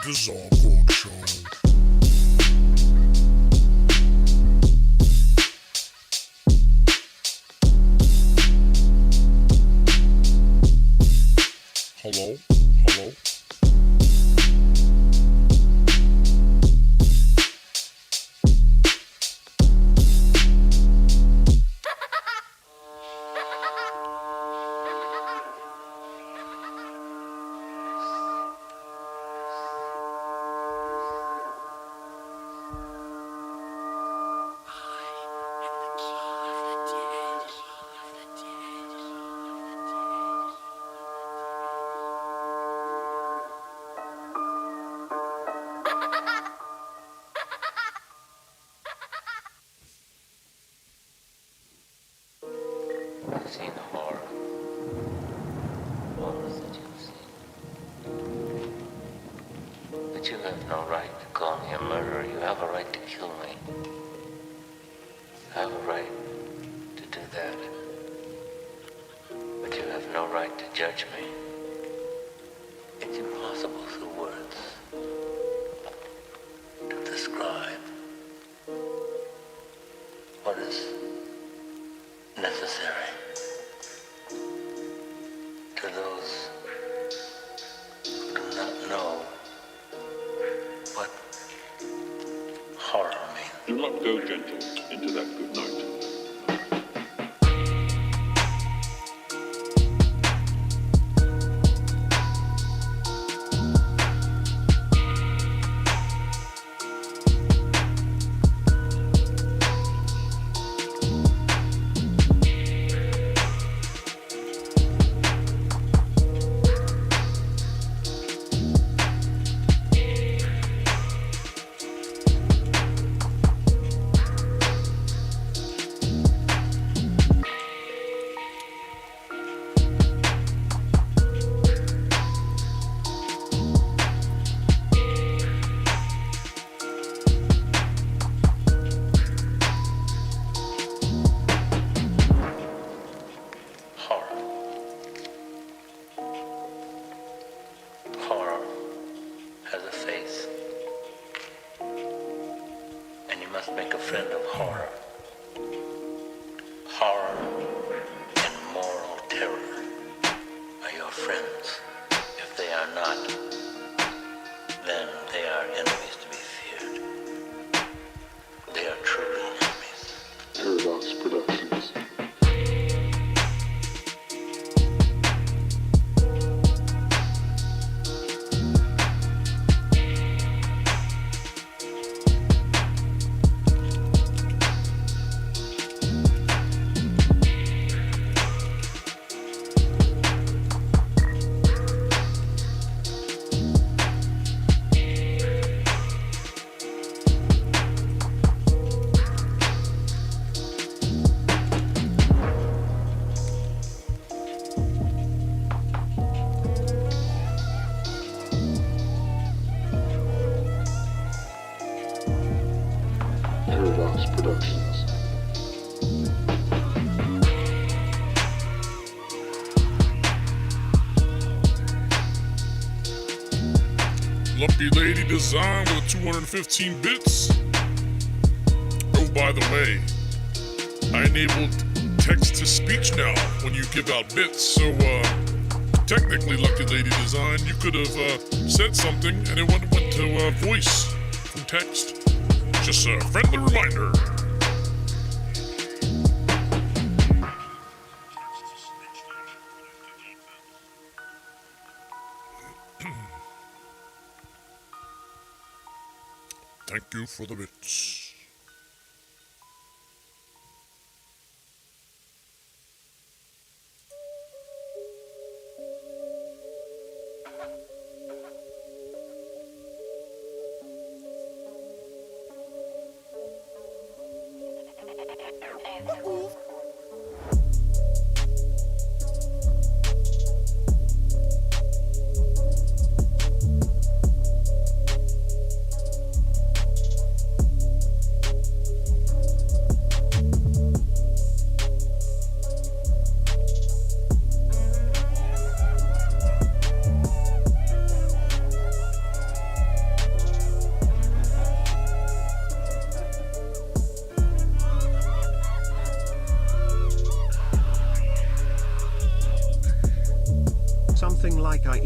This is Horrorcore Show. Hello? Hello? I've seen horror. Horrors that you've seen. But you have no right to call me a murderer. You have a right to kill me. You have a right to do that. But you have no right to judge me. It's impossible through words to describe what is necessary to those who do not know what horror means. Do not go gentle into that good night. Horror has a face, and you must make a friend of horror. Horror and moral terror are your friends. If they are not, then they are enemies to be feared. They are truly enemies. Paradox Productions. Paradox Productions. Lumpy Lady Design with 215 bits. Oh, by the way, I enabled text-to-speech now when you give out bits, so technically, Lucky Lady Design, you could have said something and it went to voice from text. Just a friendly reminder. Thank you for the bits.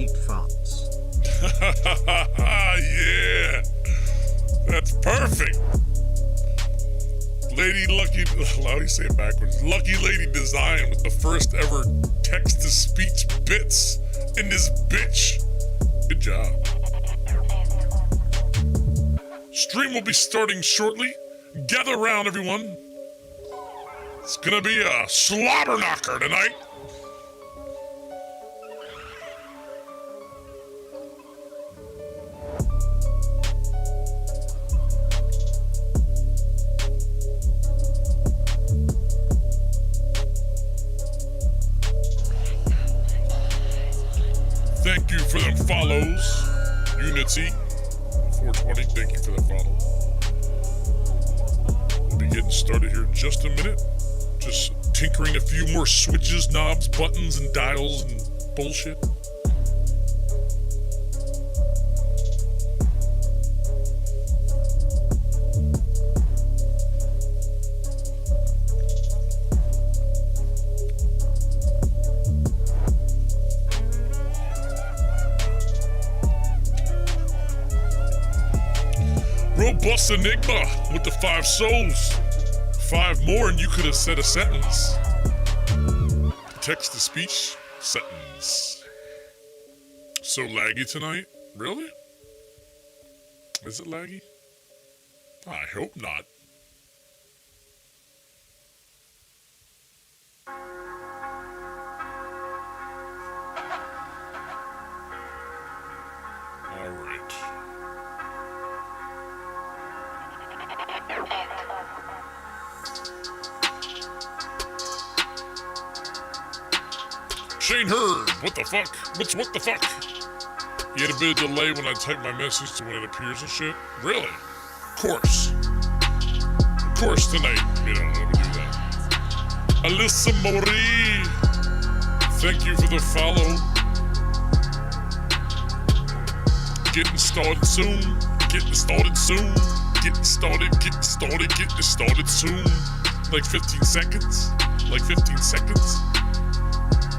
eat farts. Yeah, that's perfect. Lady Lucky, how do you say it backwards? Lucky Lady Design with the first ever text-to-speech bits in this bitch. Good job. Stream will be starting shortly. Gather around, everyone. It's gonna be a slobber knocker tonight. Thank you for them follows. Unity 420, thank you for that follow. We'll be getting started here in just a minute. Just tinkering a few more switches, knobs, buttons, and dials and bullshit. Robust Enigma with the 5 souls. 5 more and you could have said a sentence. Text-to-speech sentence. So laggy tonight? Really? Is it laggy? I hope not. All right. Shane Hurd, what the fuck? What the fuck? You had a bit of delay when I type my message to when it appears and shit? Really? Of course tonight, you know, let me do that. Alyssa Marie, thank you for the follow. Getting started soon. Getting started soon. Like 15 seconds.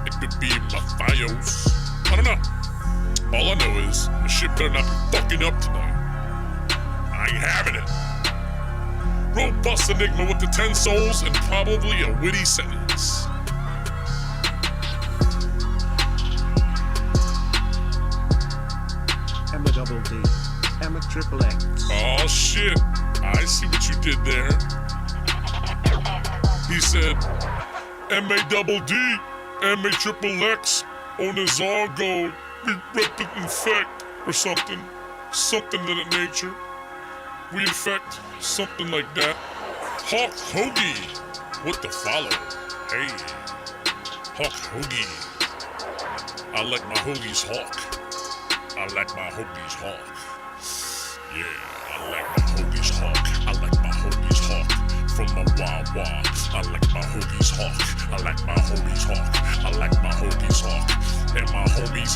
It could be Matthias. I don't know. All I know is the shit better not be fucking up tonight. I ain't having it. Robust Enigma with the 10 souls and probably a witty sentence. Emma double D. Emma triple X. Oh shit. I see what you did there. He said M-A-double-D, M-A-triple-X on his Argo, we rep it infect, or something to that nature. We infect, something like that. Hawk Hoagie, what the follow? Hey, Hawk Hoagie. I like my hoagies hawk. Yeah, I like my hoagies hawk. From my Wawa, I like my hoagies hawk. And my homies,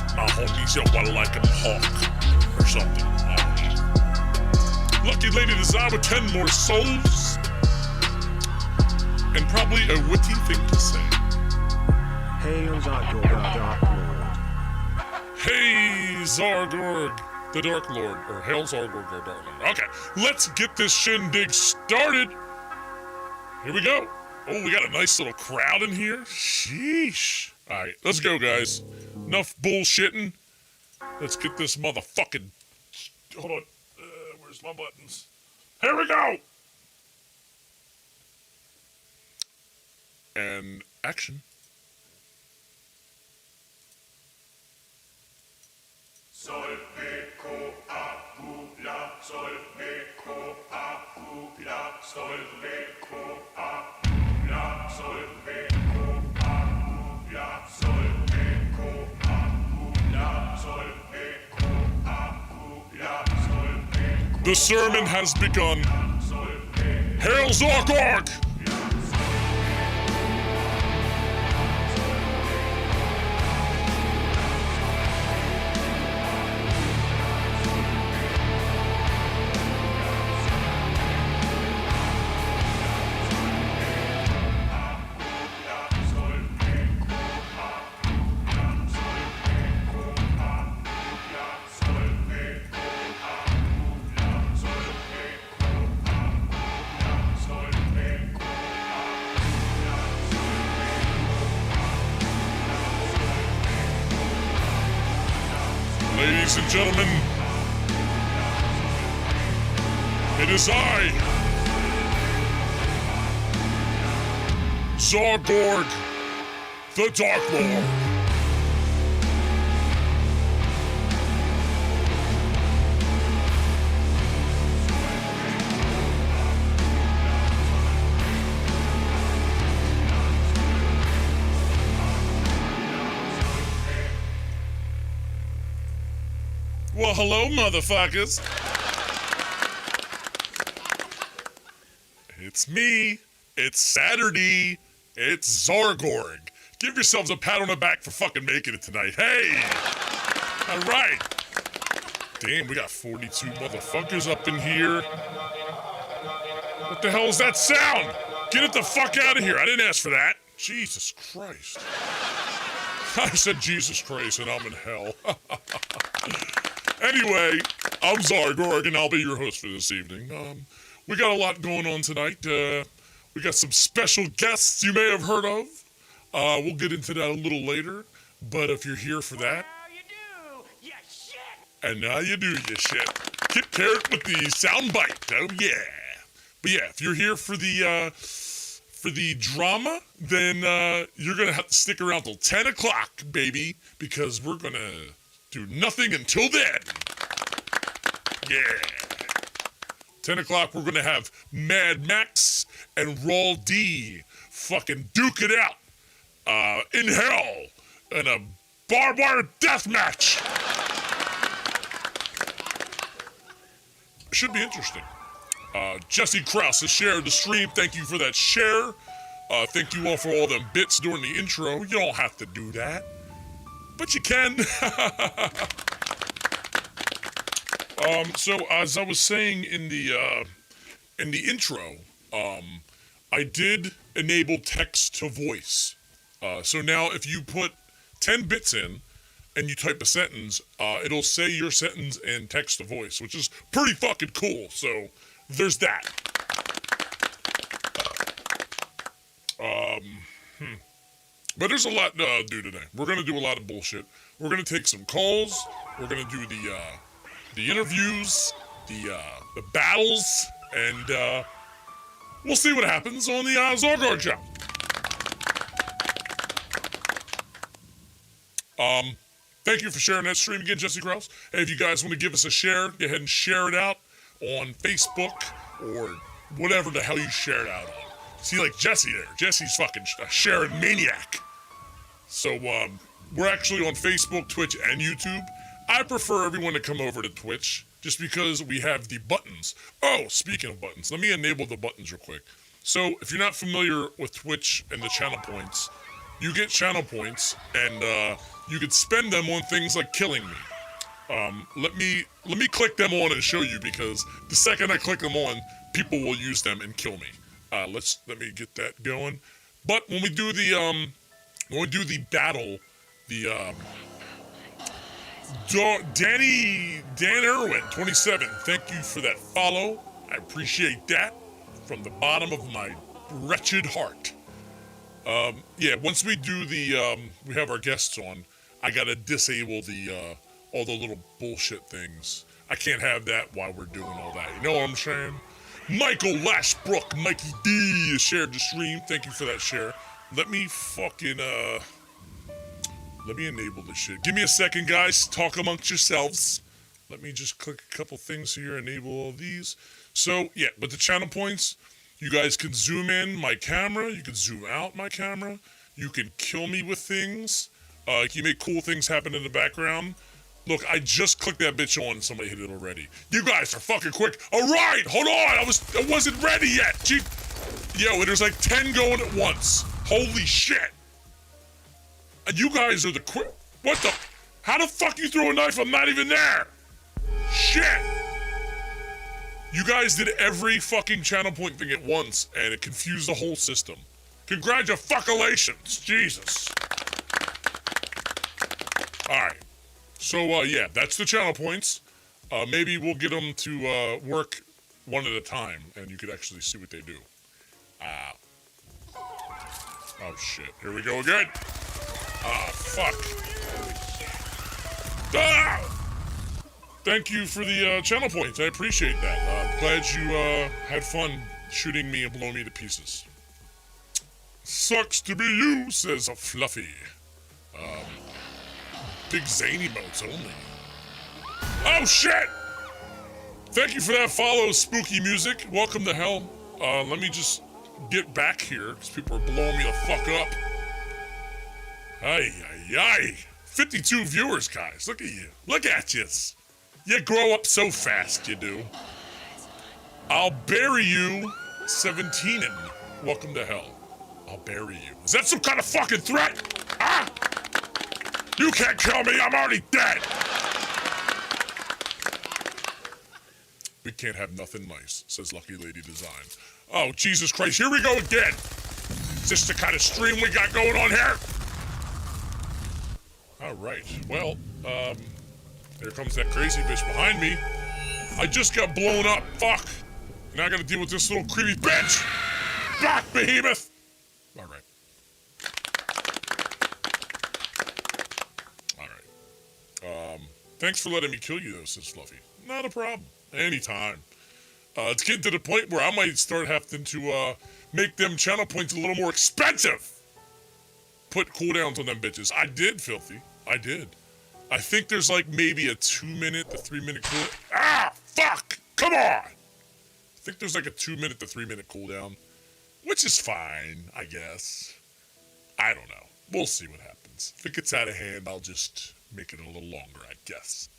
yo, I like them hawk. Or something, I don't know. Lucky Lady Design with 10 more souls. And probably a witty thing to say. Hail Zargorg, Dark Lord. Hey, Zargorg, the Dark Lord. Or Hail Zargorg, the Dark Lord. Okay, let's get this shindig started. Here we go. Oh, we got a nice little crowd in here. Sheesh. All right, let's go, guys. Enough bullshitting. Let's get this motherfucking... Hold on. Where's my buttons? Here we go. And action. Sol, me, ko, a, u, la. Sol, me, ko, a, u, la. Sol, me, ko, a, u, la. Sol, me, ko, a, u, la. Sol, me, ko, a, u, la. Sol, me, ko, a, u, la. Sol, me, ko, The sermon has begun. Sol, me, Hail Zargorg! ladies and gentlemen. It is I, Zorgorg, the Dark Lord. Well, hello, motherfuckers. It's me. It's Saturday. It's Zorgorg. Give yourselves a pat on the back for fucking making it tonight. Hey! All right. Damn, we got 42 motherfuckers up in here. What the hell is that sound? Get it the fuck out of here. I didn't ask for that. Jesus Christ. I said Jesus Christ and I'm in hell. Anyway, I'm Zargorg and I'll be your host for this evening. We got a lot going on tonight. We got some special guests you may have heard of. We'll get into that a little later. But if you're here for that... And now you do, you shit. Kit Carrot with the soundbite. Oh, yeah. But yeah, if you're here for the drama, then you're going to have to stick around till 10 o'clock, baby. Because we're going to do nothing until then. Yeah. 10 o'clock, we're going to have Mad Max and Raw D fucking duke it out in hell in a barbed wire death match. Should be interesting. Jesse Krause has shared the stream. Thank you for that share. Thank you all for all them bits during the intro. You don't have to do that, but you can. So as I was saying in the intro, I did enable text to voice. So now if you put 10 bits in and you type a sentence, it'll say your sentence in text to voice, which is pretty fucking cool. So there's that. But there's a lot to do today. We're gonna do a lot of bullshit. We're gonna take some calls. We're gonna do the interviews, the battles, and we'll see what happens on the Zorgorg show. Thank you for sharing that stream again, Jesse Krause. Hey, if you guys want to give us a share, go ahead and share it out on Facebook or whatever the hell you share it out on. See, like Jesse there. Jesse's fucking a sharing maniac. So, we're actually on Facebook, Twitch, and YouTube. I prefer everyone to come over to Twitch just because we have the buttons. Oh, speaking of buttons, let me enable the buttons real quick. So, if you're not familiar with Twitch and the channel points, you get channel points, and you can spend them on things like killing me. Let me click them on and show you, because the second I click them on, people will use them and kill me. Let me get that going. But when we do the battle, the Dan Irwin 27, thank you for that follow. I appreciate that from the bottom of my wretched heart. Yeah, once we do we have our guests on, I gotta disable all the little bullshit things. I can't have that while we're doing all that. You know what I'm saying? Michael Lashbrook, Mikey D shared the stream. Thank you for that share. Let me fucking let me enable this shit. Give me a second, guys. Talk amongst yourselves. Let me just click a couple things here, enable all these. So, yeah, but the channel points, you guys can zoom in my camera, you can zoom out my camera, you can kill me with things, you can make cool things happen in the background. Look, I just clicked that bitch on and somebody hit it already. You guys are fucking quick. All right, hold on, I wasn't ready yet. Gee. Yo, there's like 10 going at once. Holy shit. And you guys are the quick. What the? How the fuck you throw a knife? I'm not even there. Shit. You guys did every fucking channel point thing at once, and it confused the whole system. Congratulations. Jesus. Alright. So, yeah, that's the channel points. Maybe we'll get them to work one at a time, and you could actually see what they do. Oh, shit. Here we go again. Ah, fuck. Ah! thank you for the channel points. I appreciate that. I'm glad you had fun shooting me and blowing me to pieces. Sucks to be you, says a Fluffy. Big zany modes only. Oh shit! Thank you for that follow, Spooky Music. Welcome to hell. Let me just get back here, because people are blowing me the fuck up. Ay, ay, ay. 52 viewers, guys. Look at you. Look at you. You grow up so fast, you do. I'll bury you, 17 and welcome to hell. I'll bury you. Is that some kind of fucking threat? Ah! You can't kill me, I'm already dead! We can't have nothing nice, says Lucky Lady Design. Oh, Jesus Christ, here we go again! Is this the kind of stream we got going on here? Alright, well, there comes that crazy bitch behind me. I just got blown up, fuck! Now I gotta deal with this little creepy bitch! Fuck, behemoth! Alright. Alright. Thanks for letting me kill you though, says Fluffy. Not a problem. Anytime. It's getting to the point where I might start having to, make them channel points a little more expensive. Put cooldowns on them bitches. I did, Filthy. I did. I think there's like maybe a 2-minute to 3-minute cooldown. Ah! Fuck! Come on! I think there's like a 2-minute to 3-minute cooldown. Which is fine, I guess. I don't know. We'll see what happens. If it gets out of hand, I'll just make it a little longer, I guess.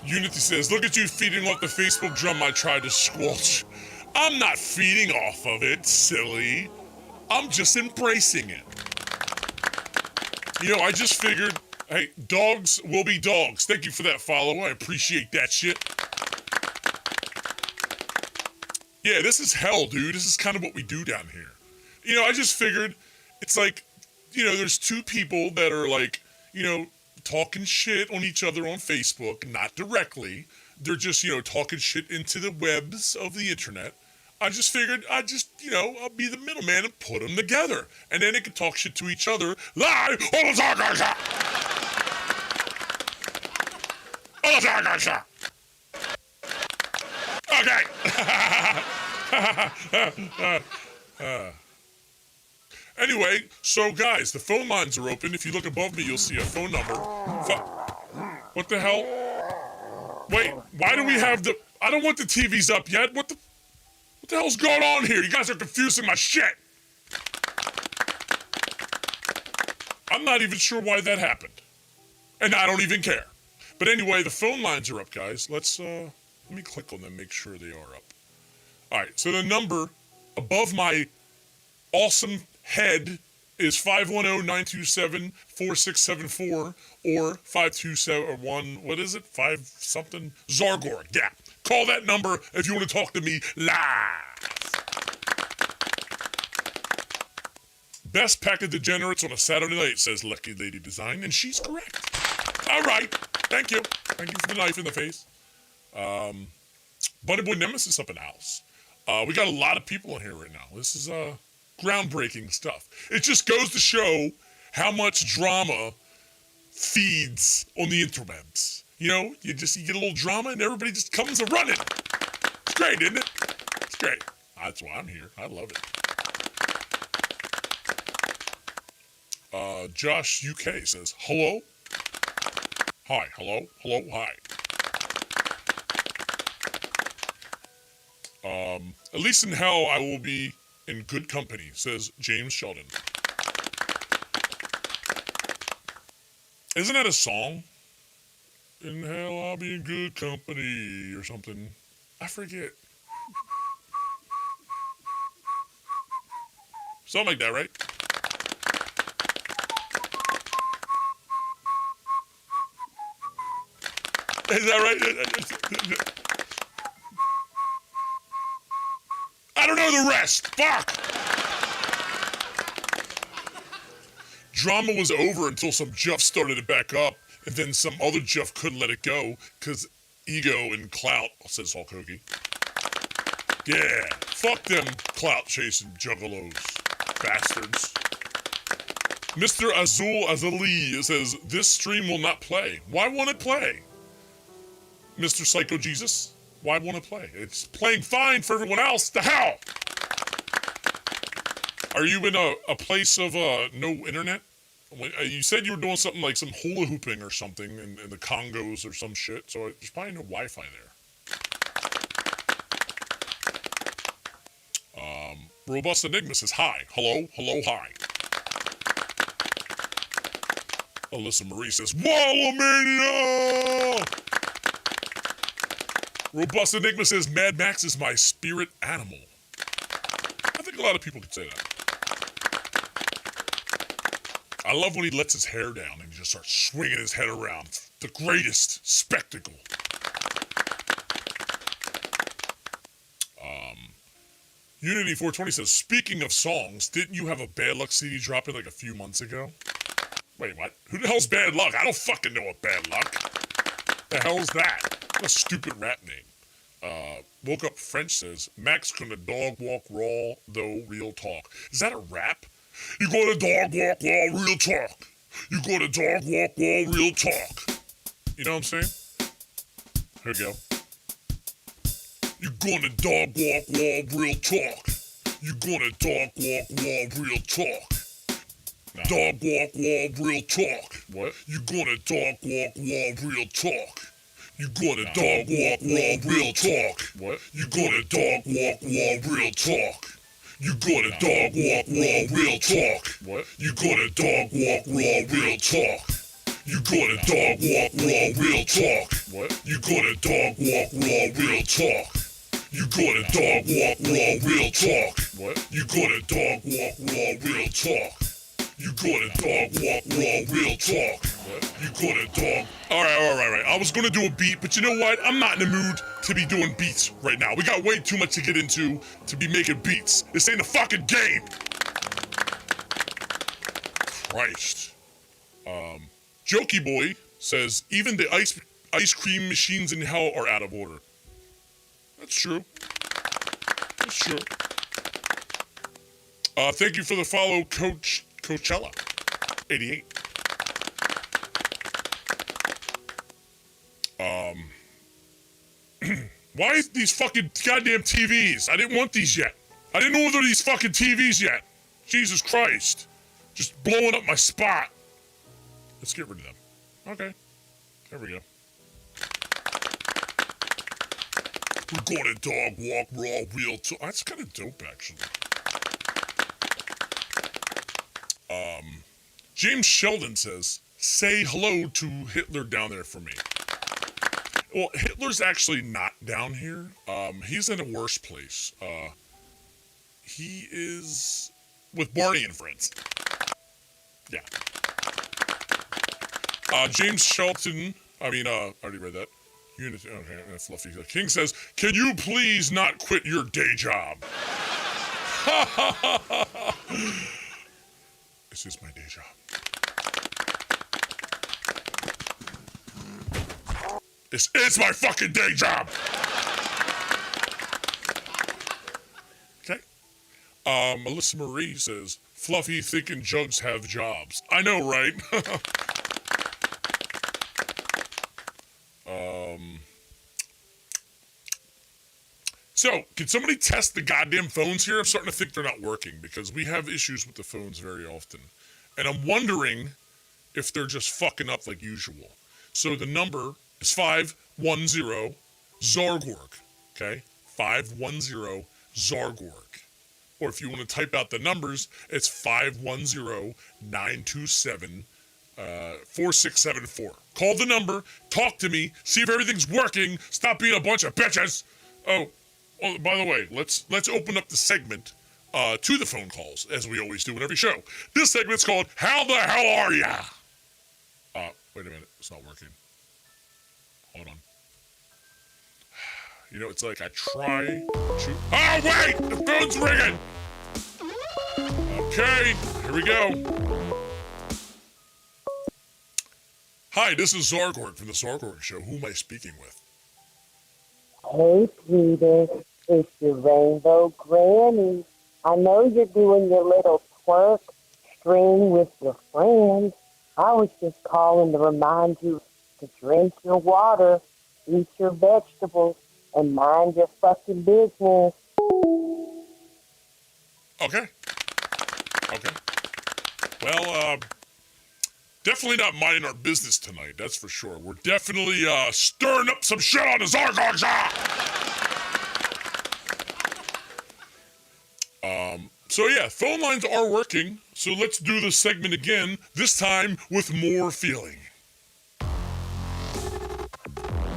Unity says, look at you feeding off the Facebook drum I tried to squelch. I'm not feeding off of it, silly. I'm just embracing it. You know, I just figured, hey, dogs will be dogs. Thank you for that follow. I appreciate that shit. Yeah, this is hell, dude. This is kind of what we do down here. You know, I just figured it's like, you know, there's two people that are like, you know, talking shit on each other on Facebook, not directly. They're just, you know, talking shit into the webs of the internet. I just figured I'd just, you know, I'll be the middleman and put them together. And then they can talk shit to each other live on the Target. On the Target. Okay. Anyway, so guys, the phone lines are open. If you look above me, you'll see a phone number. What the hell? Wait, why do we have the... I don't want the TVs up yet. What the hell's going on here? You guys are confusing my shit. I'm not even sure why that happened. And I don't even care. But anyway, the phone lines are up, guys. Let's, let me click on them, make sure they are up. Alright, so the number above my awesome head is 510-927-4674 or 5271, what is it? 5-something? Zargor, yeah. Call that number if you want to talk to me live. Best pack of degenerates on a Saturday night, says Lucky Lady Design, and she's correct. All right, thank you. Thank you for the knife in the face. Bunny Boy Nemesis up in the house. We got a lot of people in here right now. This is groundbreaking stuff. It just goes to show how much drama feeds on the interwebs. You know, you get a little drama and everybody just comes a running. It's great, isn't it? It's great. That's why I'm here. I love it. Josh UK says, hello? Hi, hello? Hello, hi. At least in hell I will be in good company, says James Sheldon. Isn't that a song? In hell I'll be in good company or something. I forget. Something like that, right? Is that right? I don't know the rest. Fuck! Drama was over until some Jeff started it back up, and then some other Jeff couldn't let it go, because ego and clout, says Hulk Hogan. Yeah, fuck them clout-chasing juggalos. Bastards. Mr. Azul Azali says, this stream will not play. Why won't it play? Mr. Psycho Jesus, why won't it play? It's playing fine for everyone else. The hell? Are you in a place of no internet? You said you were doing something like some hula hooping or something in the Congos or some shit, so there's probably no Wi-Fi there. Robust Enigma says, hi. Hello, hello, hi. Alyssa Marie says, Wallomania! Robust Enigma says, Mad Max is my spirit animal. I think a lot of people could say that. I love when he lets his hair down and he just starts swinging his head around. It's the greatest spectacle. Unity 420 says, speaking of songs, didn't you have a Bad Luck CD dropping like a few months ago? Wait, what? Who the hell's Bad Luck? I don't fucking know what Bad Luck. The hell's that? What a stupid rap name. Woke Up French says, Max gonna dog walk raw, though real talk. Is that a rap? You gonna dog walk raw, real talk. You gonna dog walk raw, real talk. You know what I'm saying? Here we go. You gonna dog walk raw, real talk. You gonna dog walk raw, real talk. No. Dog walk raw, real talk. What? You gonna dog walk raw, real talk. You gonna dog walk raw, real talk. What? You gonna dog walk raw, real talk. You gonna dog walk raw, real talk. What? You gonna dog walk raw, real talk. You gonna dog walk raw, real talk. What? You gonna dog walk raw, real talk. You gonna dog walk raw, real talk. What? You gonna dog walk raw, real talk. You gonna dog walk raw, real talk. What? You gonna dog. All right. I was gonna do a beat, but you know what? I'm not in the mood to be doing beats right now. We got way too much to get into to be making beats. This ain't a fucking game. Christ. Jokey Boy says, even the ice cream machines in hell are out of order. That's true. That's true. Thank you for the follow, Coach Coachella. 88. Why is these fucking goddamn TVs? I didn't want these yet. I didn't order these fucking TVs yet. Jesus Christ. Just blowing up my spot. Let's get rid of them. Okay. There we go. We're gonna dog walk raw real talk. That's kind of dope, actually. James Sheldon says, say hello to Hitler down there for me. Well, Hitler's actually not down here. He's in a worse place. He is with Barney and friends. Yeah. James Shelton, I already read that. Unity, okay, that's Fluffy. King says, can you please not quit your day job? This is my day job. This is my fucking day job! Okay. Melissa Marie says, Fluffy thinking jugs have jobs. I know, right? So, can somebody test the goddamn phones here? I'm starting to think they're not working because we have issues with the phones very often. And I'm wondering if they're just fucking up like usual. So the number is 510 Zargorg. Okay? 510 Zargorg. Or if you want to type out the numbers, it's 510-927-4674. Call the number, talk to me, see if everything's working, stop being a bunch of bitches. Oh, by the way, let's open up the segment to the phone calls, as we always do in every show. This segment's called How the Hell Are Ya? Wait a minute, it's not working. Hold on. You know, it's like I try to... Oh, wait! The phone's ringing! Okay, here we go. Hi, this is Zargorg from the Zargorg Show. Who am I speaking with? Hey, Peter, it's your rainbow granny. I know you're doing your little twerk screen with your friends. I was just calling to remind you to drink your water, eat your vegetables, and mind your fucking business. Okay. Okay. Well, definitely not minding our business tonight, that's for sure. We're definitely, stirring up some shit on the Zargog Show! So yeah, phone lines are working, so let's do this segment again, this time with more feeling.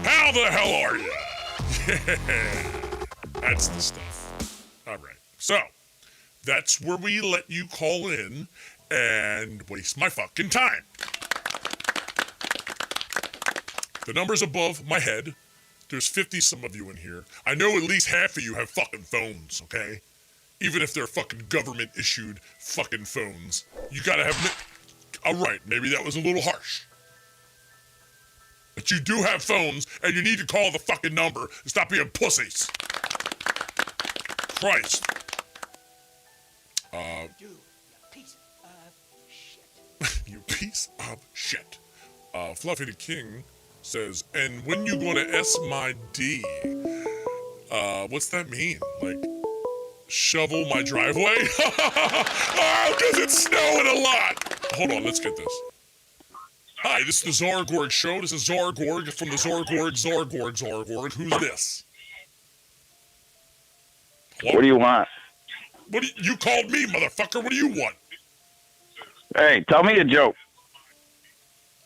How the hell are you? Yeah, that's the stuff. Alright, so, that's where we let you call in and waste my fucking time. The number's above my head. There's 50 some of you in here. I know at least half of you have fucking phones, okay? Even if they're fucking government-issued fucking phones. You gotta have... Alright, maybe that was a little harsh. But you do have phones, and you need to call the fucking number and stop being pussies. Christ. You piece of shit. You piece of shit. Fluffy the King says, and when you gonna S my D? What's that mean? Like... shovel my driveway? Oh, because it's snowing a lot. Hold on, let's get this. Hi, this is the Zargorg Show. This is Zargorg from the Zargorg. Who's this? Hello? What do you want? You called me, motherfucker. What do you want? Hey, tell me a joke.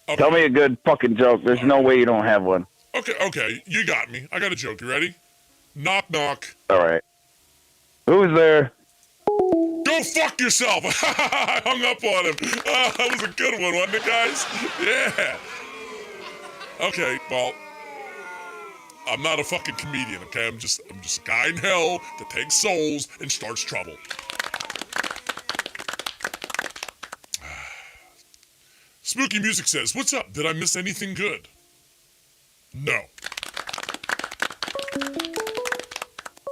Okay. Tell me a good fucking joke. There's no way you don't have one. Okay, you got me. I got a joke. You ready? Knock, knock. All right. Who's there? Go fuck yourself! I hung up on him. That was a good one, wasn't it, guys? Yeah. Okay, well, I'm not a fucking comedian, okay? I'm just a guy in hell that takes souls and starts trouble. Spooky Music says, what's up? Did I miss anything good? No.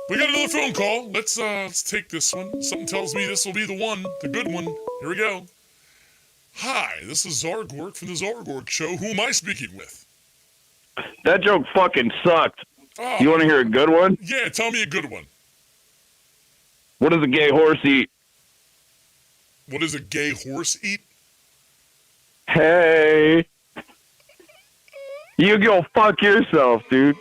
We got another phone call. Let's take this one. Something tells me this will be the one, the good one. Here we go. Hi, this is Zargorg from the Zargorg Show. Who am I speaking with? That joke fucking sucked. Oh, You want to hear a good one? yeah, tell me a good one. What does a gay horse eat? What does a gay horse eat? Hey. You go fuck yourself, dude.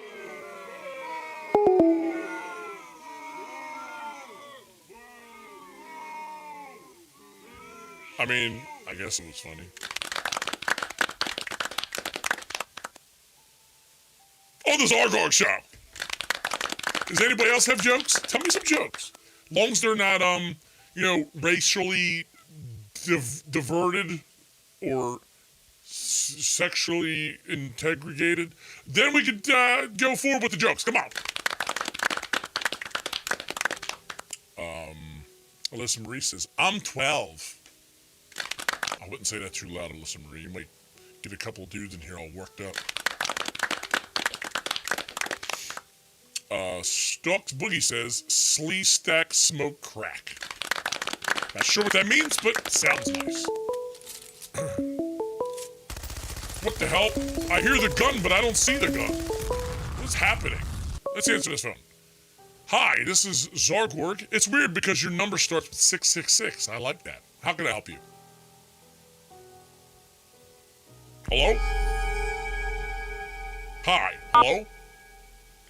I mean, I guess it was funny. Oh, the Zargorg Show. Does anybody else have jokes? Tell me some jokes. Long as they're not, racially diverted or sexually integrated, then we could go forward with the jokes. Come on. Alyssa Marie says, I'm 12. I wouldn't say that too loud, Alyssa Marie. You might get a couple of dudes in here all worked up. Stalks Boogie says, Slee Stack Smoke Crack. Not sure what that means, but sounds nice. What the hell? I hear the gun, but I don't see the gun. What's happening? Let's answer this phone. Hi, this is Zargorg. It's weird because your number starts with 666. I like that. How can I help you? Hello? Hi. Hello?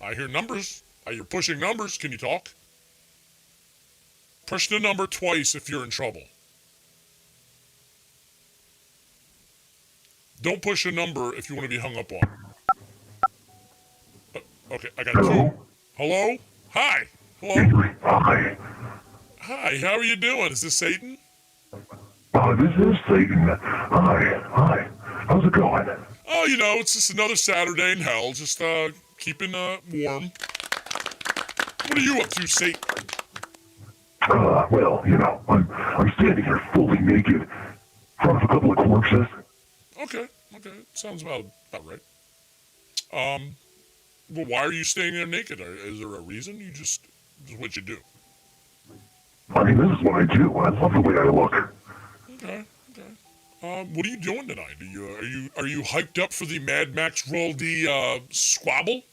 I hear numbers. You're pushing numbers. Can you talk? Push the number twice if you're in trouble. Don't push a number if you want to be hung up on. Okay, I got two. Hello? Hi. Hello? Hi. Hi, how are you doing? Is this Satan? This is Satan. Hi. How's it going? Oh, it's just another Saturday in hell. Just keeping warm. What are you up to, Satan? Well, I'm standing here fully naked in front of a couple of corpses. Okay. Sounds about right. Well, why are you staying there naked? Is there a reason? This is what you do. I mean, this is what I do. I love the way I look. Okay. Okay. What are you doing tonight? Are you hyped up for the Mad Max Roll D squabble?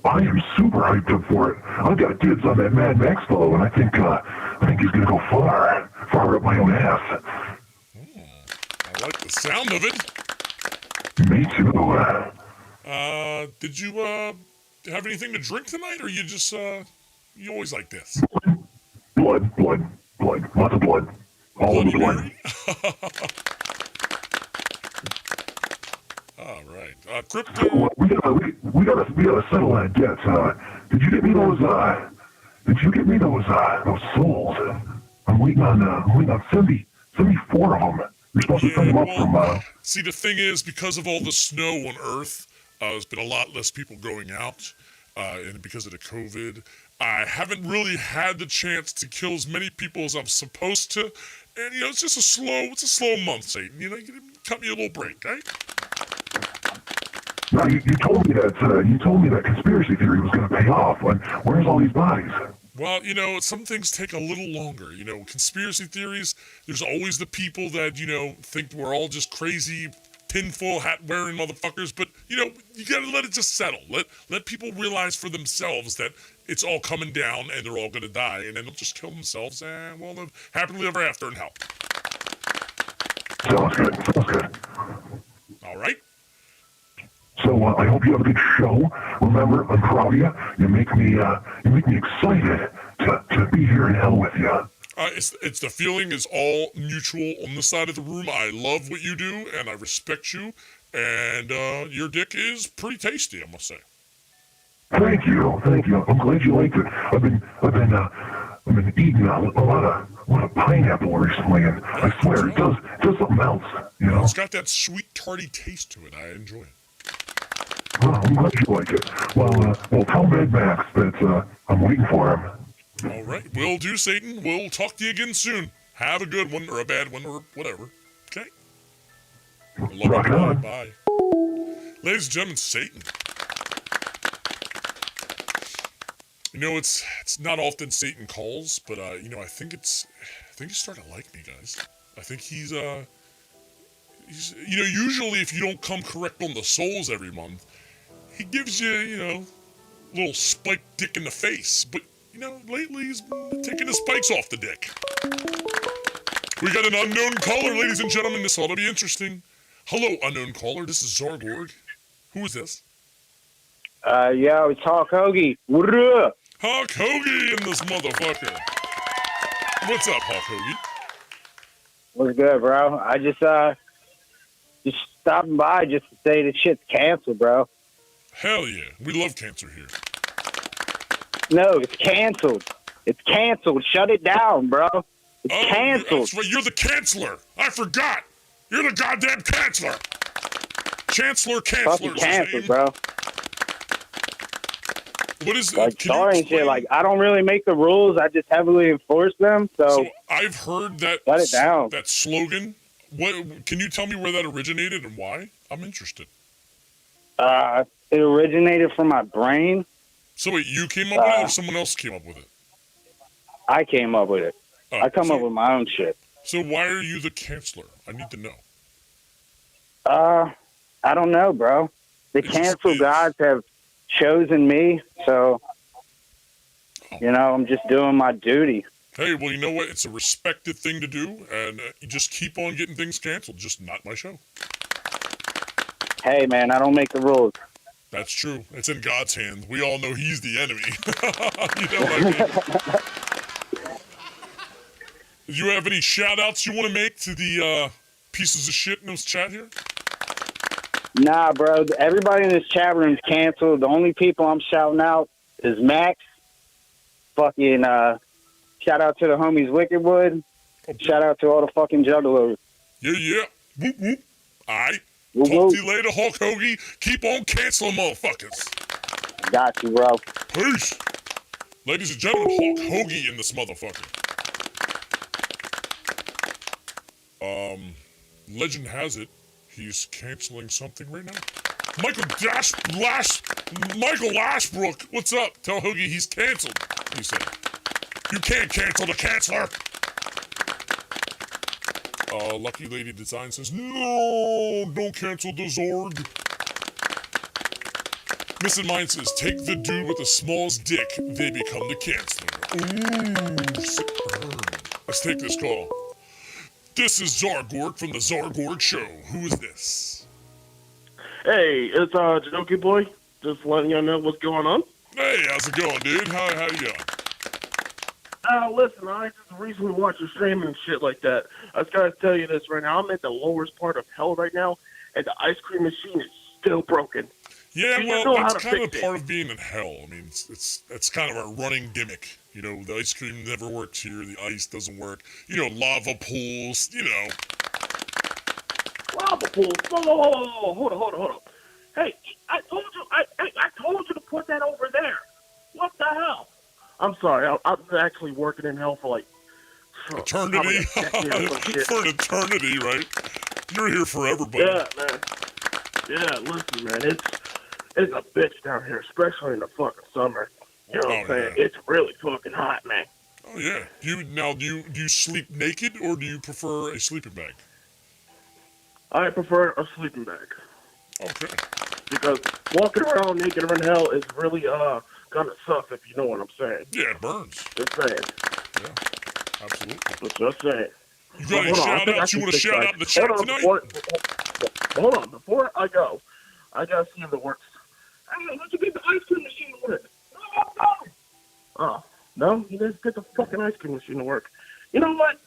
I am super hyped up for it. I've got dibs on that Mad Max fellow, and I think he's gonna go far up my own ass. I like the sound of it. Me too. Did you have anything to drink tonight, or you just you always like this? Blood, lots of blood, all of the blood. Mary? All right, Crypto. Well, we gotta settle that debt. Did you get me those? Did you get me those souls? I'm waiting on 74 of them. You're supposed to send them up from. See, the thing is, because of all the snow on Earth, there's been a lot less people going out, and because of the COVID, I haven't really had the chance to kill as many people as I'm supposed to. And it's just a slow month, Satan. You cut me a little break, right? No, you told me that conspiracy theory was going to pay off. Where's all these bodies? Well, some things take a little longer. Conspiracy theories, there's always the people that, think we're all just crazy, tinfoil hat wearing motherfuckers, but, you gotta let it just settle. Let people realize for themselves that it's all coming down and they're all gonna die, and then they'll just kill themselves and, live happily ever after in hell. Sounds good. All right. So I hope you have a good show. Remember, I'm proud of you. You make me excited to be here in hell with you. It's the feeling is all mutual on this side of the room. I love what you do, and I respect you. And your dick is pretty tasty, I must say. Thank you. I'm glad you liked it. I've been eating a lot of pineapple recently, and I swear it does something else. It's got that sweet, tarty taste to it. I enjoy it. Well, I'm glad you like it. Well, tell Mad Max that I'm waiting for him. All right, will do, Satan. We'll talk to you again soon. Have a good one, or a bad one, or whatever. Okay? Rock on. Bye. Ladies and gentlemen, Satan. It's not often Satan calls, but I think he's starting to like me, guys. I think he's usually if you don't come correct on the souls every month, he gives you, a little spiked dick in the face. But, lately he's been taking the spikes off the dick. We got an unknown caller, ladies and gentlemen. This ought to be interesting. Hello, unknown caller. This is Zargorg. Who is this? Yo, it's Hawk Hoagie. What up? Hawk Hoagie in this motherfucker. What's up, Hawk Hoagie? What's good, bro? I just stopping by just to say the shit's canceled, bro. Hell yeah. We love cancer here. No, it's canceled. It's canceled. Shut it down, bro. It's canceled. That's right. You're the Chancellor. I forgot. You're the goddamn Chancellor. Chancellor. Fucking canceled, bro. What is like sorry and shit? Like I don't really make the rules. I just heavily enforce them. So I've heard that. Shut it down. That slogan. What? Can you tell me where that originated and why? I'm interested. It originated from my brain. So wait, you came up with it, or someone else came up with it? I came up with it. Oh, I come up with my own shit. So why are you the Chancellor? I need to know. I don't know, bro. The cancel gods have chosen me, so I'm just doing my duty. Hey, well, you know what? It's a respected thing to do, and you just keep on getting things canceled. Just not my show. Hey, man, I don't make the rules. That's true. It's in God's hands. We all know he's the enemy. You know what I mean? Do you have any shout-outs you want to make to the pieces of shit in this chat here? Nah, bro. Everybody in this chat room's canceled. The only people I'm shouting out is Max. Fucking, shout out to the homies Wickedwood. Shout out to all the fucking juggalos. Yeah. Whoop, whoop. All right. Talk to you later, Hulk Hoagie. Keep on canceling motherfuckers. Got you, bro. Peace. Ladies and gentlemen, Hulk Hoagie in this motherfucker. Legend has it, he's canceling something right now. Michael Lashbrook, what's up? Tell Hoagie he's canceled, he said. You can't cancel the Chancellor. Lucky Lady Design says, no, don't cancel the Zorg. Missing Mind says, take the dude with the smallest dick, they become the canceler. Ooh, let's take this call. This is Zargorg from the Zargorg Show. Who is this? Hey, it's Jokey Boy. Just letting you know what's going on. Hey, how's it going, dude? How you going? Listen, I just recently watched your stream and shit like that. I just gotta tell you this right now. I'm at the lowest part of hell right now, and the ice cream machine is still broken. Yeah, Do you well, know how that's to kind of fix part it? of being in hell. I mean, it's kind of our running gimmick. You know, the ice cream never works here. The ice doesn't work. You know, lava pools. You know. Lava pool. Whoa, hold on. Hey, I told you, I told you to put that over there. What the hell? I'm sorry. I'm actually working in hell for like Eternity. probably a decade or some shit. For an eternity, right? You're here forever, buddy. Yeah, man. Yeah, listen, man. It's a bitch down here, especially in the fucking summer. You know what I'm saying? Yeah. It's really fucking hot, man. Oh yeah. Do you sleep naked or do you prefer a sleeping bag? I prefer a sleeping bag. Okay. Because walking around naked in hell is really gonna suck, if you know what I'm saying. Yeah, it burns. Just saying. Yeah, absolutely. Just saying. You got any Hold on, I shout think I outs you can want to fix shout that. out in the chat Hold on, tonight? Hold on, before I go, I gotta see if it works. Hey, let's get the ice cream machine to work. No. Oh, no? You didn't get the fucking ice cream machine to work. You know what?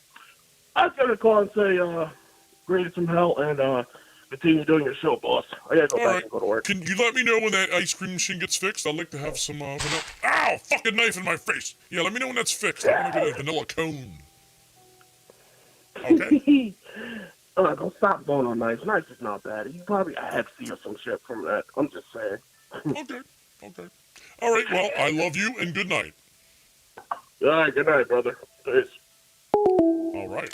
I was gonna call and say, greetings from hell, and continue doing your show, boss. I gotta go All back right. and go to work. Can you let me know when that ice cream machine gets fixed? I'd like to have some vanilla. Ow! Fucking knife in my face. Yeah, let me know when that's fixed. I want to get a vanilla cone. Okay. Don't stop going on nice. Nice is not bad. You probably had to or some shit from that. I'm just saying. Okay. All right. Well, I love you and good night. All right. Good night, brother. Peace. All right.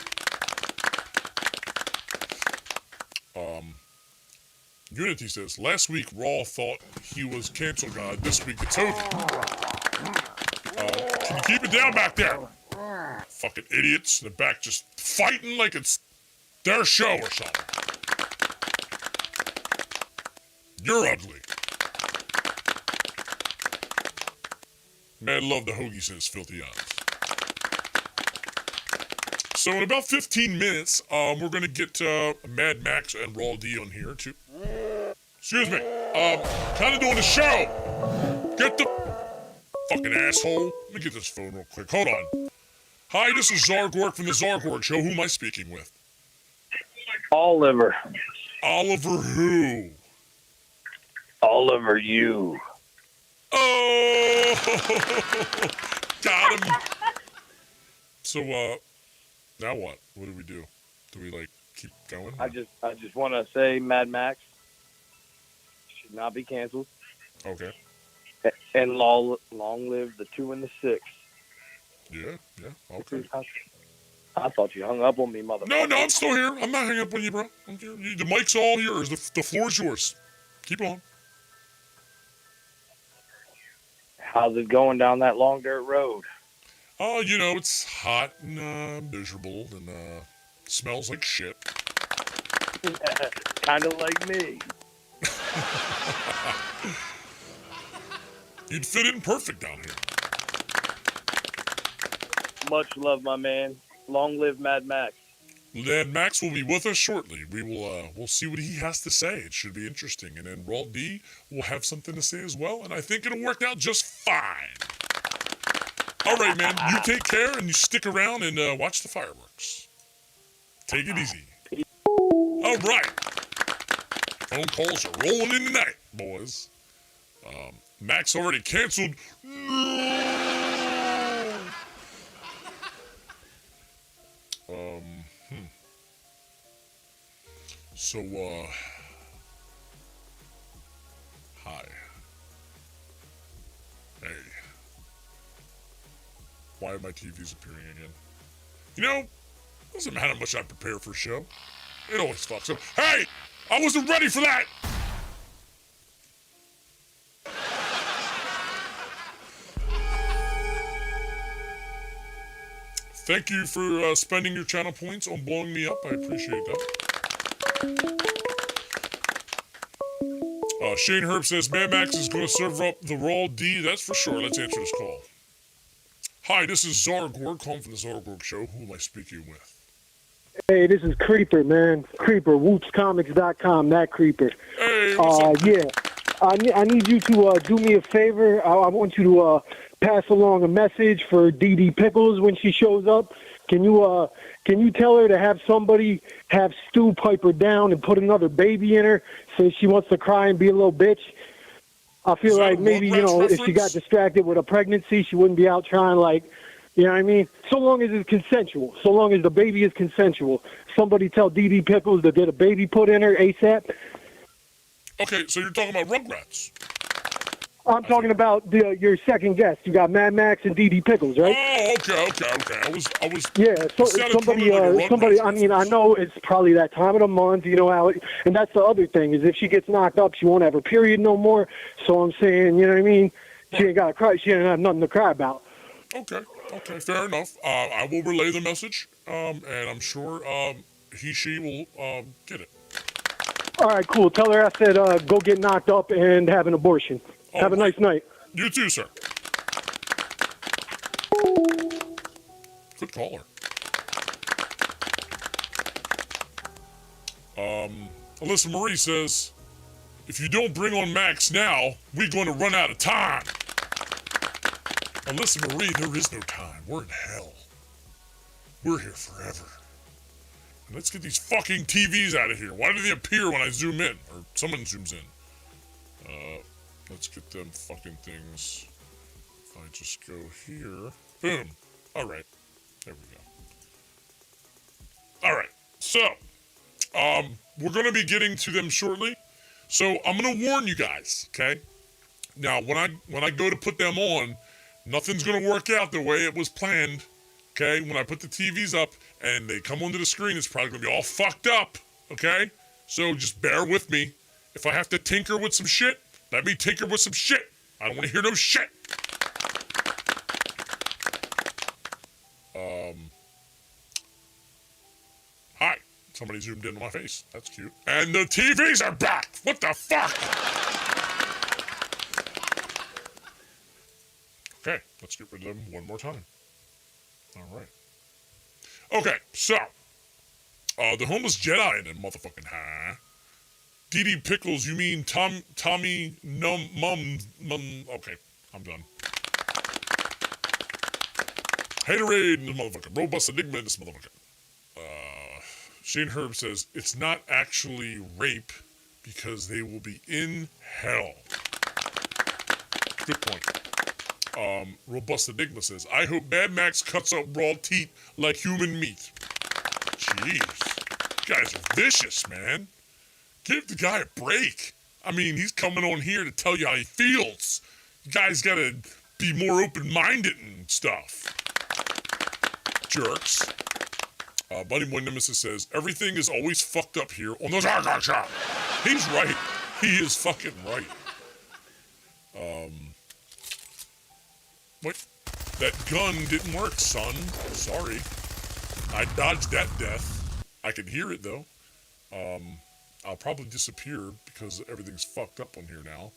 Unity says, last week Raw thought he was Cancel God. This week it's Hogan. Can you keep it down back there? Fucking idiots in the back just fighting like it's their show or something. You're ugly. Man, love the Hoagie says filthy eyes. So in about 15 minutes, we're gonna get Mad Max and Raw D on here too. Excuse me. Kind of doing the show. Get the fucking asshole. Let me get this phone real quick. Hold on. Hi, this is Zargorg from the Zargorg Show. Who am I speaking with? Oliver. Oliver who? Oliver, you. Oh, got him. So, now what? What do we do? Do we like keep going? I just want to say Mad Max should not be canceled. Okay. And long live the 2 and the 6. Yeah. Okay. I thought you hung up on me, motherfucker. No, I'm still here. I'm not hanging up on you, bro. I'm here. The mic's all yours. The floor's yours. Keep on. How's it going down that long dirt road? Oh, you know, it's hot and miserable and smells like shit. Kind of like me. You'd fit in perfect down here. Much love, my man. Long live Mad Max. Mad Max will be with us shortly. We'll see what he has to say. It should be interesting. And then Raw D will have something to say as well, and I think it'll work out just fine. All right, man. You take care and you stick around and watch the fireworks. Take it easy. All right. Phone calls are rolling in tonight, boys. Max already canceled. So, hi. Hey. Why are my TVs appearing again? You know, doesn't matter how much I prepare for a show. It always fucks up. Hey! I wasn't ready for that! thank you for spending your channel points on blowing me up. I appreciate that. Shane Herb says, Mad Max is going to serve up the raw D. That's for sure. Let's answer this call. Hi, this is Zargorg, calling from the Zargorg Show. Who am I speaking with? Hey, this is Creeper, man. Creeper, whoopscomics.com, that Creeper. Hey, what's up? Yeah. I need you to do me a favor. I want you to pass along a message for Dee Dee Pickles when she shows up. Can you tell her to have somebody have Stu pipe her down and put another baby in her so she wants to cry and be a little bitch? I feel like maybe, if she got distracted with a pregnancy, she wouldn't be out trying you know what I mean? So long as it's consensual. So long as the baby is consensual. Somebody tell Dee Dee Pickles to get a baby put in her ASAP. Okay, so you're talking about Rugrats. I'm talking about your second guest. You got Mad Max and Dee Dee Pickles, right? Oh, okay. I was. Yeah, somebody. I mean, I know it's probably that time of the month. You know how, and that's the other thing is if she gets knocked up, she won't have her period no more. So I'm saying, you know what I mean? She ain't got to cry. She ain't have nothing to cry about. Okay, fair enough. I will relay the message, and I'm sure she will get it. All right, cool. Tell her I said go get knocked up and have an abortion. Have a nice night. You too, sir. Good caller. Alyssa Marie says, if you don't bring on Max now, we're going to run out of time. Alyssa Marie, there is no time. We're in hell. We're here forever. And let's get these fucking TVs out of here. Why do they appear when I zoom in? Or someone zooms in. Let's get them fucking things. If I just go here. Boom. Alright. There we go. Alright. So, we're going to be getting to them shortly. So, I'm going to warn you guys, okay? Now, when I go to put them on, nothing's going to work out the way it was planned, okay? When I put the TVs up and they come onto the screen, it's probably going to be all fucked up, okay? So, just bear with me. If I have to tinker with some shit, let me tinker with some shit. I don't want to hear no shit. Hi. Somebody zoomed in on my face. That's cute. And the TVs are back. What the fuck? Okay, let's get rid of them one more time. All right. Okay, so the homeless Jedi in it, motherfucking high. Dee Dee Pickles, you mean Tommy Mum. Okay, I'm done. Haterade in this motherfucker. Robust Enigma in this motherfucker. Shane Herb says, it's not actually rape because they will be in hell. Good point. Robust Enigma says, I hope Mad Max cuts up raw teeth like human meat. Jeez. You guys are vicious, man. Give the guy a break. I mean, he's coming on here to tell you how he feels. You guys gotta be more open-minded and stuff. Jerks. Buddy Boy Nemesis says, everything is always fucked up here on the Zargorg Show. He's right. He is fucking right. What? That gun didn't work, son. Sorry. I dodged that death. I can hear it, though. I'll probably disappear because everything's fucked up on here now.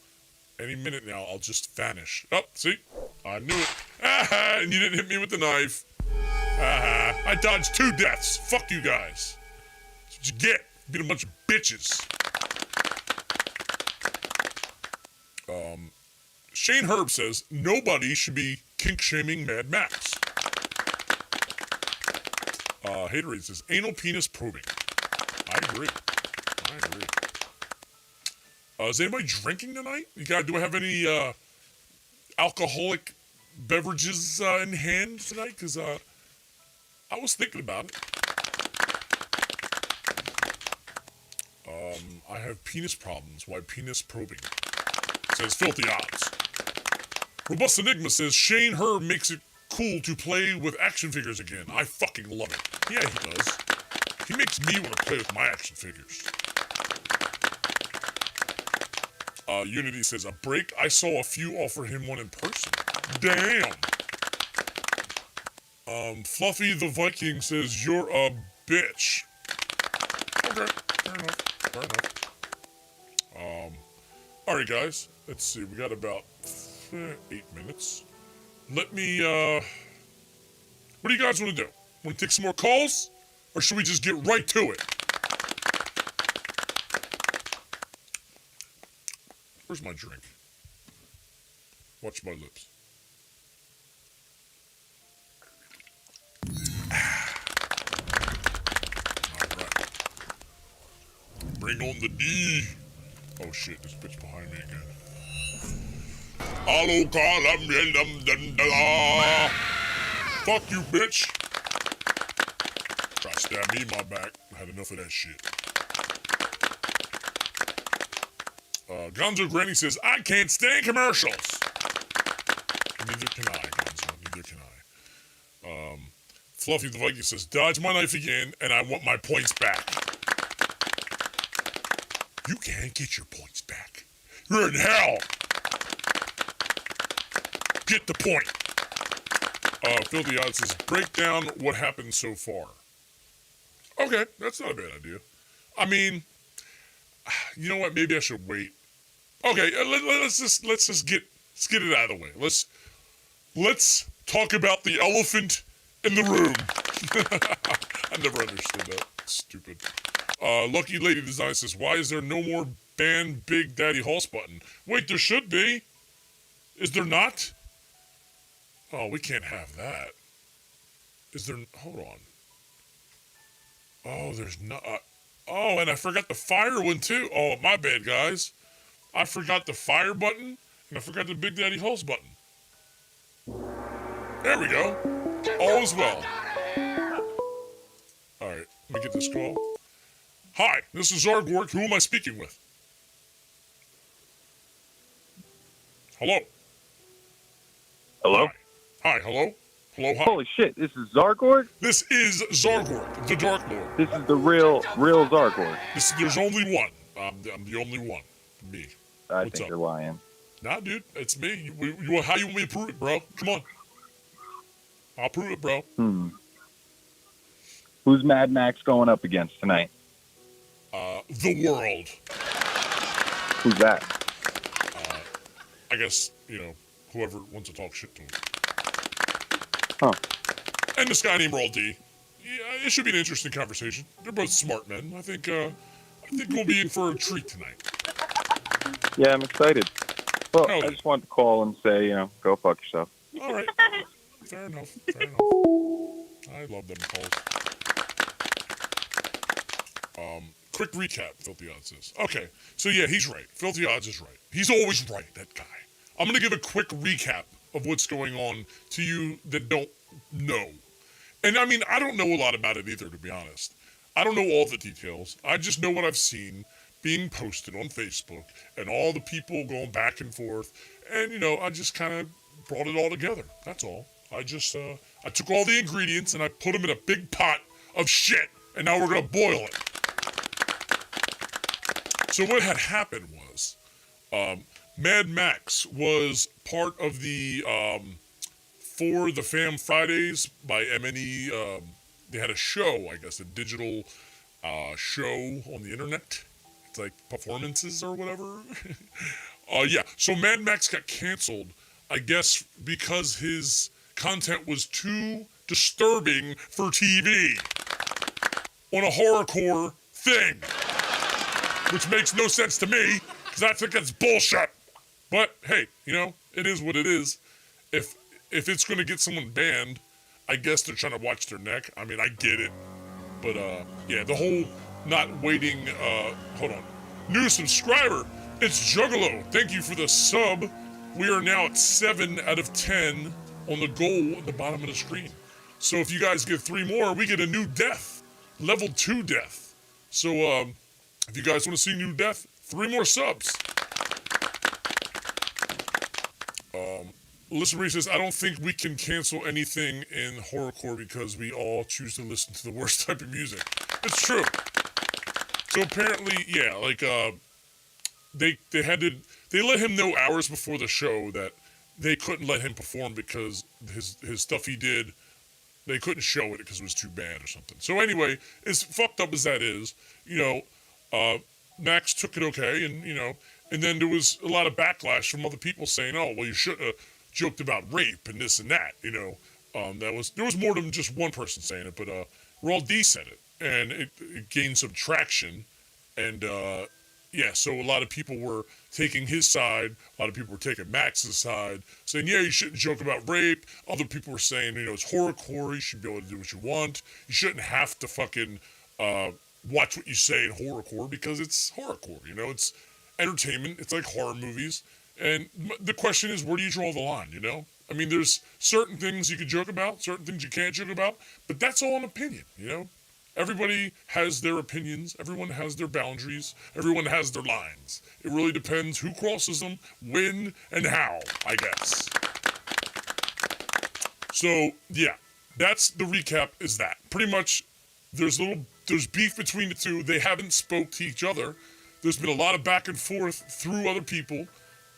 Any minute now, I'll just vanish. Oh, see? I knew it. Ah, and you didn't hit me with the knife. Ah, I dodged 2 deaths. Fuck you guys. That's what you get. Being a bunch of bitches. Shane Herb says, nobody should be kink-shaming Mad Max. Haterade says, anal penis probing. I agree. Is anybody drinking tonight? Do I have any alcoholic beverages in hand tonight? Because I was thinking about it. I have penis problems. Why penis probing? Says filthy odds. Robust Enigma says Shane Herb makes it cool to play with action figures again. I fucking love it. Yeah, he does. He makes me want to play with my action figures. Unity says, a break? I saw a few offer him one in person. Damn. Fluffy the Viking says, you're a bitch. Okay, fair enough. Alright, guys. Let's see. We got about 8 minutes. Let me, what do you guys want to do? Want to take some more calls? Or should we just get right to it? Where's my drink? Watch my lips. Alright. Bring on the D. Oh shit, this bitch behind me again. Hello, fuck you, bitch. Try to stab me in my back. I had enough of that shit. Gonzo Granny says, I can't stand commercials. Neither can I, Gonzo. Neither can I. Fluffy the Viking says, dodge my knife again, and I want my points back. You can't get your points back. You're in hell. Get the point. Filthy Odd says, break down what happened so far. Okay, that's not a bad idea. I mean, you know what? Maybe I should wait. Okay, let's just get it out of the way. Let's talk about the elephant in the room. I never understood that. Stupid. Lucky Lady Design says, why is there no more ban Big Daddy Hulse button? Wait, there should be. Is there not? Oh, we can't have that. Is there? Hold on. Oh, there's not. Oh, and I forgot the fire one too. Oh, my bad, guys. I forgot the fire button, and I forgot the Big Daddy Hulse button. There we go. All is well. All right, let me get this call. Hi, this is Zargork. Who am I speaking with? Hello. Hello? Hi, hello? Hello, hi. Holy shit, this is Zargork? This is Zargork, the Dark Lord. This is the real Zargork. There's only one. I'm the only one. Me. I What's think up? you're lying. Nah, dude, it's me. How you want me to prove it, bro? Come on. I'll prove it, bro. Who's Mad Max going up against tonight? The world. Who's that? I guess, whoever wants to talk shit to him. Huh. And this guy named Raul D. Yeah, it should be an interesting conversation. They're both smart men. I think we'll be in for a treat tonight. Yeah, I'm excited. Well, Oh. I just wanted to call and say, go fuck yourself. All right. Fair enough. I love them calls. Quick recap, Filthy Odds says. Okay, so yeah, he's right. Filthy Odds is right. He's always right, that guy. I'm going to give a quick recap of what's going on to you that don't know. And I mean, I don't know a lot about it either, to be honest. I don't know all the details. I just know what I've seen being posted on Facebook and all the people going back and forth. And, I just kind of brought it all together. That's all. I just, I took all the ingredients and I put them in a big pot of shit. And now we're going to boil it. So what had happened was, Mad Max was part of the For the Fam Fridays by MNE. They had a show, I guess, a digital show on the internet. It's like performances or whatever. Yeah, so Mad Max got canceled, I guess, because his content was too disturbing for TV on a horrorcore thing. Which makes no sense to me, because I think that's bullshit. But, hey, it is what it is. If it's going to get someone banned, I guess they're trying to watch their neck. I mean, I get it. But, yeah, the whole not waiting, hold on. New subscriber, it's Juggalo. Thank you for the sub. We are now at 7 out of 10 on the goal at the bottom of the screen. So if you guys get 3 more, we get a new death. Level 2 death. So, if you guys want to see new death, 3 more subs. Listen, Marie says, I don't think we can cancel anything in horrorcore because we all choose to listen to the worst type of music. It's true. So apparently, yeah, like, they let him know hours before the show that they couldn't let him perform because his stuff he did they couldn't show it because it was too bad or something. So anyway, as fucked up as that is, Max took it okay, and then there was a lot of backlash from other people saying, "Oh, well, you shouldn't have joked about rape and this and that." There was more than just one person saying it, but Raw D said it, and it gained some traction, and so a lot of people were taking his side, a lot of people were taking Max's side, saying, "Yeah, you shouldn't joke about rape." Other people were saying, it's horrorcore, you should be able to do what you want. You shouldn't have to fucking watch what you say in horrorcore because it's horrorcore. It's entertainment. It's like horror movies. And the question is, where do you draw the line? I mean, there's certain things you can joke about, certain things you can't joke about, but that's all an opinion. Everybody has their opinions. Everyone has their boundaries. Everyone has their lines. It really depends who crosses them, when, and how, I guess. So, yeah, that's the recap is that. Pretty much, there's beef between the two. They haven't spoke to each other. There's been a lot of back and forth through other people,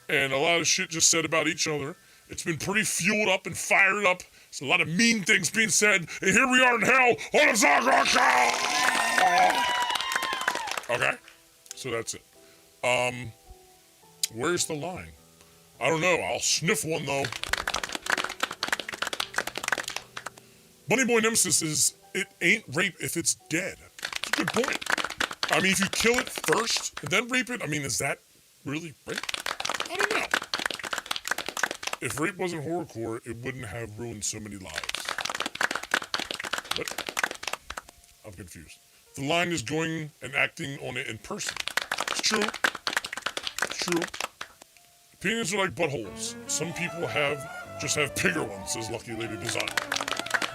and a lot of shit just said about each other. It's been pretty fueled up and fired up. There's a lot of mean things being said, and here we are in hell on a Zagra show! Okay, so that's it. Where's the line? I don't know. I'll sniff one, though. Bunny Boy Nemesis is, it ain't rape if it's dead. That's a good point. I mean, if you kill it first and then rape it, I mean, is that really rape? I don't know. If rape wasn't horrorcore, it wouldn't have ruined so many lives. But I'm confused. The line is going and acting on it in person. It's true. It's true. Opinions are like buttholes. Some people just have bigger ones, says Lucky Lady Design.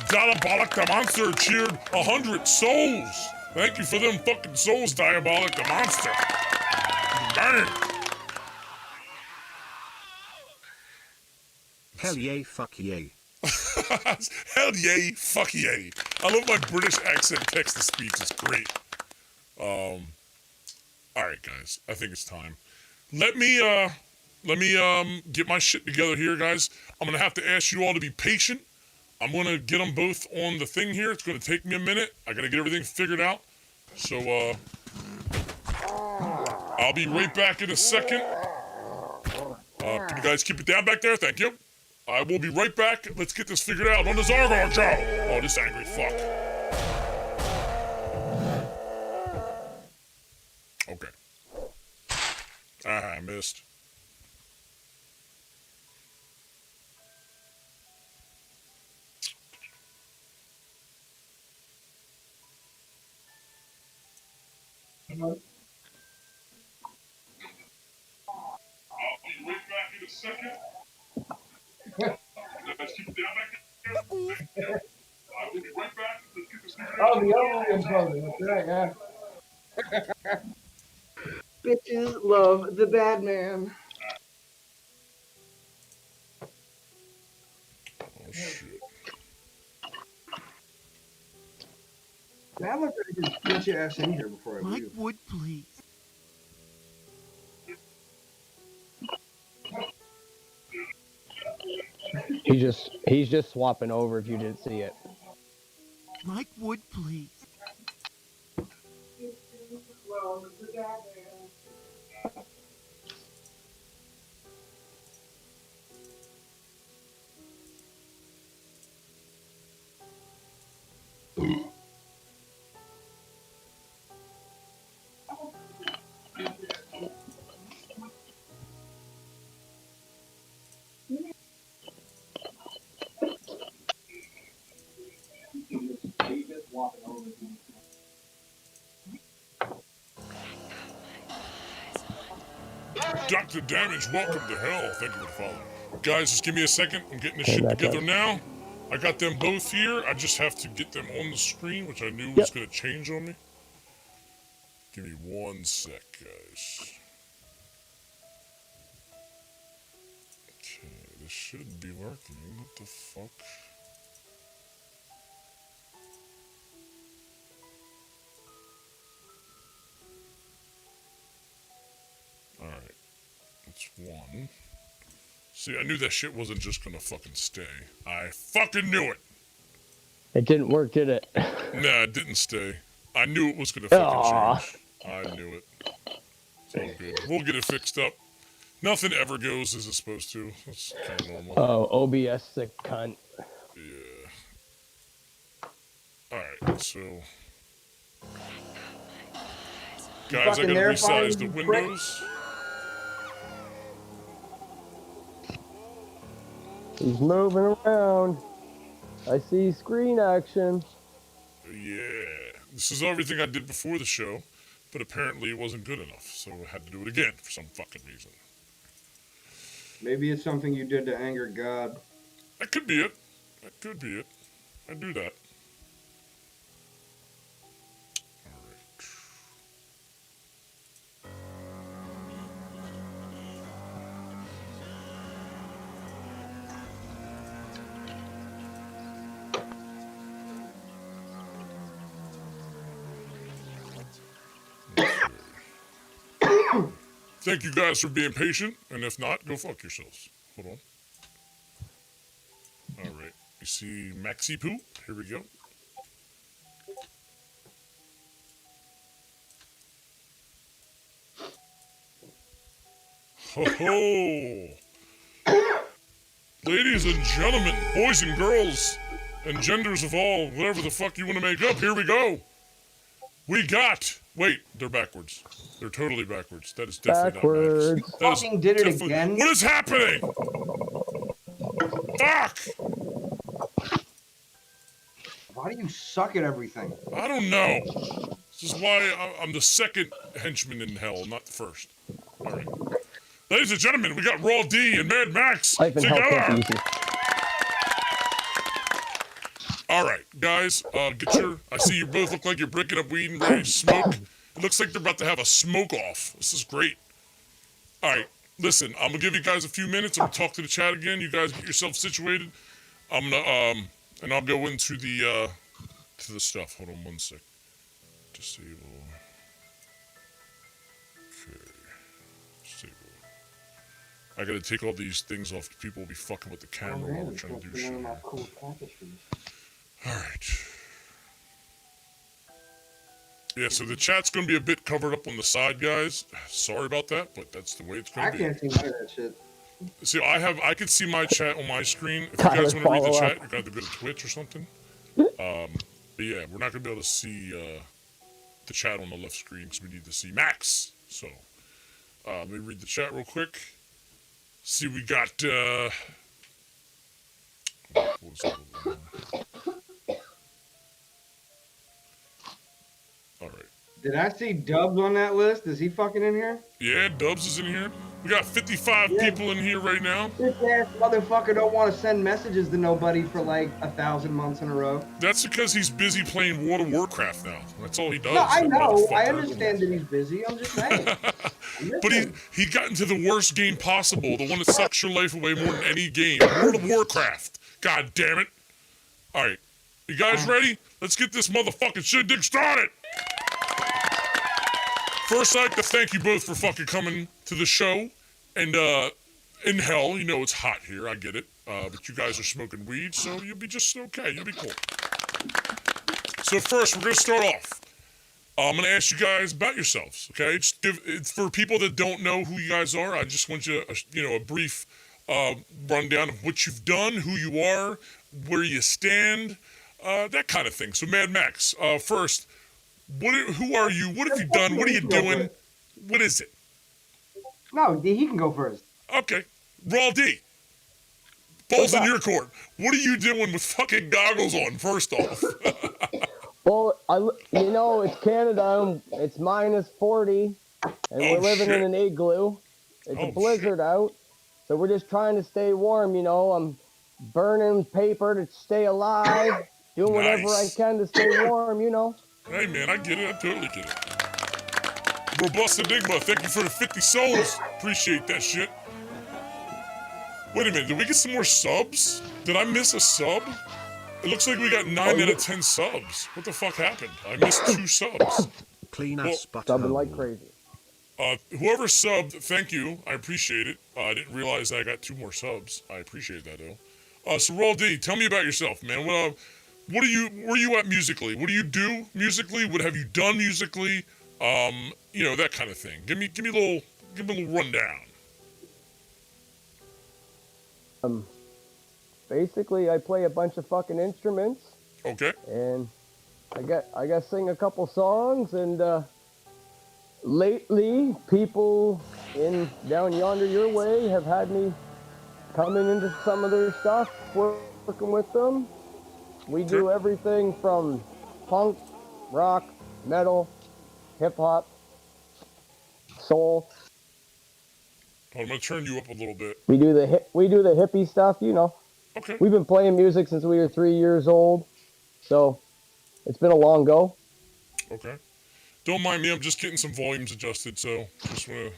Diabolic the Monster cheered 100 souls. Thank you for them fucking souls, Diabolic the Monster. Dang. Hell yay, fuck yay. Hell yay, fuck yay. I love my British accent text to speech. It's great. Alright, guys. I think it's time. Let me get my shit together here, guys. I'm gonna have to ask you all to be patient. I'm gonna get them both on the thing here. It's gonna take me a minute. I gotta get everything figured out. So, I'll be right back in a second. Can you guys keep it down back there? Thank you. I will be right back. Let's get this figured out on the Zargar show. Oh, this angry fuck. Okay. I missed. I'll be right back in a second. Let's keep it down back there. I will be right back. Let's get this figured out. Oh, the other brother. That's right, yeah. Bitches love the bad man. Oh, shit. Now look at you get your ass in here before I leave. Wood, please. He's just swapping over if you didn't see it. Mike Wood, please. Dr. Damage, welcome to hell. Thank you for the follow. Guys, just give me a second. I'm getting this shit together now. I got them both here. I just have to get them on the screen, which I knew was going to change on me. Give me 1 sec, guys. Okay, this should be working. What the fuck? Alright. That's 1. See, I knew that shit wasn't just gonna fucking stay. I fucking knew it! It didn't work, did it? Nah, it didn't stay. I knew it was gonna fucking change. I knew it. It's all good. We'll get it fixed up. Nothing ever goes as it's supposed to. That's kind of normal. Oh, OBS sick cunt. Yeah. Alright, so... Guys, I gotta resize the windows. He's moving around. I see screen action. Yeah. This is everything I did before the show, but apparently it wasn't good enough, so I had to do it again for some fucking reason. Maybe it's something you did to anger God. That could be it. That could be it. I do that. Thank you guys for being patient, and if not, go fuck yourselves. Hold on. Alright, you see Maxi Poo? Here we go. Ho ho! Ladies and gentlemen, boys and girls, and genders of all, whatever the fuck you want to make up, here we go! We got... Wait, they're backwards. They're totally backwards. That is definitely backwards. not Max. Fucking did it again? What is happening? Fuck! Why do you suck at everything? I don't know. This is why I'm the second henchman in hell, not the first. Alright. Ladies and gentlemen, we got Raw D and Mad Max together! Alright, guys, get your... I see you both look like you're breaking up weed and ready to smoke. It looks like they're about to have a smoke-off. This is great. Alright, listen, I'm gonna give you guys a few minutes. I'm gonna talk to the chat again. You guys get yourself situated. I'm gonna, and I'll go into the, to the stuff. Hold on one sec. Disable. Okay. Disable. I gotta take all these things off. People will be fucking with the camera while we're trying to do shit. Alright. Yeah, so the chat's gonna be a bit covered up on the side, guys. Sorry about that, but that's the way it's gonna be. I can't see none of that shit. See, I can see my chat on my screen. If you guys want to read the chat, you gotta go to Twitch or something. But yeah, we're not gonna be able to see the chat on the left screen because we need to see Max. So let me read the chat real quick. See, we got what was that over there? All right. Did I see Dubs on that list? Is he fucking in here? Yeah, Dubs is in here. We got 55 people in here right now. This ass motherfucker don't want to send messages to nobody for like 1,000 months in a row. That's because he's busy playing World of Warcraft now. That's all he does. No, I know. I understand that he's busy. I'm just saying. But he got into the worst game possible, the one that sucks your life away more than any game. World of Warcraft. God damn it. Alright. You guys ready? Let's get this motherfucking shindig started! First, I'd like to thank you both for fucking coming to the show. And, in hell, you know it's hot here, I get it. But you guys are smoking weed, so you'll be just okay. You'll be cool. So first, we're gonna start off. I'm gonna ask you guys about yourselves, okay? Just it's for people that don't know who you guys are, I just want you, a brief rundown of what you've done, who you are, where you stand, that kind of thing. So, Mad Max, first, who are you? What have you done? What are you doing? What is it? No, he can go first. Okay. Raw D. Ball's in your court. What are you doing with fucking goggles on, first off? Well, it's Canada. It's minus 40, and we're living in an igloo. It's a blizzard out, so we're just trying to stay warm, I'm burning paper to stay alive, doing whatever I can to stay warm, Hey, man, I get it. I totally get it. Robust Enigma, thank you for the 50 souls. Appreciate that shit. Wait a minute, did we get some more subs? Did I miss a sub? It looks like we got 9 out of 10 subs. What the fuck happened? I missed 2 subs. Clean us, but subbing like crazy. Whoever subbed, thank you. I appreciate it. I didn't realize I got 2 more subs. I appreciate that, though. So, Roll D, tell me about yourself, man. where are you at musically? What do you do musically? What have you done musically? That kind of thing. Give me a little rundown. Basically, I play a bunch of fucking instruments. Okay. And I got sing a couple songs, and lately people in down yonder your way have had me coming into some of their stuff, working with them. We do everything from punk, rock, metal, hip hop, soul. I'm gonna turn you up a little bit. We do the hippie stuff, Okay. We've been playing music since we were 3 years old, so it's been a long go. Okay. Don't mind me, I'm just getting some volumes adjusted, so just want to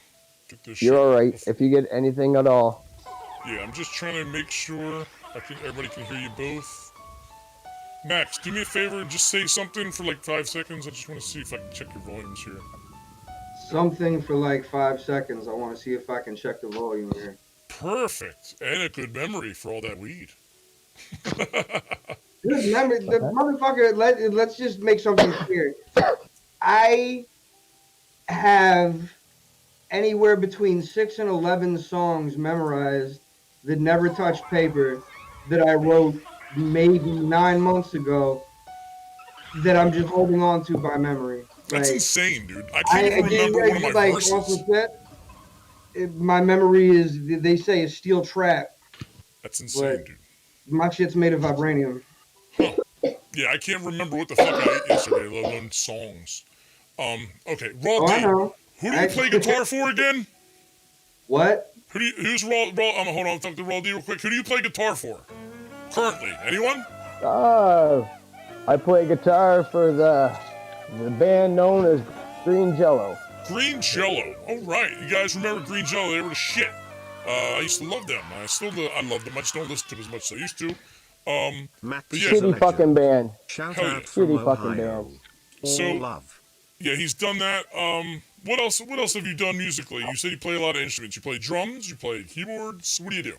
get this You're shit. all right if you get anything at all. Yeah, I'm just trying to make sure everybody can hear you both. Max, do me a favor and just say something for like 5 seconds. I just want to see if I can check your volumes here. Something for like 5 seconds. I want to see if I can check the volume here. Perfect. And a good memory for all that weed. Good memory. The motherfucker, let's just make something clear. I have anywhere between 6 and 11 songs memorized that never touched paper that I wrote maybe 9 months ago that I'm just holding on to by memory. That's insane, dude. I can't even remember one of my verses. Off the pit, my memory is, they say, is steel trap. That's insane, dude. My shit's made of vibranium. Huh. Yeah, I can't remember what the fuck I ate yesterday, let alone songs. Okay, Raw D. Who do you play guitar for again? What? Who's Raw? Hold on, talk to Raw D real quick. Who do you play guitar for? Currently, anyone? I play guitar for the band known as Green Jello. Green Jello. Oh right, you guys remember Green Jello? They were the shit. I used to love them. I love them. I just don't listen to them as much as I used to. But yeah. Shitty fucking band. Shout out from Shitty fucking Ohio. band. So, love. Yeah, he's done that. What else have you done musically? You said you play a lot of instruments. You play drums, you play keyboards. What do you do?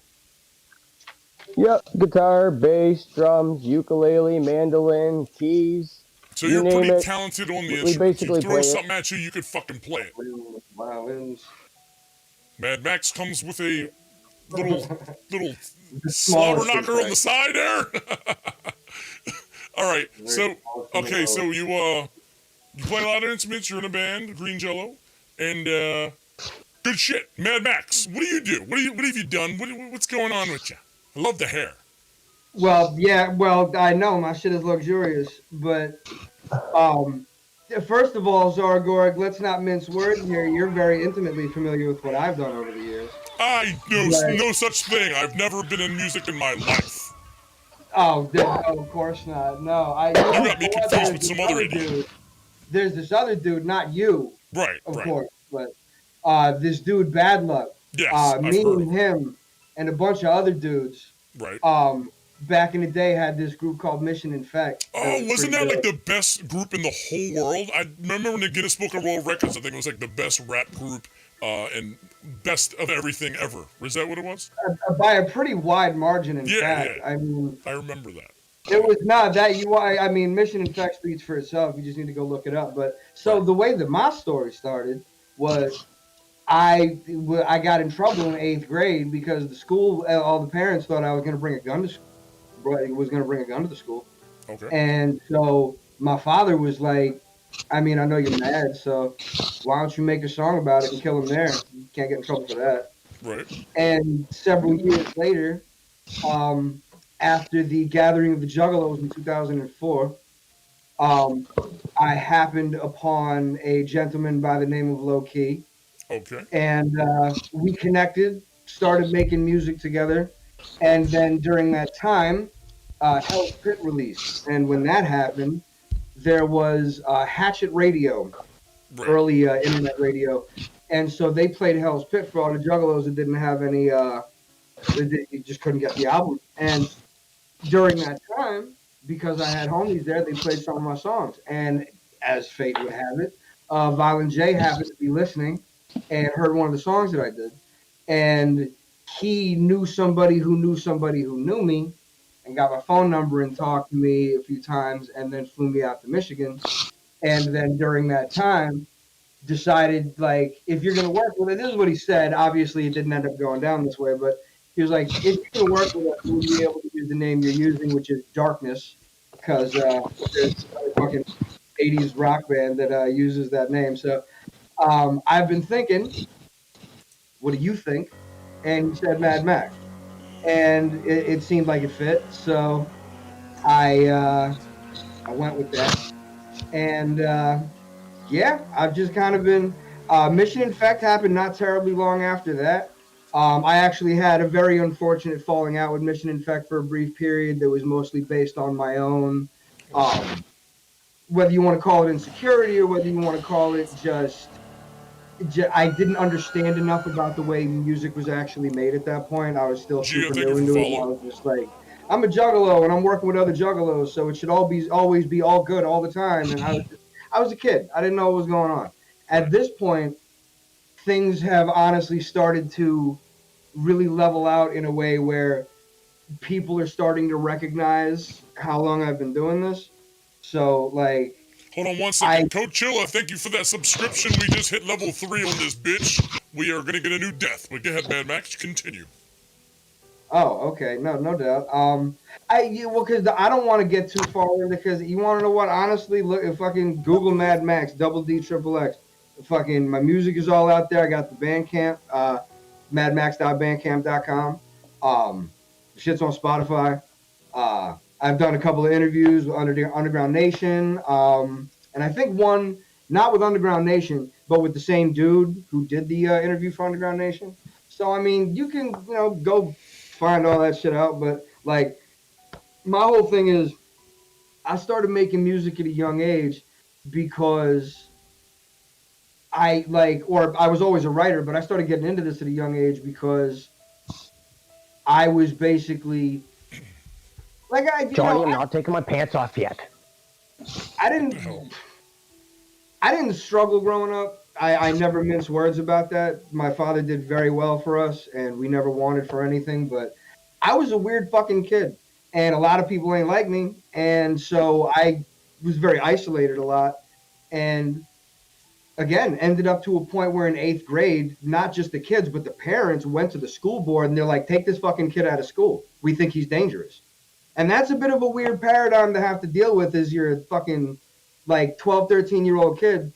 Yep, guitar, bass, drums, ukulele, mandolin, keys. So you're pretty talented on the instruments. We basically you throw play something at you, you could fucking play it. Violins. Mad Max comes with a little slobber knocker on the side there. All right, so you play a lot of instruments. You're in a band, Green Jello, and good shit. Mad Max, what do you do? What have you done? What's going on with you? I love the hair. Well, yeah, I know my shit is luxurious, but first of all, Zargorg, let's not mince words here. You're very intimately familiar with what I've done over the years. I know no such thing. I've never been in music in my life. Oh, no, of course not. No, you got me confused with some other idiot. Dude. There's this other dude, not you. Right, of course, but this dude, Bad Luck. Yes, me and him and a bunch of other dudes. Right. Back in the day, had this group called Mission Infect. Oh, wasn't that like the best group in the whole world? I remember in the Guinness Book of World Records, I think it was like the best rap group and best of everything ever. Was that what it was? By a pretty wide margin, in fact. Yeah. I mean, I remember that. It was not that I mean, Mission Infect speaks for itself. You just need to go look it up. But so the way that my story started was I got in trouble in 8th grade because the school, all the parents thought I was going to bring a gun to school. Was going to bring a gun to the school. Okay. And so my father was like, I mean, I know you're mad, so why don't you make a song about it and kill him there? You can't get in trouble for that. Right. And several years later, after the gathering of the Juggalos in 2004, I happened upon a gentleman by the name of Low Key. Okay. And we connected, started making music together. And then during that time, Hell's Pit released. And when that happened, there was Hatchet Radio, early internet radio. And so they played Hell's Pit for all the Juggalos that didn't have any, they just couldn't get the album. And during that time, because I had homies there, they played some of my songs. And as fate would have it, Violent J happened to be listening and heard one of the songs that I did. And he knew somebody who knew somebody who knew me. and got my phone number and talked to me a few times, and then flew me out to Michigan. And then during that time, decided like if you're gonna work with it, this is what he said. Obviously, it didn't end up going down this way, but he was like, if you're gonna work with us, we'll be able to use the name you're using, which is Darkness, because there's a fucking 80s rock band that uses that name. So I've been thinking, what do you think? And he said Mad Max, and it seemed like it fit. So I went with that, and yeah, I've just kind of been. Mission Infect happened not terribly long after that. I actually had a very unfortunate falling out with Mission Infect for a brief period that was mostly based on my own, whether you want to call it insecurity or whether you want to call it just I didn't understand enough about the way music was actually made at that point. I was still super new into it. I was just like, I'm a juggalo and I'm working with other juggalos, so it should always be all good all the time. And I was a kid. I didn't know what was going on. At this point, things have honestly started to really level out in a way where people are starting to recognize how long I've been doing this. So like, hold on one second. Code Chilla, thank you for that subscription. We just hit level 3 on this bitch. We are gonna get a new death. But go ahead, Mad Max, continue. Oh, okay, no doubt. Because I don't want to get too far in because you want to know what? Honestly, look, fucking Google Mad Max, double D, triple X. Fucking my music is all out there. I got the Bandcamp, madmax.bandcamp.com. Shit's on Spotify. I've done a couple of interviews with Underground Nation, and I think one not with Underground Nation, but with the same dude who did the interview for Underground Nation. So I mean, you can go find all that shit out. But like, my whole thing is, I started making music at a young age because I was always a writer, but I started getting into this at a young age because I was basically like, Johnny, I'm not taking my pants off yet. I didn't struggle growing up. I never mince words about that. My father did very well for us, and we never wanted for anything. But I was a weird fucking kid, and a lot of people ain't like me, and so I was very isolated a lot. And again, ended up to a point where in 8th grade, not just the kids, but the parents went to the school board, and they're like, take this fucking kid out of school. We think he's dangerous. And that's a bit of a weird paradigm to have to deal with as you're a fucking like 12, 13-year-old kid,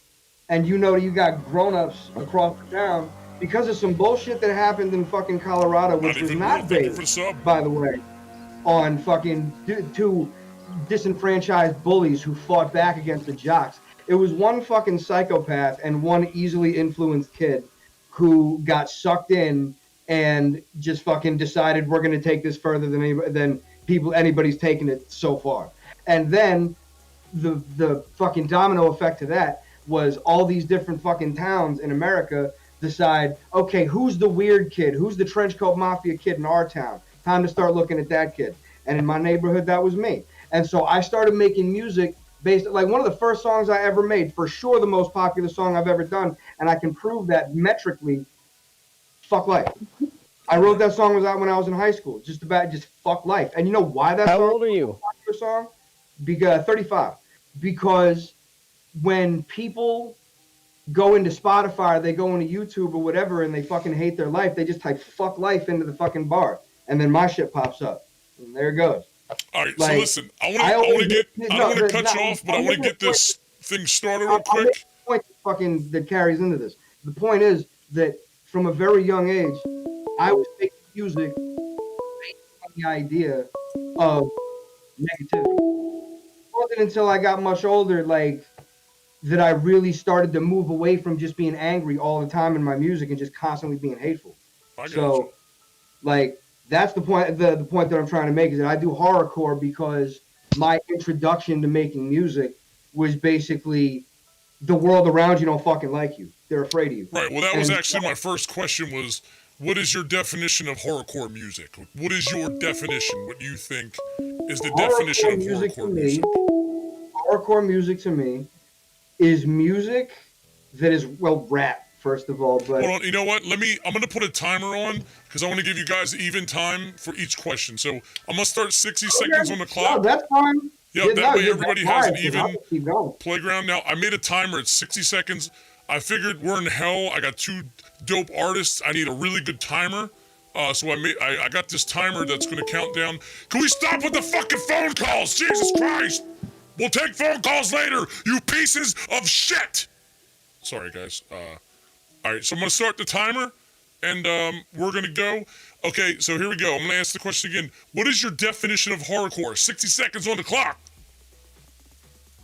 and you got grown-ups across the town because of some bullshit that happened in fucking Colorado, which was not based, by the way, on fucking two disenfranchised bullies who fought back against the jocks. It was one fucking psychopath and one easily influenced kid who got sucked in and just fucking decided we're going to take this further than anybody's taken it so far. And then the fucking domino effect to that was all these different fucking towns in America decide, okay, who's the weird kid? Who's the trench coat mafia kid in our town? Time to start looking at that kid. And in my neighborhood, that was me. And so I started making music based, like one of the first songs I ever made, for sure the most popular song I've ever done, and I can prove that metrically, Fuck Life. I wrote that song when I was in high school, just fuck life. And you know why that song? How old are you? Popular song? Because 35. Because when people go into Spotify, they go into YouTube or whatever, and they fucking hate their life, they just type fuck life into the fucking bar, and then my shit pops up, and there it goes. All right, so listen, I want to cut you off, but I want to get this thing started real quick. Point fucking that carries into this. The point is that from a very young age, I was making music based on the idea of negativity. It wasn't until I got much older, like, that I really started to move away from just being angry all the time in my music and just constantly being hateful. So, like, that's the point. The point that I'm trying to make is that I do horrorcore because my introduction to making music was basically the world around you don't fucking like you. They're afraid of you. Right. Well, that was actually my first question was, what is your definition of horrorcore music? What is your definition? What do you think is the definition of horrorcore music? Horrorcore music to me is music that is, well, rap first of all. But hold on, you know what? I'm gonna put a timer on because I want to give you guys even time for each question. So I'm gonna start 60 seconds on the clock. No, that's fine. Yeah, that way everybody has an I'll even keep going. playground. Now, I made a timer at 60 seconds. I figured we're in hell. I got two dope artists. I need a really good timer. So I got this timer that's going to count down. Can we stop with the fucking phone calls? Jesus Christ! We'll take phone calls later, you pieces of shit! Sorry, guys. All right, so I'm going to start the timer, and we're going to go. Okay, so here we go. I'm going to ask the question again. What is your definition of horrorcore? 60 seconds on the clock.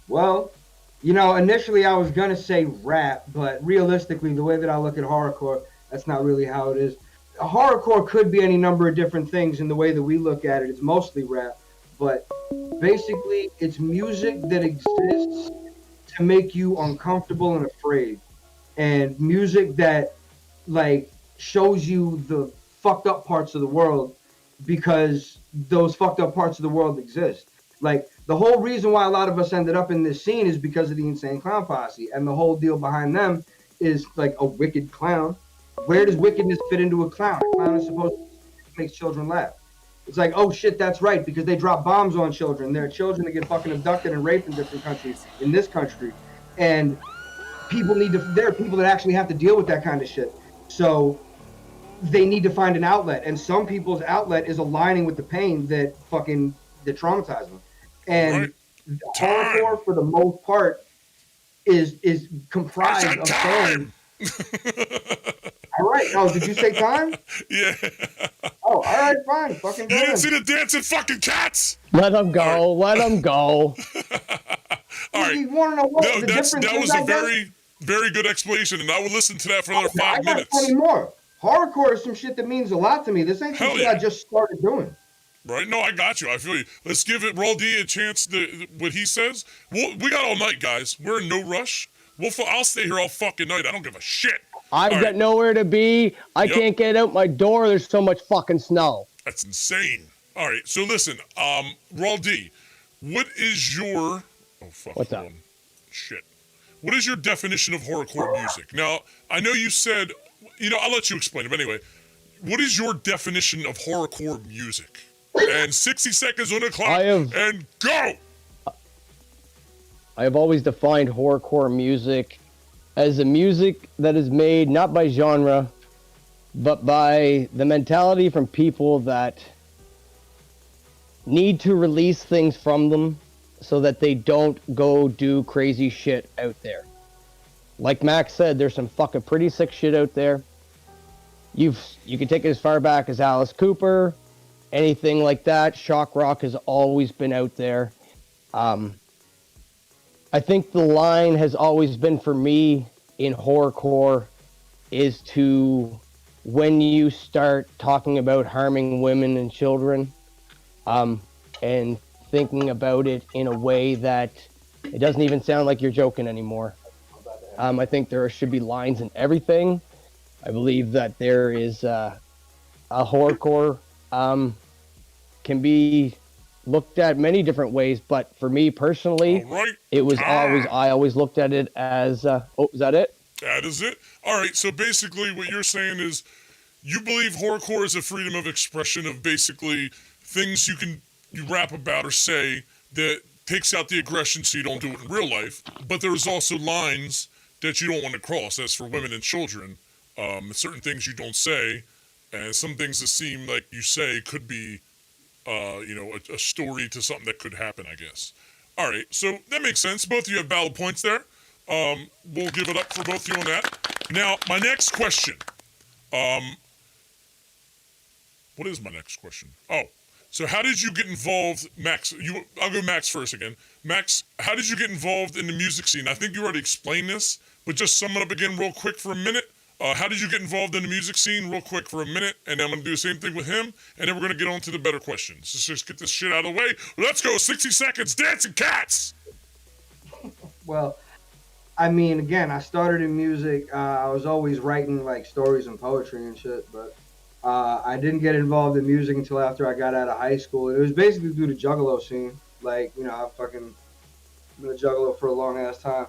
Well, you know, initially I was going to say rap, but realistically, the way that I look at horrorcore, that's not really how it is. Horrorcore could be any number of different things, and the way that we look at it, it's mostly rap. But basically, it's music that exists to make you uncomfortable and afraid. And music that, like, shows you the fucked up parts of the world because those fucked up parts of the world exist. Like, the whole reason why a lot of us ended up in this scene is because of the Insane Clown Posse. And the whole deal behind them is, like, a wicked clown. Where does wickedness fit into a clown? A clown is supposed to make children laugh. It's like, oh shit, that's right, because they drop bombs on children. There are children that get fucking abducted and raped in different countries, in this country. And there are people that actually have to deal with that kind of shit. So they need to find an outlet. And some people's outlet is aligning with the pain that traumatizes them. And horrorcore, for the most part, is comprised of fans. All right. Oh, did you say time? Yeah. Oh, all right, fine. Fucking go. You didn't see the dancing fucking cats? Let them go. Let them go. All right. You want to know what the difference is? That was a very, very good explanation, and I will listen to that for another 5 minutes. I got 20 more. Horrorcore is some shit that means a lot to me. This ain't some shit I just started doing. Right? No, I got you. I feel you. Let's give it Raw D a chance to what he says. We got all night, guys. We're in no rush. I'll stay here all fucking night. I don't give a shit. I've got nowhere to be. I can't get out my door. There's so much fucking snow. That's insane. All right, so listen, Raw D, what is your... Oh, fuck. What's up? Shit. What is your definition of horrorcore music? Now, I know you said... I'll let you explain it, but anyway. What is your definition of horrorcore music? And 60 seconds on the clock, and go! I have always defined horrorcore music as a music that is made not by genre, but by the mentality from people that need to release things from them so that they don't go do crazy shit out there. Like Max said, there's some fucking pretty sick shit out there. You can take it as far back as Alice Cooper, anything like that. Shock rock has always been out there. I think the line has always been for me in horrorcore is to when you start talking about harming women and children, and thinking about it in a way that it doesn't even sound like you're joking anymore. I think there should be lines in everything. I believe that there is a horrorcore can be looked at many different ways, but for me personally, it was I always looked at it as is that it? That is it. All right, so basically what you're saying is you believe horrorcore is a freedom of expression of basically things you rap about or say that takes out the aggression so you don't do it in real life, but there's also lines that you don't want to cross as for women and children. Certain things you don't say, and some things that seem like you say could be a story to something that could happen, I guess. All right, so that makes sense. Both of you have valid points there. We'll give it up for both of you on that. Now, my next question. What is my next question? Oh, so how did you get involved, Max? I'll go Max first again. Max, how did you get involved in the music scene? I think you already explained this, but just sum it up again real quick for a minute. How did you get involved in the music scene real quick for a minute, and then I'm going to do the same thing with him, and then we're going to get on to the better questions. Let's just get this shit out of the way. Let's go, 60 seconds, dancing cats! Well, I mean, again, I started in music. I was always writing, like, stories and poetry and shit, but I didn't get involved in music until after I got out of high school. It was basically through the Juggalo scene. Like, I've fucking been a Juggalo for a long-ass time.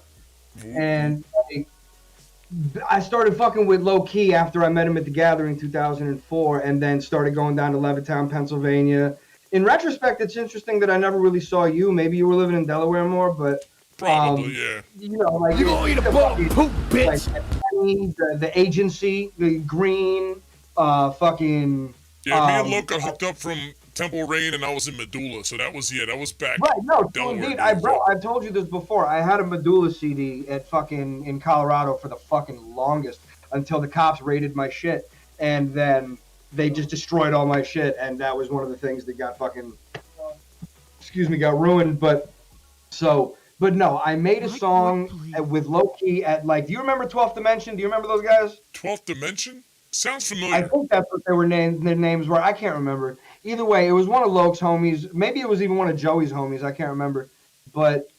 And, like, I started fucking with Low Key after I met him at the Gathering 2004, and then started going down to Levittown, Pennsylvania. In retrospect, it's interesting that I never really saw you. Maybe you were living in Delaware more, but probably, yeah. You know, like You gonna eat a bowl of poop, bitch? Like, the agency, the Green, fucking. Yeah, me and Loke got hooked up from Temple Rain, and I was in Medulla, so that was back. Right, no, Delaware indeed. days, I've told you this before. I had a Medulla CD at fucking in Colorado for the fucking longest until the cops raided my shit, and then they just destroyed all my shit, and that was one of the things that got fucking, got ruined. But no, I made a song with Low Key at like. Do you remember 12th Dimension? Do you remember those guys? 12th Dimension? Sounds familiar. I think that's what they were named. Their names were. I can't remember. Either way, it was one of Loke's homies. Maybe it was even one of Joey's homies. I can't remember. But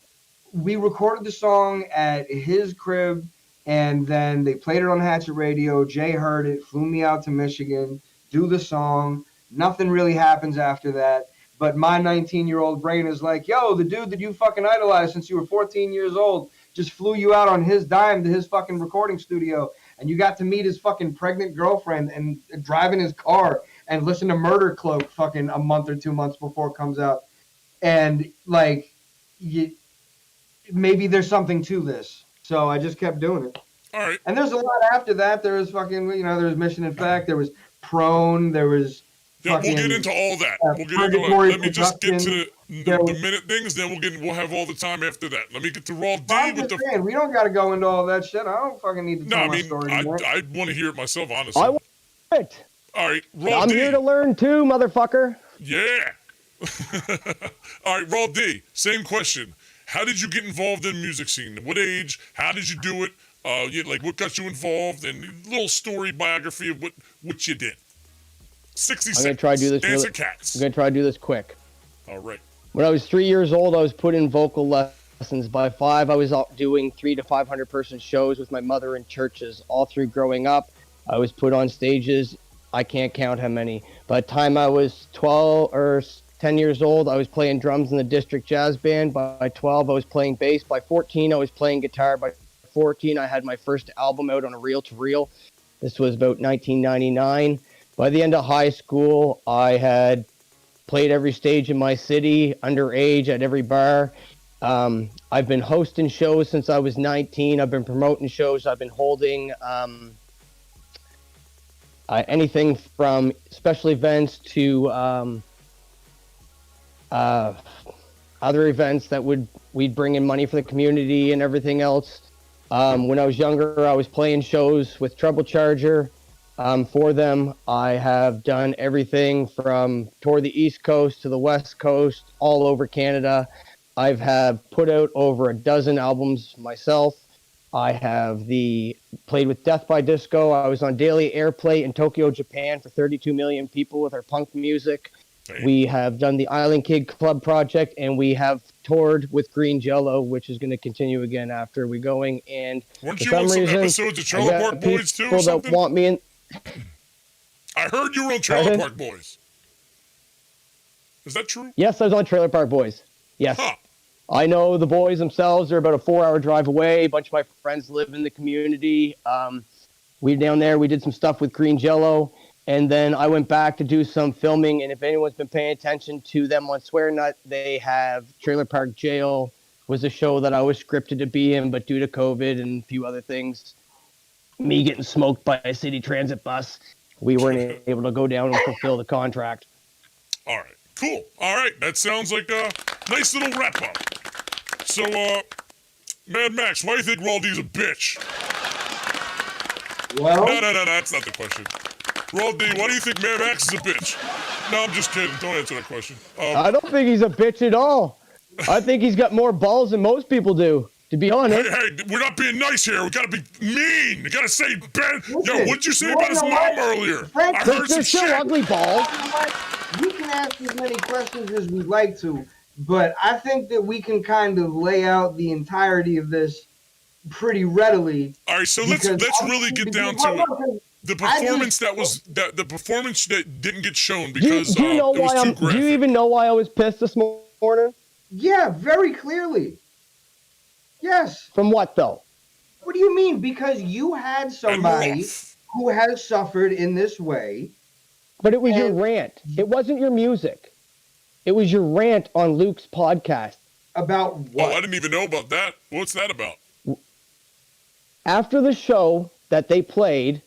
we recorded the song at his crib, and then they played it on Hatchet Radio. Jay heard it, flew me out to Michigan, do the song. Nothing really happens after that. But my 19-year-old brain is like, yo, the dude that you fucking idolized since you were 14 years old just flew you out on his dime to his fucking recording studio. And you got to meet his fucking pregnant girlfriend and drive in his car and listen to Murder Cloak fucking a month or 2 months before it comes out. And, like, maybe there's something to this. So I just kept doing it. All right. And there's a lot after that. There was fucking, there was Mission in Fact. There was Prone. There was fucking... We'll get into all that. We'll get into it. Let me just get to the minute things, then we'll have all the time after that. Let me get to Raw D. I'm just saying, we don't got to go into all that shit. I don't fucking need to tell my story anymore. I want to hear it myself, honestly. I want it. All right, Raw I'm D. here to learn too, motherfucker. Yeah. All right, Raw D. Same question. How did you get involved in the music scene? What age? How did you do it? What got you involved? And a little story biography of what you did. 60 seconds. I'm gonna try to do this. Dance of cats. I'm gonna try to do this quick. All right. When I was 3 years old, I was put in vocal lessons. By 5, I was out doing 300 to 500 person shows with my mother in churches. All through growing up, I was put on stages. I can't count how many. By the time I was 12 or 10 years old, I was playing drums in the district jazz band. By 12, I was playing bass. By 14, I was playing guitar. By 14, I had my first album out on a reel-to-reel. This was about 1999. By the end of high school, I had played every stage in my city, underage, at every bar. I've been hosting shows since I was 19. I've been promoting shows. I've been holding anything from special events to other events that we'd bring in money for the community and everything else. When I was younger, I was playing shows with Trouble Charger. For them, I have done everything from tour the East Coast to the West Coast, all over Canada. I have put out over a dozen albums myself. I have played with Death by Disco. I was on daily airplay in Tokyo, Japan for 32 million people with our punk music. We have done the Island Kid Club project, and we have toured with Green Jello, which is going to continue again after we're going. And weren't you on some episodes of Trailer Park Boys too, or something? That want me in. I heard you were on Trailer Park Boys. Is that true? Yes, I was on Trailer Park Boys. Yes. Huh. I know the boys themselves. They're about a 4-hour drive away. A bunch of my friends live in the community. We were down there. We did some stuff with Green Jello. And then I went back to do some filming. And if anyone's been paying attention to them on Swear Nut, they have Trailer Park Jail was a show that I was scripted to be in, but due to COVID and a few other things, me getting smoked by a city transit bus, we weren't able to go down and fulfill the contract. All right, cool. All right, that sounds like a nice little wrap up. So, Mad Max, why do you think Raw D's a bitch? Well, no, that's not the question. Raw D, why do you think Mad Max is a bitch? No, I'm just kidding. Don't answer that question. I don't think he's a bitch at all. I think he's got more balls than most people do, to be honest. Hey, we're not being nice here. We gotta be mean. You gotta say bad. Yo, what'd you say about his mom earlier? I heard some shit. Ugly balls. We can ask as many questions as we'd like to, but I think that we can kind of lay out the entirety of this pretty readily. All right, so let's really get down to it. The performance the performance that didn't get shown because do you know it was too graphic. Do you even know why I was pissed this morning? Yeah, very clearly. Yes. From what though? What do you mean? Because you had somebody who has suffered in this way. But it was your rant. It wasn't your music. It was your rant on Luke's podcast. About what? Oh, I didn't even know about that. What's that about? After the show that they played,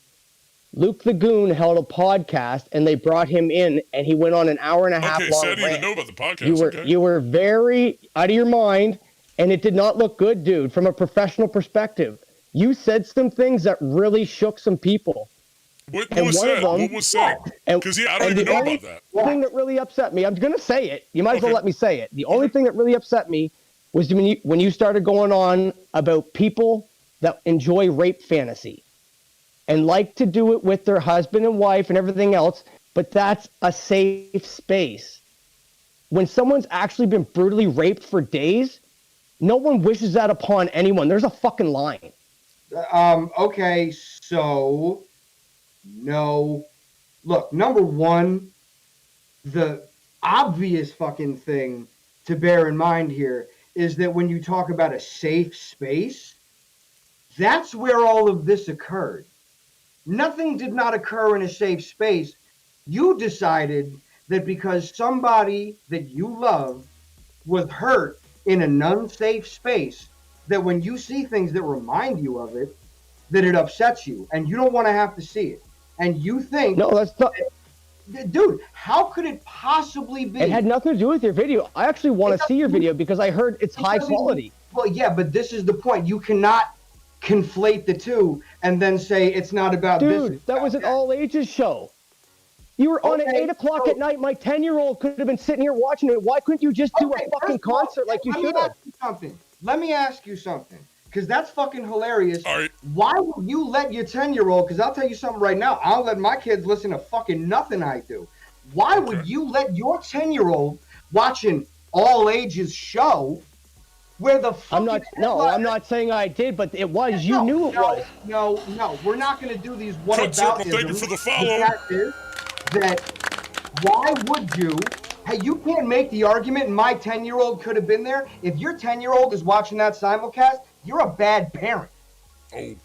Luke the Goon held a podcast, and they brought him in, and he went on an hour and a half Okay, long so I didn't rant. even know about the podcast. You were very out of your mind, and it did not look good, dude, from a professional perspective. You said some things that really shook some people. What was said? What was said? Because I don't even know about that. The thing that really upset me, I'm going to say it. You might as well let me say it. The only thing that really upset me was when you started going on about people that enjoy rape fantasy and like to do it with their husband and wife and everything else, but that's a safe space. When someone's actually been brutally raped for days, no one wishes that upon anyone. There's a fucking line. Okay, so no. Look, number one, the obvious fucking thing to bear in mind here is that when you talk about a safe space, that's where all of this occurred. Nothing did not occur in a safe space. You decided that because somebody that you love was hurt in an unsafe space, that when you see things that remind you of it, that it upsets you, and you don't want to have to see it. And you think... No, that's not... Dude, how could it possibly be? It had nothing to do with your video. I actually want to see your video because I heard it's high quality. Well, yeah, but this is the point. You cannot conflate the two and then say it's not about this. Dude, that was an all-ages show. You were on at 8 o'clock at night. My 10-year-old could have been sitting here watching it. Why couldn't you just do a fucking concert like you should have? Let me ask you something, because that's fucking hilarious. All right. Why would you let your 10-year-old, because I'll tell you something right now, I'll let my kids listen to fucking nothing I do. Why would you let your 10-year-old watch an all-ages show where the fucking... I'm not saying I did, but it was. You knew it was. No, we're not going to do these whataboutisms. Thank you for the follow. The fact is that why would you... Hey, you can't make the argument my 10-year-old could have been there. If your 10-year-old is watching that simulcast, you're a bad parent. Oh.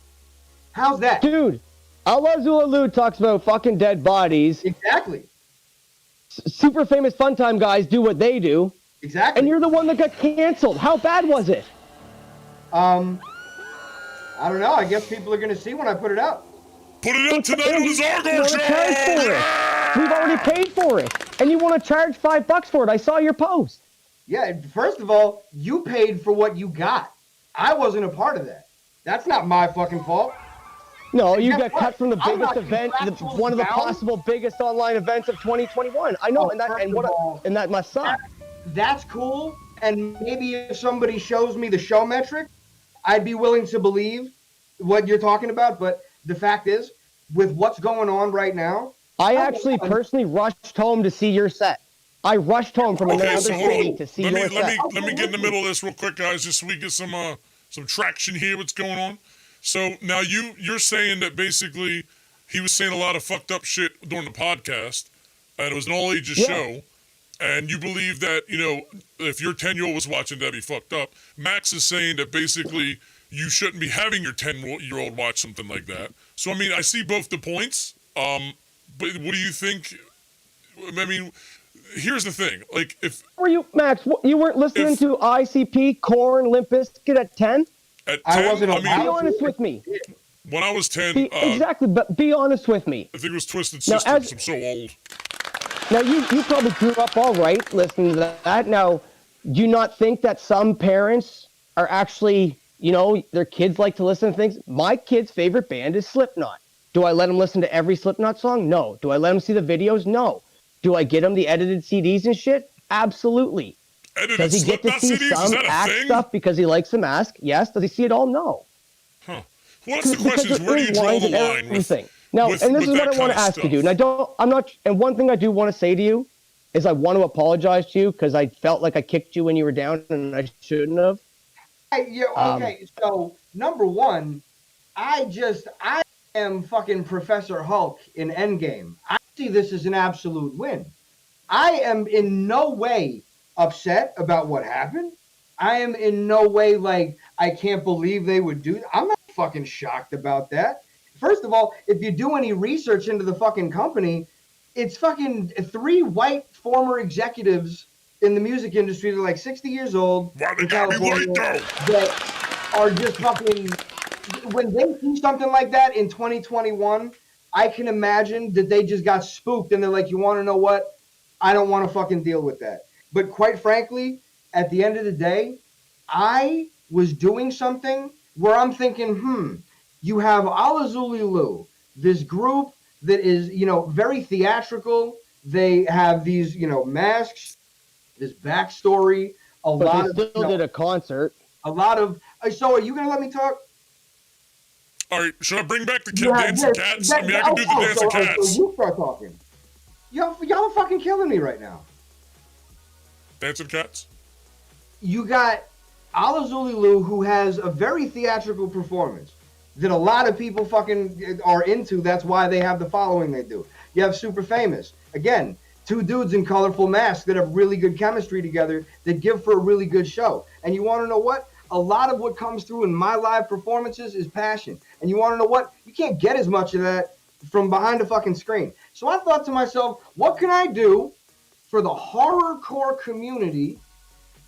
How's that? Dude, Alazulalu talks about fucking dead bodies. Exactly. Super famous fun time guys do what they do. Exactly. And you're the one that got canceled. How bad was it? I don't know. I guess people are going to see when I put it out. Put it up tonight on the Horrorcore Show! We've already paid for it. And you want to charge $5 for it. I saw your post. Yeah, first of all, you paid for what you got. I wasn't a part of that. That's not my fucking fault. No, you got cut from the biggest event, one of the possible biggest online events of 2021. I know, and that must suck. That's cool, and maybe if somebody shows me the show metric, I'd be willing to believe what you're talking about, but the fact is, with what's going on right now... I actually personally rushed home to see your set. I rushed home from another city to see your set. Let me get in the middle of this real quick, guys, just so we get some traction here, what's going on. So now you're saying that basically he was saying a lot of fucked up shit during the podcast, and it was an all-ages show, and you believe that, if your 10-year-old was watching, that'd be fucked up. Max is saying that basically you shouldn't be having your 10-year-old watch something like that. So, I mean, I see both the points, but what do you think? I mean, here's the thing. Like, if... Were you, Max, you weren't listening to ICP, Korn, Limp Bizkit at 10? At 10, I wasn't Be honest with me. When I was 10... exactly, but be honest with me. I think it was Twisted Sisters. I'm so old. Now, you probably grew up all right listening to that. Now, do you not think that some parents are actually, their kids like to listen to things? My kid's favorite band is Slipknot. Do I let them listen to every Slipknot song? No. Do I let them see the videos? No. Do I get him the edited CDs and shit? Absolutely. Does he get to see some Axe stuff because he likes the Mask? Yes. Does he see it all? No. Huh. Well, that's the question is, where do you draw the line with Now, and this is what I want to ask you, dude. And one thing I do want to say to you is I want to apologize to you because I felt like I kicked you when you were down and I shouldn't have. Okay, so number one, I am fucking Professor Hulk in Endgame. I see this as an absolute win. I am in no way upset about what happened. I am in no way like, I can't believe they would do that. I'm not fucking shocked about that. First of all, if you do any research into the fucking company, it's fucking 3 white former executives in the music industry that are like 60 years old in California that are just fucking, when they see something like that in 2021, I can imagine that they just got spooked and they're like, you want to know what? I don't want to fucking deal with that. But quite frankly, at the end of the day, I was doing something where I'm thinking, you have Alazululu, this group that is, very theatrical. They have these, masks, this backstory, But they still did a concert. a lot of. So are you gonna let me talk? All right, should I bring back the dancing cats? I mean, I can do the dancing cats. So you start talking. Y'all are fucking killing me right now. Dancing cats? You got Alazululu, who has a very theatrical performance that a lot of people fucking are into. That's why they have the following they do. You have Super Famous. Again, 2 dudes in colorful masks that have really good chemistry together that give for a really good show. And you want to know what? A lot of what comes through in my live performances is passion. And you want to know what? You can't get as much of that from behind a fucking screen. So I thought to myself, what can I do for the horrorcore community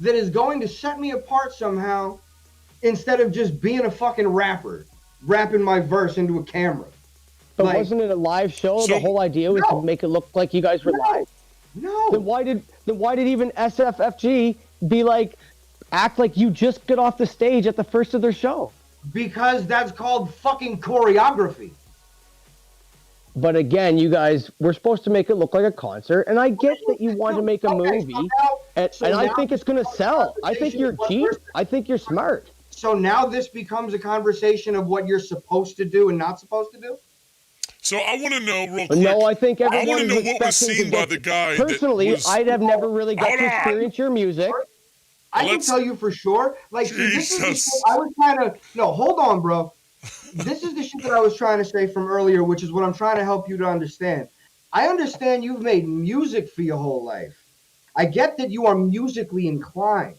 that is going to set me apart somehow instead of just being a fucking rapper, rapping my verse into a camera? But wasn't it a live show? The whole idea was to make it look like you guys were live. No. Then why did even SFFG be like, act like you just got off the stage at the first of their show? Because that's called fucking choreography. But again, you guys were supposed to make it look like a concert, and I get that you want to make a movie, and I think it's going to sell. I think you're cheap. I think you're smart. So now this becomes a conversation of what you're supposed to do and not supposed to do? So I want to know real quick. No, I think everyone I want to know is what was expecting seen to by get- the guy. Personally, that was, I'd have never really got Hold to on. experience your music. I can tell you for sure. Like, see, this is the Jesus. shit I was trying to. No, hold on, bro. This is the shit that I was trying to say from earlier, which is what I'm trying to help you to understand. I understand you've made music for your whole life. I get that you are musically inclined.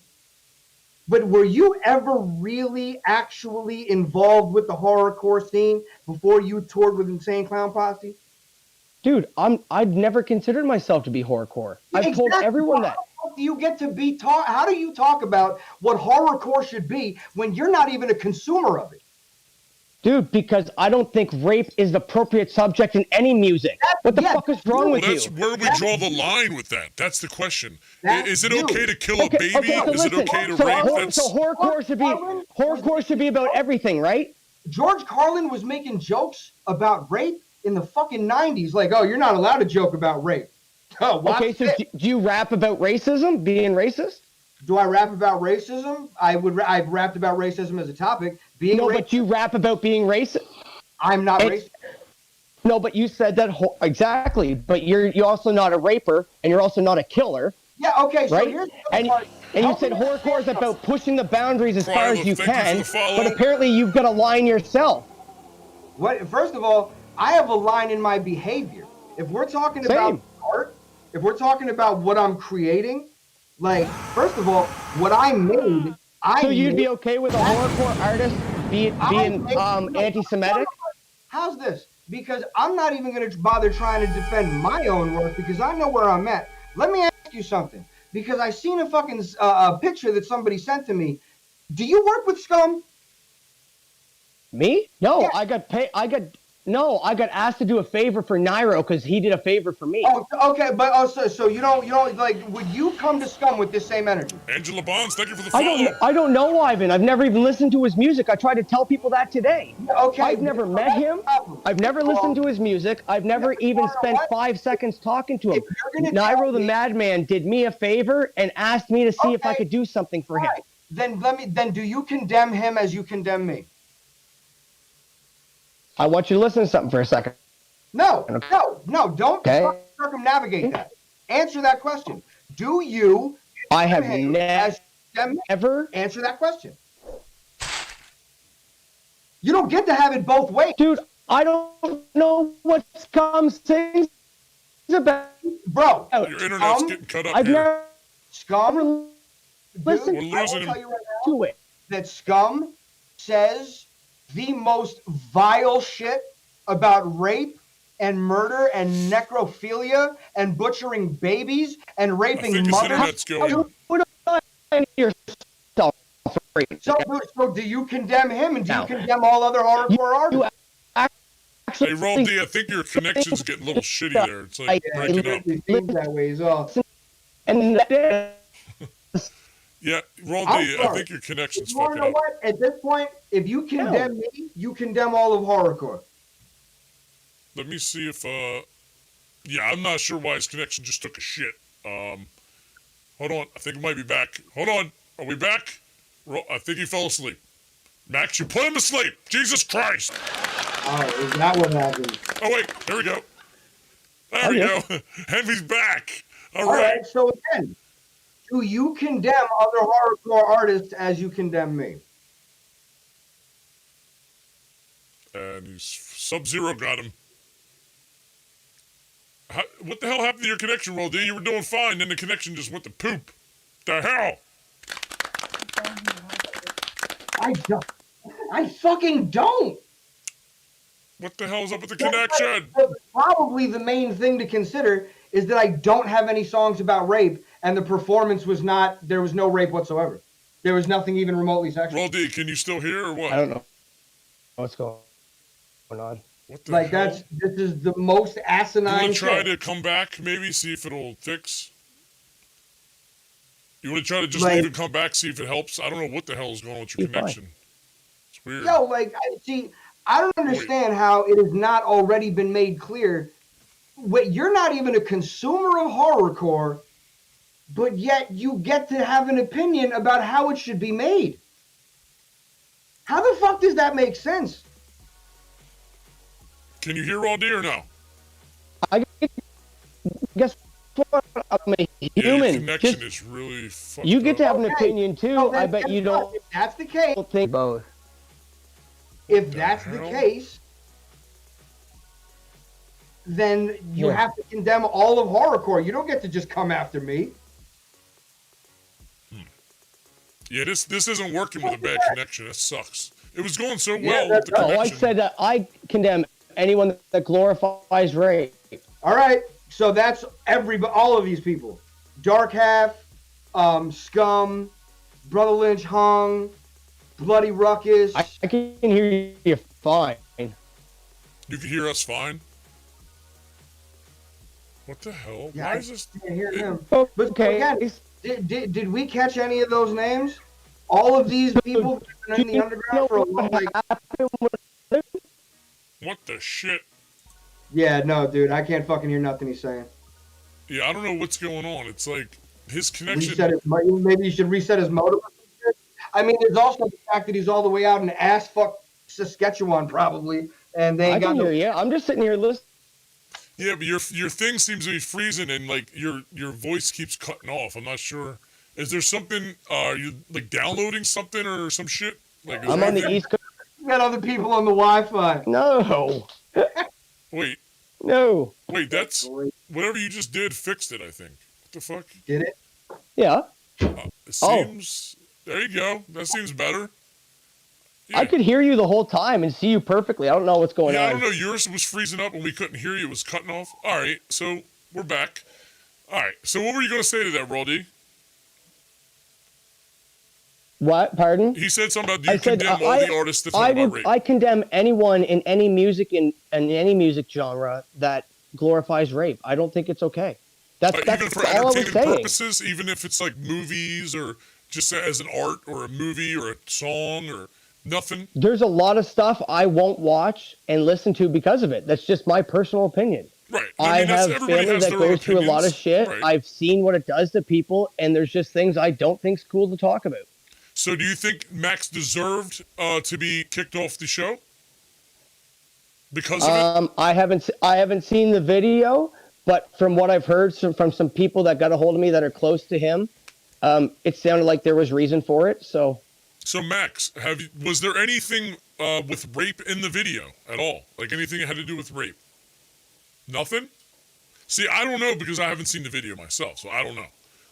But were you ever really actually involved with the horrorcore scene before you toured with Insane Clown Posse? Dude, I'd never considered myself to be horrorcore. I've told everyone that. How do you get to be taught? How do you talk about what horrorcore should be when you're not even a consumer of it? Dude, because I don't think rape is the appropriate subject in any music. What the fuck is wrong with That's you? where we draw the line with that. That's the question. Is it you. okay to kill a baby? so Is it listen, okay to so, rape? so horrorcore should be about everything, right? George Carlin was making jokes about rape in the fucking 90s. Like, oh, you're not allowed to joke about rape. Oh, watch Okay, so this. do you rap about racism, being racist? Do I rap about racism? I've rapped about racism as a topic. But you rap about being racist. I'm not racist. No, but you said that exactly. But you're also not a raper, and you're also not a killer. Yeah. Okay. So right? here's the And part. you said horrorcore is about pushing the boundaries as far as you Thank you can. for the follow. But apparently, you've got a line yourself. What? First of all, I have a line in my behavior. If we're talking about art, if we're talking about what I'm creating, like, first of all, what I made, So you'd be okay with a horrorcore artist being anti-Semitic? How's this? Because I'm not even going to bother trying to defend my own work because I know where I'm at. Let me ask you something. Because I seen a fucking a picture that somebody sent to me. Do you work with Scum? Me? No, Yeah. I got asked to do a favor for Nairo because he did a favor for me. Oh, okay, but also, so you don't like. Would you come to Scum with this same energy? Angela Bonds, thank you for the follow. I don't know Ivan. I've never even listened to his music. I tried to tell people that today. Okay. I've never met him. I've never listened to his music. I've never even spent 5 seconds talking to him. Nairo the Madman did me a favor and asked me to see if I could do something for him. Then do you condemn him as you condemn me? I want you to listen to something for a second. No, don't circumnavigate that. Answer that question. Do you? I have never answer that question. You don't get to have it both ways, dude. I don't know what Scum sings about, bro. Your internet's getting cut up I've here. never Scum. listened We're losing I will tell him. you right now to it. that Scum says the most vile shit about rape and murder and necrophilia and butchering babies and raping his mothers. internet's going. So do you condemn him, and do you condemn all other horrorcore artists? Hey, Roll D, I think your connection's getting a little shitty there. It's like breaking up. It seems that way as well. And Yeah, Roll I'm D, I sorry. think your connection's You want fucking to know up. what? At this point, if you condemn me, you condemn all of horrorcore. Let me see if, yeah, I'm not sure why his connection just took a shit. Hold on, I think it might be back. Hold on, are we back? I think he fell asleep. Max, you put him to sleep! Jesus Christ! Oh, is that what happened? Oh, wait, there we go. There we go. Henry's back. All right. So again, do you condemn other horrorcore artists as you condemn me? And he's Sub-Zero got him. What the hell happened to your connection, Roll D? You were doing fine, then the connection just went to poop. The hell? I fucking don't. What the hell's up with the connection? Probably the main thing to consider is that I don't have any songs about rape, and the performance was not, there was no rape whatsoever. There was nothing even remotely sexual. Roll D, can you still hear or what? I don't know what's going on. What the Like, hell? this is the most asinine You want to try shit. to come back, maybe, see if it'll fix? You want to try to just Like- leave and come back, see if it helps? I don't know what the hell is going on with your connection. It's weird. Yo, like, I don't understand how it has not already been made clear. You're not even a consumer of horrorcore, but yet you get to have an opinion about how it should be made. How the fuck does that make sense? Can you hear Roll D or no? I guess what? I'm a Yeah, your human. connection Just- is really fucked you get to up. have an opinion too. So then I bet guess you what? don't. If that's the case, Think about. if that's the case, then you Yeah. have to condemn all of horrorcore. You don't get to just come after me. Yeah, this isn't working with a bad connection. That sucks. It was going so well with the Oh, I connection. said that I condemn anyone that glorifies rape. All right, so that's all of these people: Dark Half, Scum, Brother Lynch Hung, Bloody Ruckus. I can hear you fine. You can hear us fine? What the hell? Yeah, Why I is this? can't hear him. Oh, But again, did we catch any of those names? All of these people that have been in the underground for a long time. What the shit? Yeah, no, dude, I can't fucking hear nothing he's saying. Yeah, I don't know what's going on. It's like his connection. Maybe you should reset his modem. I mean, there's also the fact that he's all the way out in ass-fuck Saskatchewan, probably, and they I ain't got can no. hear you. I'm just sitting here listening. Yeah, but your thing seems to be freezing and like your voice keeps cutting off. I'm not sure. Is there something? Are you like downloading something or some shit? Like, is I'm there on the anything- East Coast. You got other people on the Wi-Fi. No. Wait, No. wait. That's whatever you just did. Fixed it. I think. What the fuck? Did it? Yeah. It seems. There you go. That seems better. I could hear you the whole time and see you perfectly. I don't know what's going Yeah, on. I don't know. Yours was freezing up and we couldn't hear you. It was cutting off. All right, so we're back. All right, so what were you going to say to that, Roldy? What? Pardon? He said something about you I said, condemn all the artists that talk about rape. I condemn anyone in any music in any music genre that glorifies rape. I don't think it's okay. That's Even for all I was entertainment saying. purposes, even if it's like movies or just as an art or a movie or a song or nothing. There's a lot of stuff I won't watch and listen to because of it. That's just my personal opinion. Right. I mean, that's- have everybody family has that their goes own through a lot of opinions. shit. Right. I've seen what it does to people, and there's just things I don't think's cool to talk about. So do you think Max deserved to be kicked off the show? Because of it? I haven't seen the video, but from what I've heard from some people that got a hold of me that are close to him, it sounded like there was reason for it. So Max, was there anything with rape in the video at all? Like anything that had to do with rape? Nothing? See, I don't know because I haven't seen the video myself, so I don't know.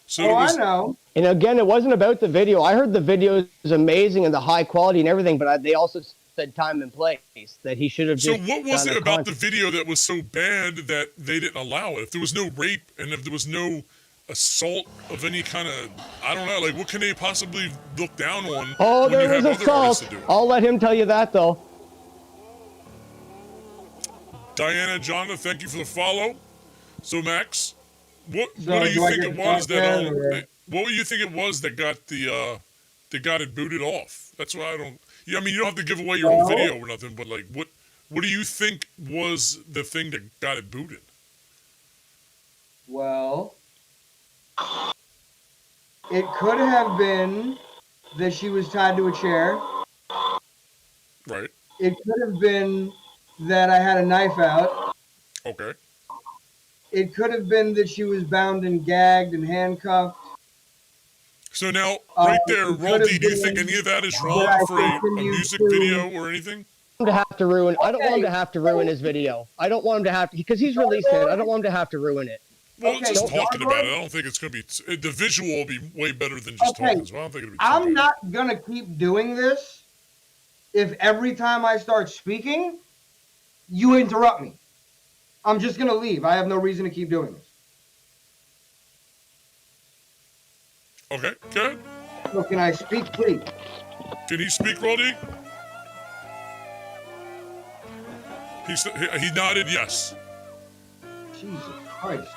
So I know. And again, it wasn't about the video. I heard the video is amazing and the high quality and everything, but they also said time and place that he should have So just. what was done it a about the conscious- video that was so bad that they didn't allow it? If there was no rape and if there was no assault of any kind of, I don't know, like what can they possibly look down on Oh, when you there was have other artists assault. to do it? I'll let him tell you that though. Diana, Jonathan, thank you for the follow. So Max, what So, do you do I think get it to was talk then, that or- what do you think it was that got the that got it booted off? That's why I don't. Yeah, I mean you don't have to give away your whole Well- video or nothing, but like what do you think was the thing that got it booted? Well, it could have been that she was tied to a chair. Right. It could have been that I had a knife out. Okay. It could have been that she was bound and gagged and handcuffed. So now, right there, it Roll could D, have do you think been any of that is that wrong I for a continued music to- video or anything? To have to ruin. I don't want him to have to ruin his video. I don't want him to have to because he's released it. I don't want him to have to ruin it. Well, Okay, just talking Darbo- about it, I don't think it's going to be. The visual will be way better than just Okay, talking, so I don't think it'll be too I'm bad. not gonna keep doing this if every time I start speaking, you interrupt me. I'm just gonna leave. I have no reason to keep doing this. Okay, good. So can I speak, please? Can he speak, Roll D? He nodded yes. Jesus Christ.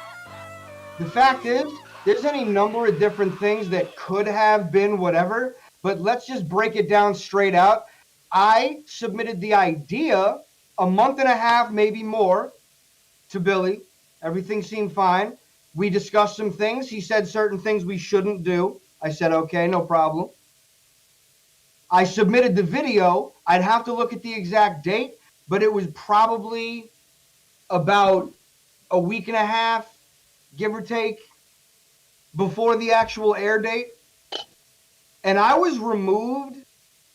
The fact is, there's any number of different things that could have been whatever, but let's just break it down straight out. I submitted the idea a month and a half, maybe more, to Billy. Everything seemed fine. We discussed some things. He said certain things we shouldn't do. I said, okay, no problem. I submitted the video. I'd have to look at the exact date, but it was probably about a week and a half, give or take, before the actual air date. And I was removed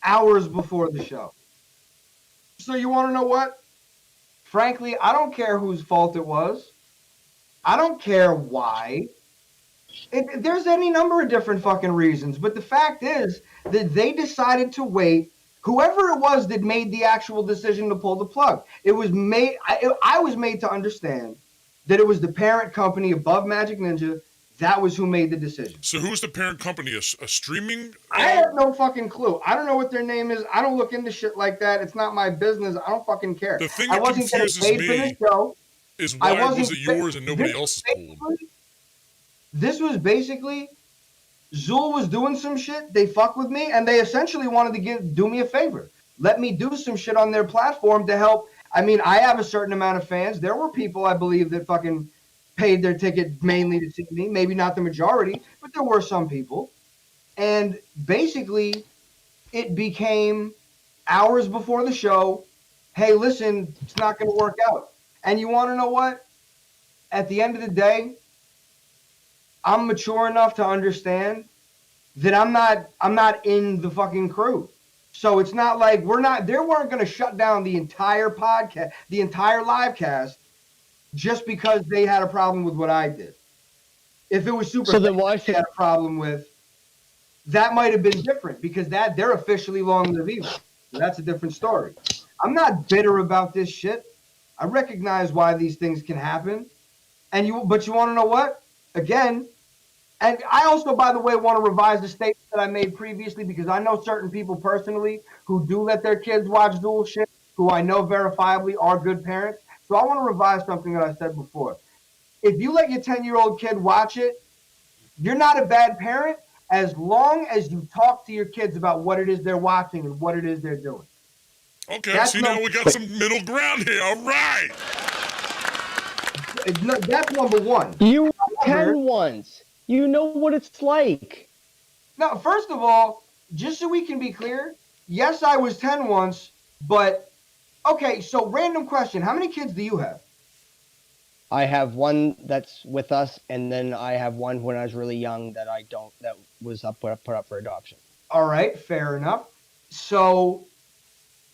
hours before the show. So you want to know what? Frankly, I don't care whose fault it was. I don't care why. There's any number of different fucking reasons. But the fact is that they decided to wait. Whoever it was that made the actual decision to pull the plug, it was made. I was made to understand that it was the parent company above Magic Ninja. That was who made the decision. So who's the parent company? A streaming? I have no fucking clue. I don't know what their name is. I don't look into shit like that. It's not my business. I don't fucking care. The thing I that wasn't getting confuses paid for me this show. is I why wasn't was it yours and nobody this else's was pulled? This was basically Zool was doing some shit. They fuck with me, and they essentially wanted to do me a favor. Let me do some shit on their platform to help. I mean, I have a certain amount of fans. There were people, I believe, that fucking paid their ticket mainly to see me. Maybe not the majority, but there were some people. And basically, it became hours before the show, hey, listen, it's not going to work out. And you want to know what? At the end of the day, I'm mature enough to understand that I'm not in the fucking crew. So it's not like they weren't going to shut down the entire podcast, the entire live cast, just because they had a problem with what I did. If it was super, So then why they had a problem with, that might have been different because they're officially long live evil. So that's a different story. I'm not bitter about this shit. I recognize why these things can happen, but you want to know what? Again, and I also, by the way, want to revise the statement that I made previously because I know certain people personally who do let their kids watch dual shit, who I know verifiably are good parents. So I want to revise something that I said before. If you let your 10-year-old kid watch it, you're not a bad parent as long as you talk to your kids about what it is they're watching and what it is they're doing. Okay, That's see now we got some middle ground here. All right. That's number one. You were 10 once. You know what it's like. Now, first of all, just so we can be clear, yes, I was 10 once, but okay, so random question. How many kids do you have? I have one that's with us, and then I have one when I was really young that was put up for adoption. All right, fair enough. So,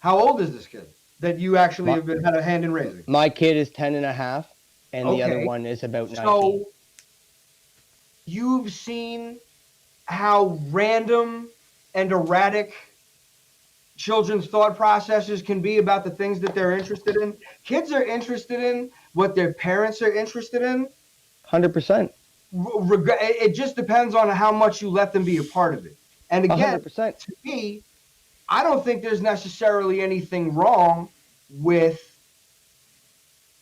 how old is this kid that you actually had a hand in raising? My kid is 10 and a half, and the other one is about 19. So, you've seen how random and erratic children's thought processes can be about the things that they're interested in. Kids are interested in what their parents are interested in. 100%. It just depends on how much you let them be a part of it. And again, 100%. to me, I don't think there's necessarily anything wrong with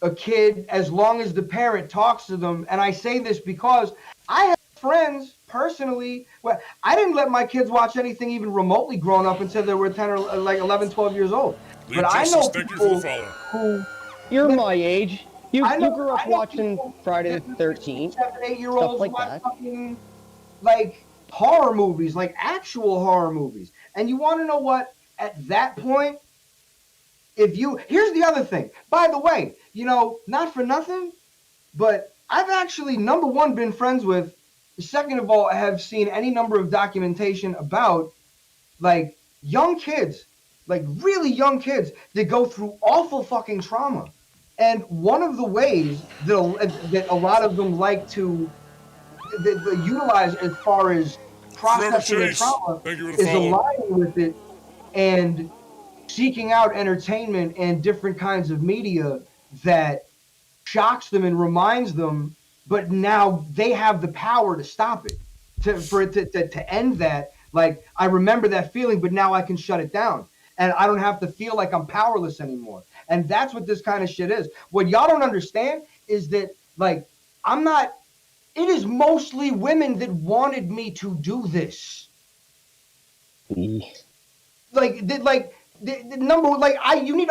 a kid as long as the parent talks to them. And I say this because I have friends personally. Well, I didn't let my kids watch anything even remotely grown up until they were 10 or like 11, 12 years old. But I know people who... You're my age. You I know- grew up I know watching people Friday the 13th. 7, 8-year-olds Stuff like watch that. fucking like horror movies, like actual horror movies. And you want to know what? At that point, here's the other thing. By the way, not for nothing, but I've actually, number one, been friends with. Second of all, I have seen any number of documentation about like young kids, like really young kids that go through awful fucking trauma. And one of the ways that a lot of them like to utilize as far as processing their trauma is aligning with it and seeking out entertainment and different kinds of media that shocks them and reminds them, but now they have the power to stop it, to end that. Like, I remember that feeling, but now I can shut it down. And I don't have to feel like I'm powerless anymore. And that's what this kind of shit is. What y'all don't understand is that, like, it is mostly women that wanted me to do this. You need to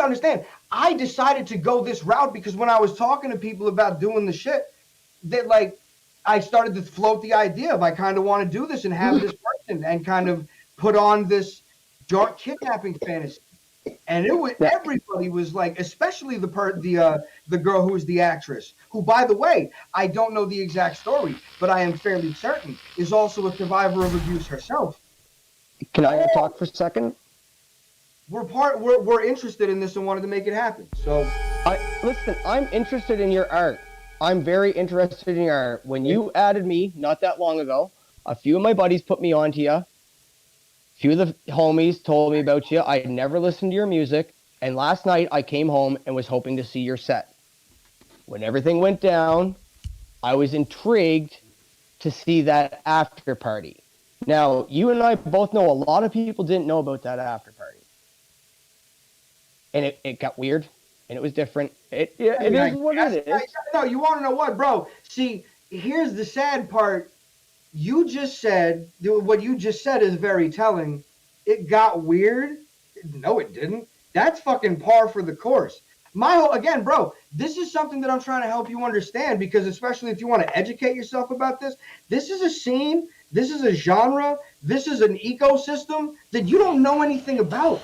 understand, I decided to go this route because when I was talking to people about doing the shit, that like, I started to float the idea of I kind of want to do this and have this person and kind of put on this dark kidnapping fantasy. And everybody was like, especially the girl who was the actress, who, by the way, I don't know the exact story, but I am fairly certain is also a survivor of abuse herself. Can I talk for a second? We're interested in this and wanted to make it happen. So, listen, I'm interested in your art. I'm very interested in your art. When you added me not that long ago, a few of my buddies put me onto you. A few of the homies told me about you. I had never listened to your music, and last night I came home and was hoping to see your set. When everything went down, I was intrigued to see that after party. Now, you and I both know a lot of people didn't know about that after party. And it got weird, and it was different. It is what it is. No, you want to know what, bro? See, here's the sad part. You just said, what you just said is very telling. It got weird. No, it didn't. That's fucking par for the course. Again, bro, this is something that I'm trying to help you understand, because especially if you want to educate yourself about this, this is a scene, this is a genre, this is an ecosystem that you don't know anything about.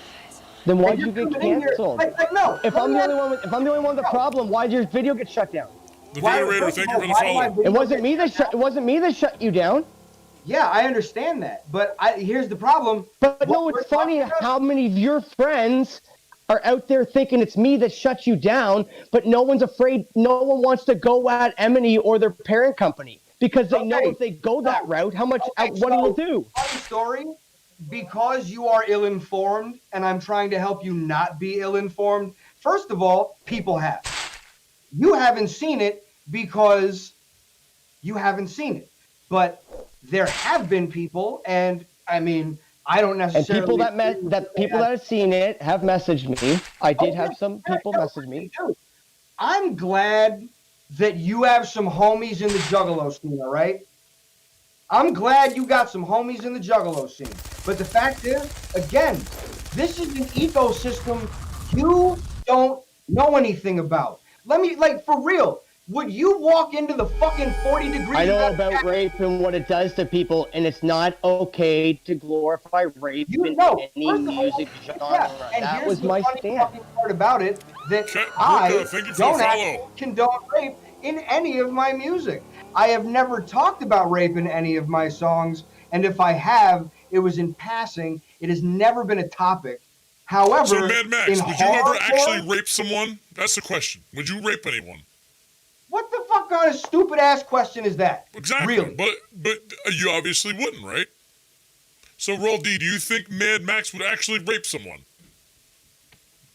Then why'd you get canceled? No. If I'm the only one with the problem, why'd your video get shut down? The Viderator, thank you for the follow. It wasn't me that shut you down. Yeah, I understand that, but here's the problem. But no, it's funny how many of your friends are out there thinking it's me that shut you down, but no one's afraid. No one wants to go at Emily or their parent company because they know if they go that route, what do you do? Funny story. Because you are ill-informed, and I'm trying to help you not be ill-informed. First of all, people have. You haven't seen it because you haven't seen it. But there have been people, and I mean, I don't necessarily. And people that have seen it have messaged me. I did have some people message me. I'm glad that you have some homies in the Juggalo scene, all right? I'm glad you got some homies in the Juggalo scene. But the fact is, again, this is an ecosystem you don't know anything about. For real, would you walk into the fucking 40 degrees? I know about rape and what it does to people, and it's not okay to glorify rape in any music genre. And that here's was the my funny stand. fucking part about it, that I don't actually condone rape in any of my music. I have never talked about rape in any of my songs, and if I have, it was in passing. It has never been a topic. However, so Mad Max, would you ever actually rape someone? That's the question. Would you rape anyone? What the fuck kind of stupid ass question is that? Exactly. Really? But you obviously wouldn't, right? So Roll D, do you think Mad Max would actually rape someone?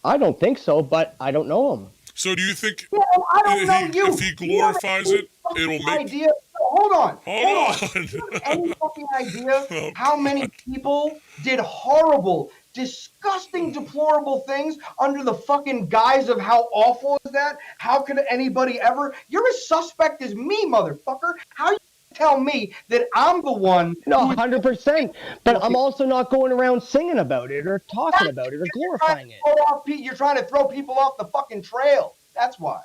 I don't think so, but I don't know him. So do you think Yeah, I don't know you. if he glorifies it, it'll make... Idea. Hold on. Hold on. Do you have any fucking idea Oh, how many people did horrible, disgusting, deplorable things under the fucking guise of how awful is that? How could anybody ever? You're as suspect as me, motherfucker. How you tell me that I'm the one? No, 100%. But I'm also not going around singing about it or talking about it or glorifying it. You're trying to throw people off the fucking trail. That's why.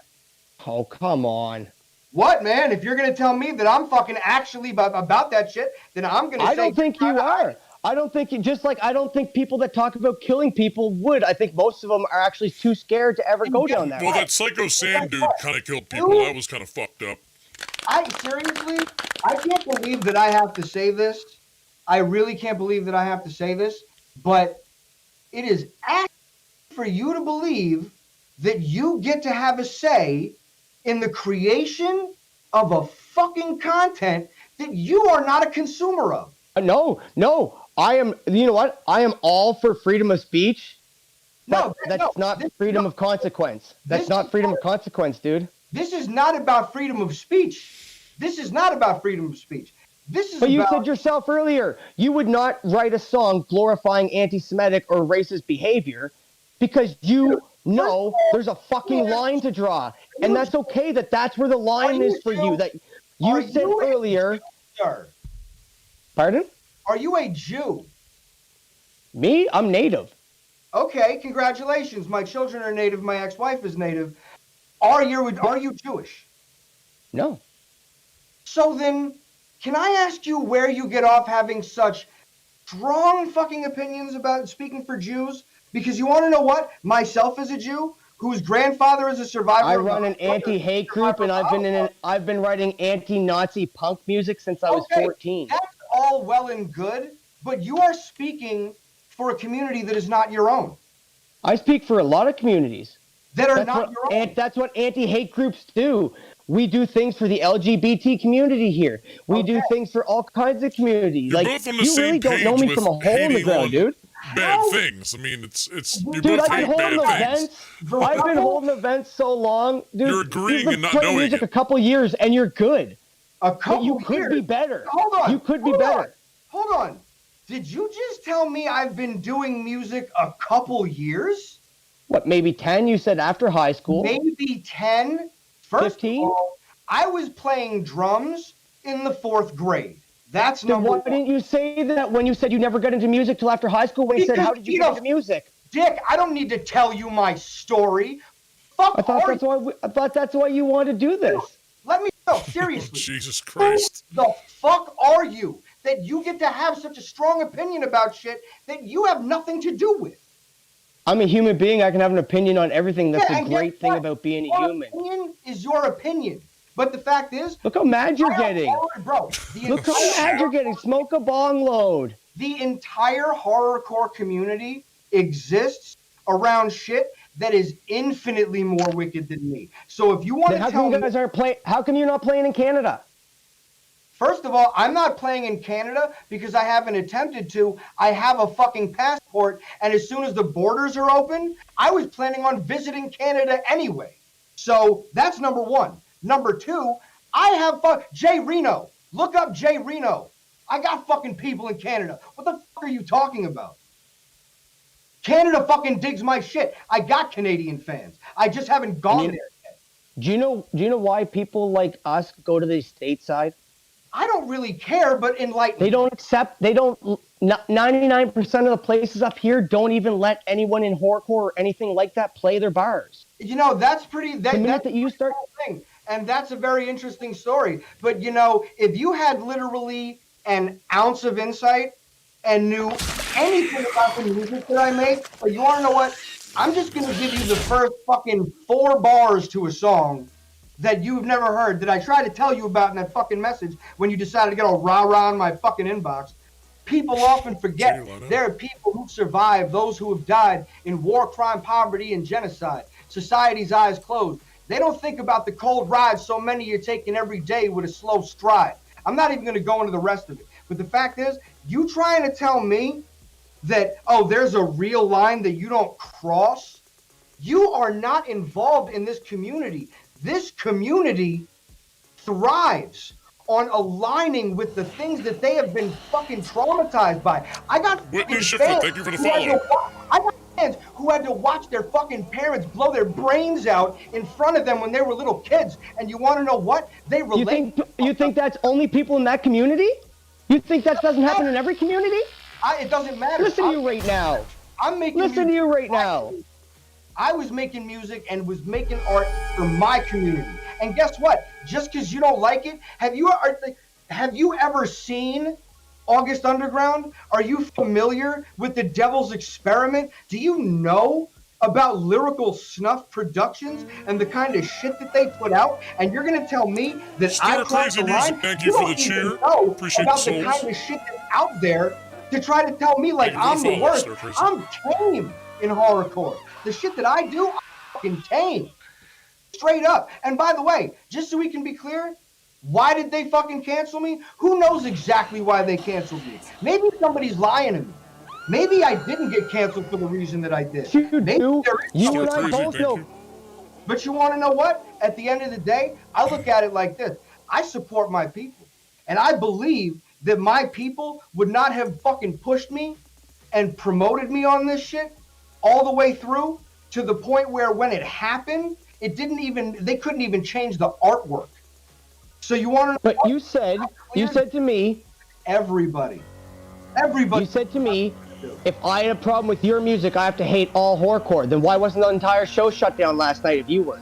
Oh, come on. What, man? If you're going to tell me that I'm fucking actually about that shit, then I'm going to say... I don't think you are. I don't think you... Just like I don't think people that talk about killing people would. I think most of them are actually too scared to ever go down that Well, road. that Psycho Sam dude kind of killed people. That was kind of fucked up. I can't believe that I have to say this. I really can't believe that I have to say this, but it is actually for you to believe that you get to have a say in the creation of a fucking content that you are not a consumer of. No. I am, you know what? I am all for freedom of speech. But that's not freedom of consequence. That's not freedom of consequence, dude. This is not about freedom of speech. This is not about freedom of speech. This is But you said yourself earlier, you would not write a song glorifying anti-Semitic or racist behavior because you know there's a fucking line to draw. And that's okay that that's where the line is for you. That you said earlier. Pardon? Are you a Jew? Me? I'm native. Okay, congratulations. My children are native. My ex-wife is native. Are you Jewish? No. So then, can I ask you where you get off having such strong fucking opinions about speaking for Jews? Because you want to know what? Myself as a Jew, whose grandfather is a survivor. I run an anti-hate group, and I've been writing anti-Nazi punk music since I was 14. That's all well and good, but you are speaking for a community that is not your own. I speak for a lot of communities that are not your own. That's what anti-hate groups do. We do things for the LGBT community here. We do things for all kinds of communities. You're like both on the you same really don't page know me with from a hole in the hating ground, on dude. Bad things. I mean, it's you Dude, both I've been hate holding bad things. events. I've been holding events so long, dude. You're agreeing you've been and not playing knowing music it. a couple years, and you're good. But you could be better. Hold on. You could be better. Hold on. Did you just tell me I've been doing music a couple years? What, maybe 10? You said after high school. Maybe 10? First 15? of all, I was playing drums in the 4th grade. That's Then number why one. didn't you say that when you said you never got into music till after high school? When you said, how did you get into music? Dick, I don't need to tell you my story. I thought that's why you wanted to do this. Let me know, seriously. Jesus Christ. Who the fuck are you that you get to have such a strong opinion about shit that you have nothing to do with? I'm a human being. I can have an opinion on everything. That's Yeah, the and great guess thing what? about being a Your human. opinion is your opinion. But the fact is... Look how mad you're getting. Bro, Look how mad you're getting. Smoke a bong load. The entire horrorcore community exists around shit that is infinitely more wicked than me. So if you want Then to tell me... How come you're not playing in Canada? First of all, I'm not playing in Canada because I haven't attempted to. I have a fucking passport, and as soon as the borders are open, I was planning on visiting Canada anyway. So that's number one. Number two, I have Jay Reno. Look up Jay Reno. I got fucking people in Canada. What the fuck are you talking about? Canada fucking digs my shit. I got Canadian fans. I just haven't gone there yet. Do you know why people like us go to the stateside? I don't really care, but enlighten. They don't accept. They don't. 99% of the places up here don't even let anyone in horrorcore or anything like that play their bars. You know, that's pretty. The minute that you start. Thing. And that's a very interesting story. But, you know, if you had literally an ounce of insight and knew anything about the music that I make, but you want to know what? I'm just going to give you the first fucking 4 bars to a song that you've never heard, that I tried to tell you about in that fucking message when you decided to get all rah-rah in my fucking inbox. People often forget there are people who survived, those who have died in war, crime, poverty, and genocide. Society's eyes closed. They don't think about the cold rides so many you're taking every day with a slow stride. I'm not even going to go into the rest of it. But the fact is, you trying to tell me that, oh, there's a real line that you don't cross You are not involved in this community. This community thrives on aligning with the things that they have been fucking traumatized by. I got Whitney fucking Schiffer, fans thank you for the who had to follow. I got fans who had to watch their fucking parents blow their brains out in front of them when they were little kids. And you want to know what? They relate. You think that's only people in that community? You think that doesn't happen in every community? It doesn't matter. Listen to you right now. I'm making Listen to you right now. I was making music and was making art for my community. And guess what? Just because you don't like it, have you ever seen August Underground? Are you familiar with the Devil's Experiment? Do you know about Lyrical Snuff Productions and the kind of shit that they put out? And you're gonna tell me that I crossed the line? Thank you for the don't even cheer. know Appreciate about the the souls. kind of shit that's out there to try to tell me like Thank you I'm for the the worst. follow, sir, I'm tame in horrorcore. The shit that I do, I'm fucking tame. Straight up. And by the way, just so we can be clear, why did they fucking cancel me? Who knows exactly why they canceled me? Maybe somebody's lying to me. Maybe I didn't get canceled for the reason that I did. Maybe You and I crazy, both thank know. you. But you want to know what? At the end of the day, I look at it like this. I support my people. And I believe that my people would not have fucking pushed me and promoted me on this shit all the way through to the point where when it happened, they couldn't even change the artwork. So you want to? But you said to me, everybody. You said to me, if I had a problem with your music, I have to hate all horrorcore. Then why wasn't the entire show shut down last night if you were?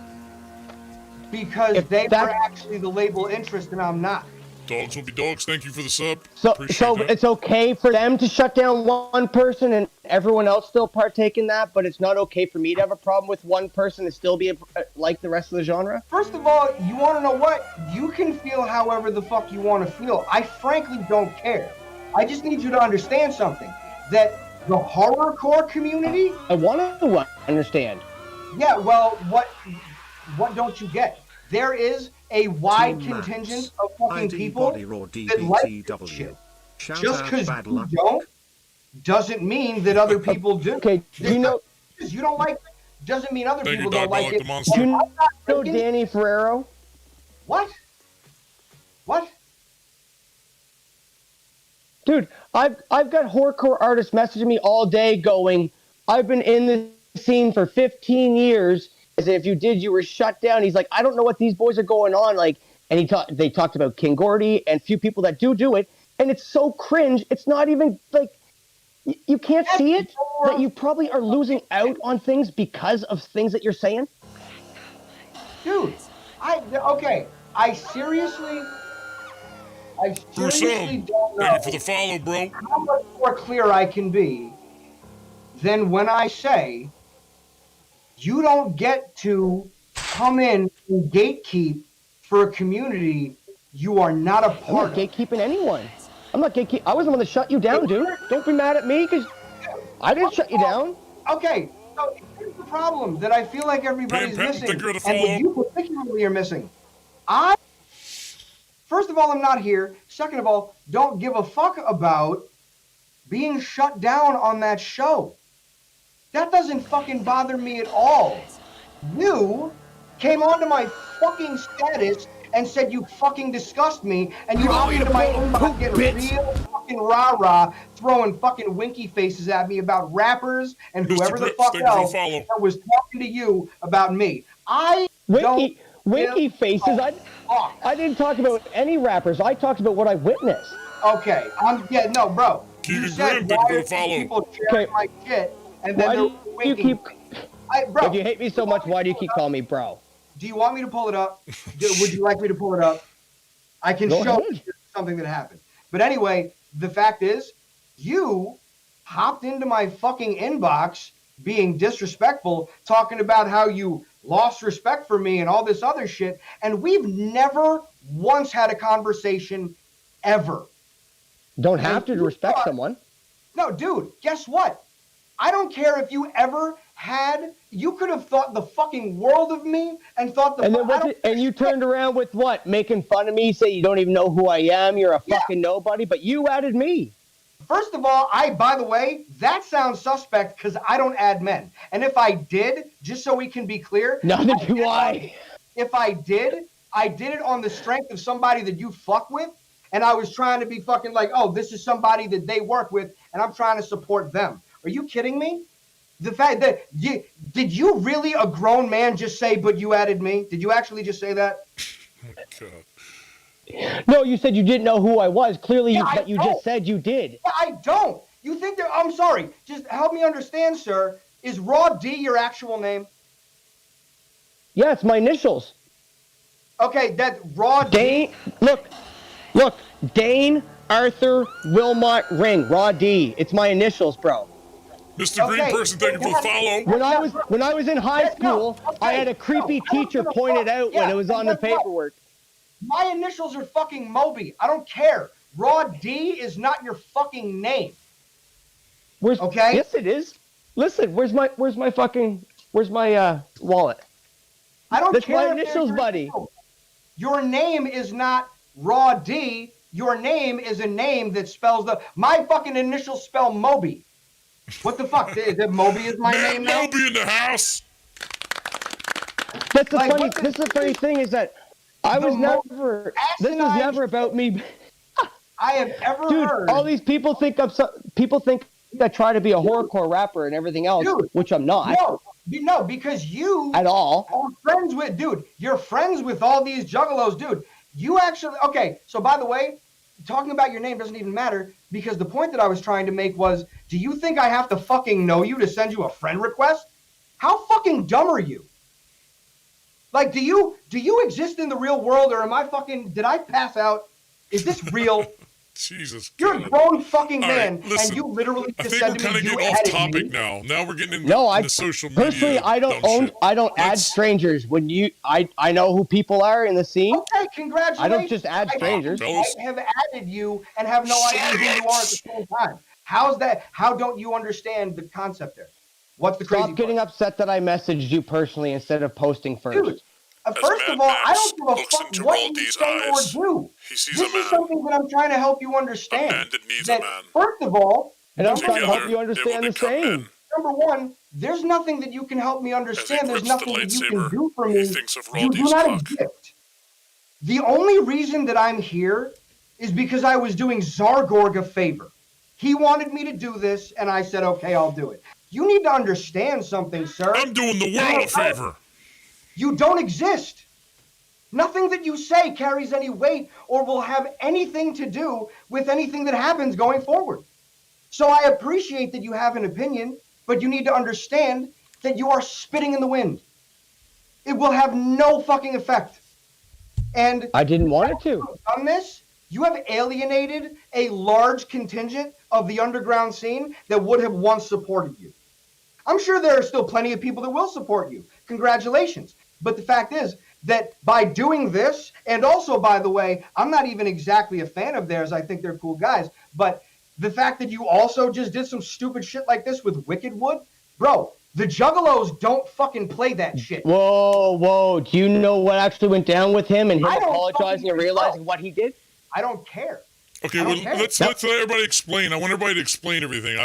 Because they were actually the label interest and I'm not. Dogs will be dogs. Thank you for the sub. So Appreciate that. it's okay for them to shut down one person and everyone else still partake in that, but it's not okay for me to have a problem with one person and still be like the rest of the genre? First of all, you want to know what? You can feel however the fuck you want to feel. I frankly don't care. I just need you to understand something. That the horrorcore community... I want to understand. Yeah, well, what don't you get? There is a wide contingent of fucking people that like this shit. Just because you don't doesn't mean that other people do. Okay, you know... Because you don't like it doesn't mean other people don't like it. Do you know Danny Ferrero? What? What? Dude, I've got horrorcore artists messaging me all day going, I've been in this scene for 15 years. As if you did, you were shut down. He's like, I don't know what these boys are going on. Like, and they talked about King Gordy and a few people that do it. And it's so cringe. It's not even like, you can't see it, that you probably are losing out on things because of things that you're saying. Dude, I seriously don't know Thank you for the follow, bro. how much more clear I can be than when I say you don't get to come in and gatekeep for a community you are not a part of. I'm not gatekeeping anyone. I'm not gatekeeping. I was the one that shut you down, dude. Don't be mad at me because I didn't shut you down. Okay, so here's the problem that I feel like everybody's missing, and that you particularly are missing. First of all, I'm not here. Second of all, don't give a fuck about being shut down on that show. That doesn't fucking bother me at all. You came onto my fucking status and said you fucking disgust me, and you hopped into my inbox getting real fucking rah-rah, throwing fucking winky faces at me about rappers and whoever the fuck else that was talking to you about me. Winky faces? I didn't talk about any rappers. I talked about what I witnessed. Okay, bro. You said why are people sharing my shit, and then they're winking. Bro, if you hate me so much, why do you keep calling me bro? Do you want me to pull it up? Would you like me to pull it up? I can show you something that happened. But anyway, the fact is, you hopped into my fucking inbox being disrespectful, talking about how you lost respect for me and all this other shit, and we've never once had a conversation ever. Don't have to respect someone. No, dude, guess what? I don't care if you ever had. You could have thought the fucking world of me and thought and you turned around with what? Making fun of me, say you don't even know who I am, you're a fucking nobody, but you added me. First of all, by the way, that sounds suspect because I don't add men. And if I did, just so we can be clear, neither do I. If I did it on the strength of somebody that you fuck with, and I was trying to be fucking like, oh, this is somebody that they work with, and I'm trying to support them. Are you kidding me? The fact that did you really, a grown man, just say, but you added me? Did you actually just say that? Oh, God. No, you said you didn't know who I was. Clearly, you just said you did. Yeah, I don't. You think that? I'm sorry. Just help me understand, sir. Is Raw D your actual name? Yeah, it's my initials. Okay, that Raw Dane. Look, Dane Arthur Wilmot Ring. Raw D. It's my initials, bro. Mr. Green Person, thank you for the follow. When I was in high school, I had a creepy teacher point it out when it was on the paperwork. My initials are fucking Moby. I don't care. Raw D is not your fucking name. Okay? Yes, it is. Listen, where's my wallet? I don't That's care. my initials, buddy. Your name is not Raw D. Your name is a name that spells my fucking initials spell Moby. What the fuck? Is it Moby is my name now? Moby in the house. That's the funny thing is that I was never. This is never about me. I have ever Dude, heard. all these people think people think I try to be a horrorcore rapper and everything else, which I'm not. No, because you at all are friends with, dude. You're friends with all these juggalos, dude. You actually, okay. So by the way, talking about your name doesn't even matter because the point that I was trying to make was, do you think I have to fucking know you to send you a friend request? How fucking dumb are you? Like, do you exist in the real world, or am I fucking? Did I pass out? Is this real? Jesus. You're a grown fucking man, Right, listen, and you literally I just think said we're to me, kind of you getting off added topic me. now. Now we're getting into the social media. Personally, I don't add strangers. When I know who people are in the scene. Okay, congratulations. I don't just add strangers. I have added you and have no idea who you are at the same time. How's that? How don't you understand the concept there? What's the crazy Stop getting upset that I messaged you personally instead of posting first. Dude, first of all, I don't give a fuck what you say or do. This is something that I'm trying to help you understand. That, first of all, and I'm trying to help you understand the same. Number one, there's nothing that you can help me understand. There's nothing that you can do for me. You do not exist. The only reason that I'm here is because I was doing Zargorg a favor. He wanted me to do this, and I said, okay, I'll do it. You need to understand something, sir. I'm doing the world a favor. You don't exist. Nothing that you say carries any weight or will have anything to do with anything that happens going forward. So I appreciate that you have an opinion, but you need to understand that you are spitting in the wind. It will have no fucking effect. And I didn't want it to. On this, you have alienated a large contingent of the underground scene that would have once supported you. I'm sure there are still plenty of people that will support you. Congratulations. But the fact is that by doing this, and also, by the way, I'm not even exactly a fan of theirs. I think they're cool guys. But the fact that you also just did some stupid shit like this with Wickedwood, bro, the Juggalos don't fucking play that shit. Whoa. Do you know what actually went down with him and him apologizing and realizing what he did? I don't care. Okay, well, let's let everybody explain. I want everybody to explain everything.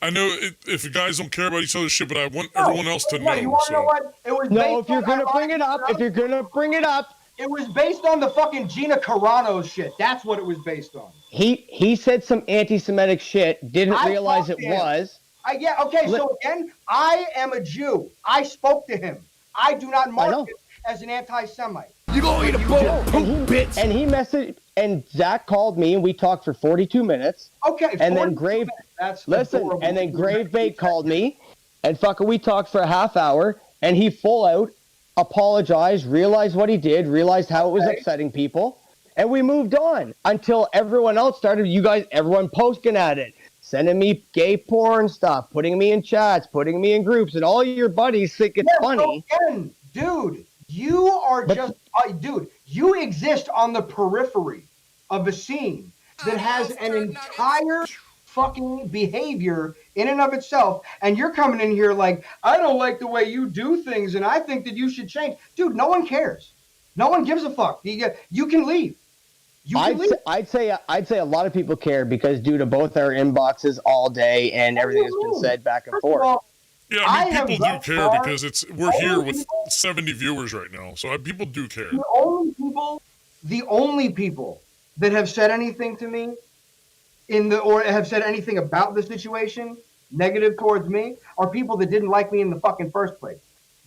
I know if you guys don't care about each other's shit, but I want everyone else to know. You want to know what? It was if you're gonna bring it up, it was based on the fucking Gina Carano shit. That's what it was based on. He said some anti-Semitic shit. Didn't realize it was. So again, I am a Jew. I spoke to him. I do not mark it as an anti-Semite. You gonna eat a bowl of poop, bitch. And he messaged, and Zach called me, and we talked for 42 minutes. Okay. And then Gravebait called me, and fucking we talked for a half hour, and he full out apologized, realized what he did, realized how it was upsetting people, and we moved on until everyone else started. Everyone posting at it, sending me gay porn stuff, putting me in chats, putting me in groups, and all your buddies think it's funny. Again, dude, you are you exist on the periphery of a scene that has an entire fucking behavior in and of itself, and you're coming in here like, I don't like the way you do things, and I think that you should change. Dude, no one cares. No one gives a fuck. You can leave. You can leave. I'd say a lot of people care because due to both our inboxes all day and everything has been said back and First of forth. all, Yeah, I mean, I have people do thus care far- because we're here with 70 viewers right now, so people do care. The only people that have said anything to me or have said anything about the situation negative towards me are people that didn't like me in the fucking first place.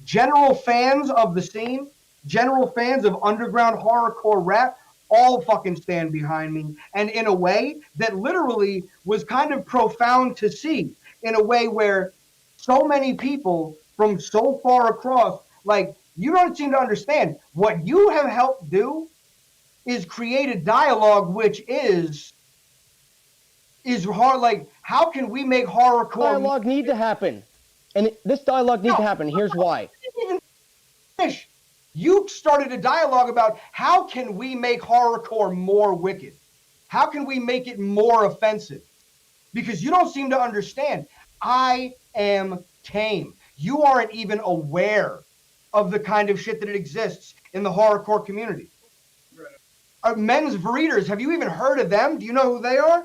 General fans of the scene, general fans of underground horrorcore rap, all fucking stand behind me, and in a way that literally was kind of profound to see, in a way where so many people from so far across, like, you don't seem to understand what you have helped do is create a dialogue which is hard. Like, how can we make horrorcore Dialogue need to happen, and this dialogue needs to happen. Here's why. Finish. You started a dialogue about how can we make horrorcore more wicked? How can we make it more offensive? Because you don't seem to understand. I am tame. You aren't even aware of the kind of shit that exists in the horrorcore community. Men's Breeders, have you even heard of them? Do you know who they are?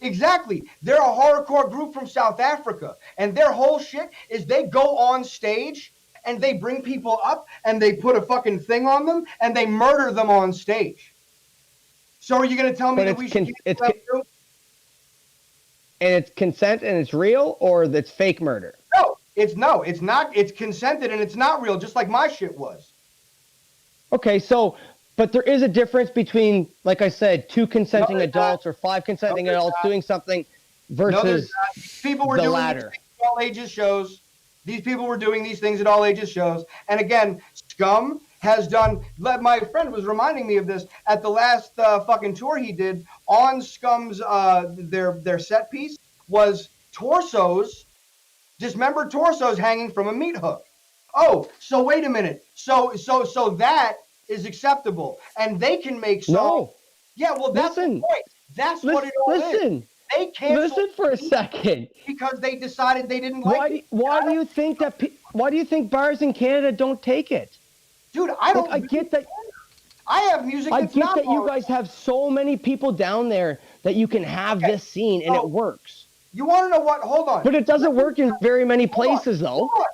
Exactly. They're a horrorcore group from South Africa, and their whole shit is they go on stage and they bring people up and they put a fucking thing on them and they murder them on stage. So are you going to tell me that we should keep that too? And it's consent and it's real, or that's fake murder? It's not. It's consented and it's not real, just like my shit was. Okay, so, but there is a difference between, like I said, 2 consenting adults or 5 consenting adults doing something versus people were the doing latter. all ages shows. These people were doing these things at all ages shows. And again, Scum has done, my friend was reminding me of this at the last fucking tour he did on Scum's, their set piece was torsos, dismembered torsos hanging from a meat hook. Oh, so wait a minute. So that is acceptable. And they can make songs. No. Yeah, well, that's the point. That's what it all is. They canceled Listen for a second. because they decided they didn't like it. Why do you think that? Why do you think bars in Canada don't take it? Dude, I don't. I get that. I have music. I That's get not that you guys have so many people down there that you can have this scene and it works. You want to know what? Hold on. But it doesn't work in very many places, though. Hold on.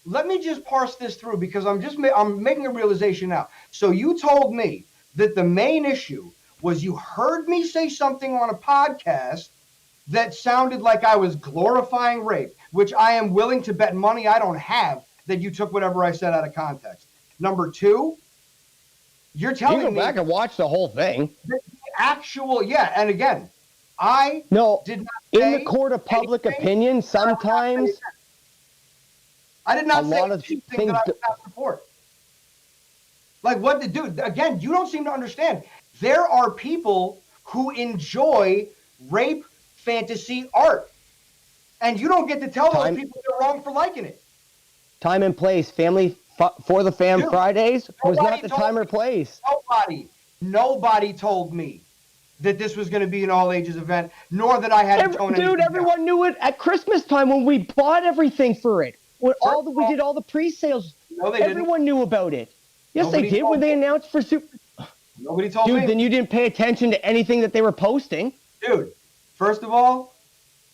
Let me just parse this through because I'm making a realization now. So you told me that the main issue was you heard me say something on a podcast that sounded like I was glorifying rape, which I am willing to bet money I don't have that you took whatever I said out of context. Number 2, you're telling me... You go back and watch the whole thing. The actual, and again, I did not say... In the court of public opinion, sometimes... I did not a say lot of anything things that I would not support. Like, what to do? Again, you don't seem to understand. There are people who enjoy rape fantasy art. And you don't get to tell those people they're wrong for liking it. Time and place. Family for the Fam Fridays was not the time or place. Nobody told me that this was going to be an all-ages event, nor that I had to tone anything down. Everyone knew it at Christmas time when we bought everything for it. When we did all the pre-sales. No, they everyone knew about it. Yes, Nobody they did when they announced for Super. Nobody told me. Dude, then you didn't pay attention to anything that they were posting. Dude, first of all,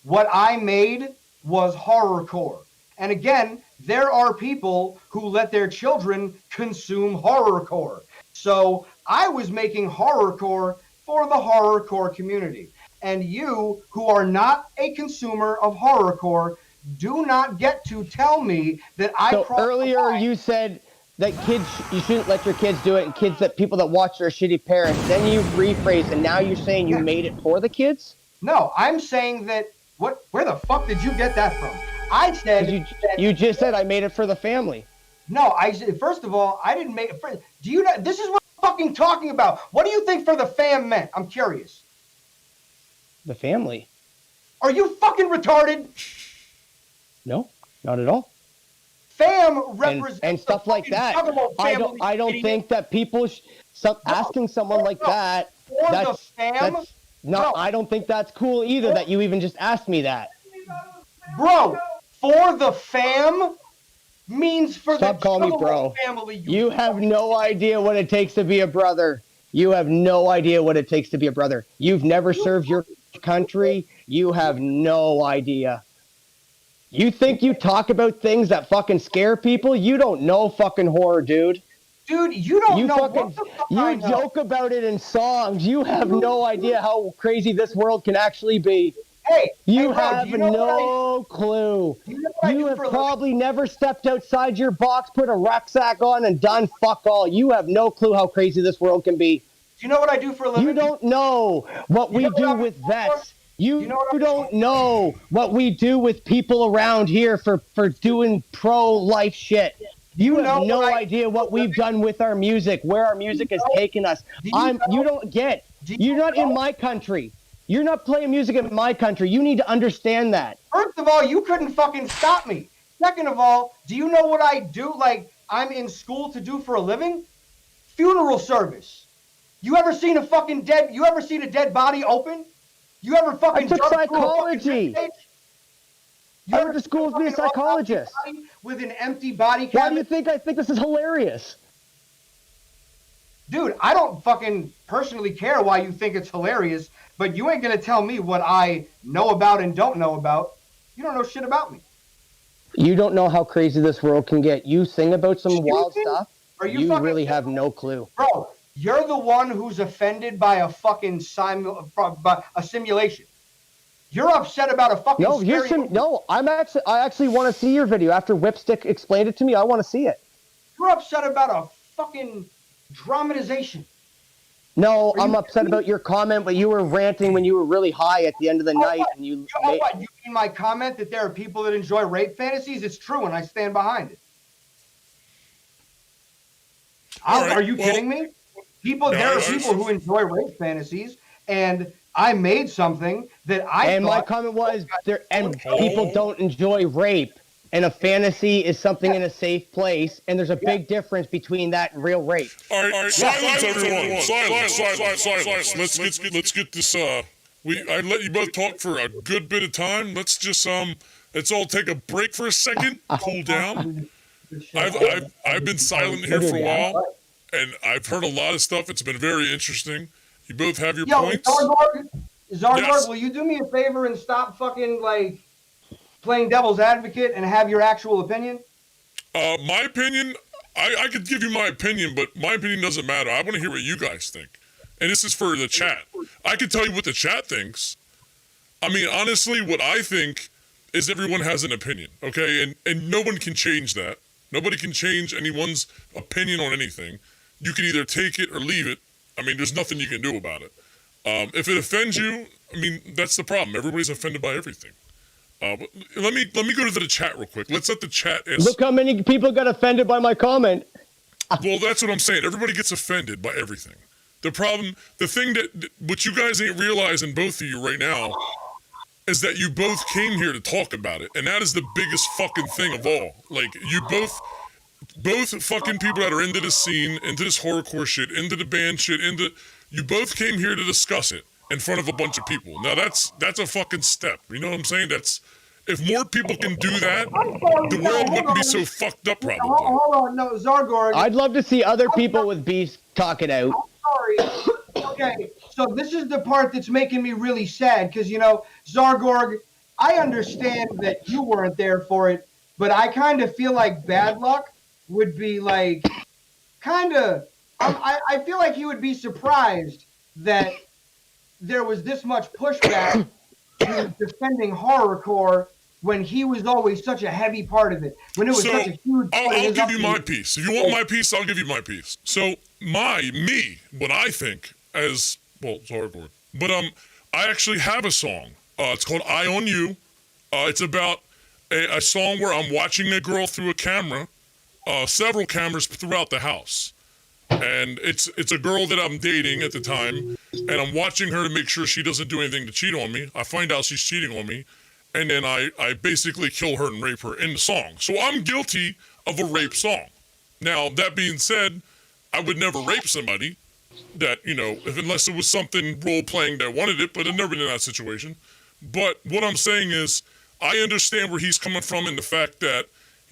what I made was horrorcore. And again, there are people who let their children consume horrorcore. So I was making horrorcore for the horrorcore community. And you, who are not a consumer of horrorcore, do not get to tell me that I crossed earlier the line. You said that kids, you shouldn't let your kids do it, and people that watch their shitty parents. Then you rephrase, and now you're saying you made it for the kids? No, I'm saying that. Where the fuck did you get that from? I said you just said I made it for the family. No, I said, first of all, I didn't make it for. Do you know? This is what I'm fucking talking about. What do you think for the fam meant? I'm curious. The family. Are you fucking retarded? No, not at all. Fam represents and stuff like that. I don't think that people asking someone like that. I don't think that's cool either. That you even just asked me that. Bro, for the fam means for Stop the calling me bro. family. You have no idea what it takes to be a brother. You have no idea what it takes to be a brother. You've never served your country. You have no idea. You think you talk about things that fucking scare people? You don't know fucking horror, dude. Dude, you don't know fucking, what the fuck I You know. joke about it in songs. You have no idea how crazy this world can actually be. Hey, you bro, have do you know no clue. You have for a probably never stepped outside your box, put a rucksack on, and done fuck all. You have no clue how crazy this world can be. Do you know what I do for a living? You don't know what we do with vets. You don't know what we do with people around here for doing pro-life shit. You have no idea what we've done with our music, where our music has taken us. You don't get. You're not in my country. You're not playing music in my country. You need to understand that. First of all, you couldn't fucking stop me. Second of all, do you know what I do? Like, I'm in school to do for a living? Funeral service. You ever seen a fucking dead? You ever seen a dead body open? You ever fucking? I took dug through a fucking psychology. ribcage? I went to school to be a psychologist. With an empty body cavity? Why do you think I think this is hilarious? Dude, I don't fucking personally care why you think it's hilarious, but you ain't gonna tell me what I know about and don't know about. You don't know shit about me. You don't know how crazy this world can get. You sing about some wild stuff. Are you You fucking really have no clue. Bro, you're the one who's offended by a fucking by a simulation. You're upset about a fucking I actually want to see your video. After Whipstick explained it to me, I want to see it. You're upset about a fucking dramatization. No, I'm upset about your comment, but you were ranting when you were really high at the end of the night. What? And you what? You mean my comment that there are people that enjoy rape fantasies? It's true, and I stand behind it. Are you kidding me? There are people who enjoy rape fantasies, and I made something that my comment was people don't enjoy rape, and a fantasy is something in a safe place, and there's a big difference between that and real rape. All right, silence, everyone. Silence. Let's get this. I let you both talk for a good bit of time. Let's all take a break for a second, cool down. I've been silent here for a while, and I've heard a lot of stuff. It's been very interesting. You both have your points. Zargorg, Yes. will you do me a favor and stop fucking playing devil's advocate and have your actual opinion? My opinion, I could give you my opinion, but my opinion doesn't matter. I want to hear what you guys think. And this is for the chat. I can tell you what the chat thinks. I mean, honestly, what I think is everyone has an opinion, okay? And no one can change that. Nobody can change anyone's opinion on anything. You can either take it or leave it. I mean, there's nothing you can do about it. If it offends you, I mean, that's the problem. Everybody's offended by everything. Let me go to the chat real quick. Let's let the chat answer. Look how many people got offended by my comment. Well, that's what I'm saying. Everybody gets offended by everything. The thing that what you guys ain't realizing, both of you right now, is that you both came here to talk about it, and that is the biggest fucking thing of all. Like, you both fucking people that are into the scene, into this horrorcore shit, into the band shit, you both came here to discuss it in front of a bunch of people. Now that's a fucking step. You know what I'm saying? If more people can do that, the world wouldn't be so fucked up probably. Hold on, no, Zargorg. I'd love to see other people with beefs talk it out. Sorry. Okay, so this is the part that's making me really sad because, Zargorg, I understand that you weren't there for it, but I kind of feel like Bad Luck would be I feel like he would be surprised that there was this much pushback to defending horrorcore when he was always such a heavy part of it. When it was such a huge part I'll give you my piece. If you want my piece, I'll give you my piece. So what I think as it's horrorcore. But I actually have a song. It's called "Eye on You." It's about a song where I'm watching a girl through a camera, several cameras throughout the house. And it's a girl that I'm dating at the time, and I'm watching her to make sure she doesn't do anything to cheat on me. I find out she's cheating on me, and then I basically kill her and rape her in the song. So I'm guilty of a rape song. Now, that being said, I would never rape somebody that, unless it was something role-playing that wanted it, but I've never been in that situation. But what I'm saying is, I understand where he's coming from in the fact that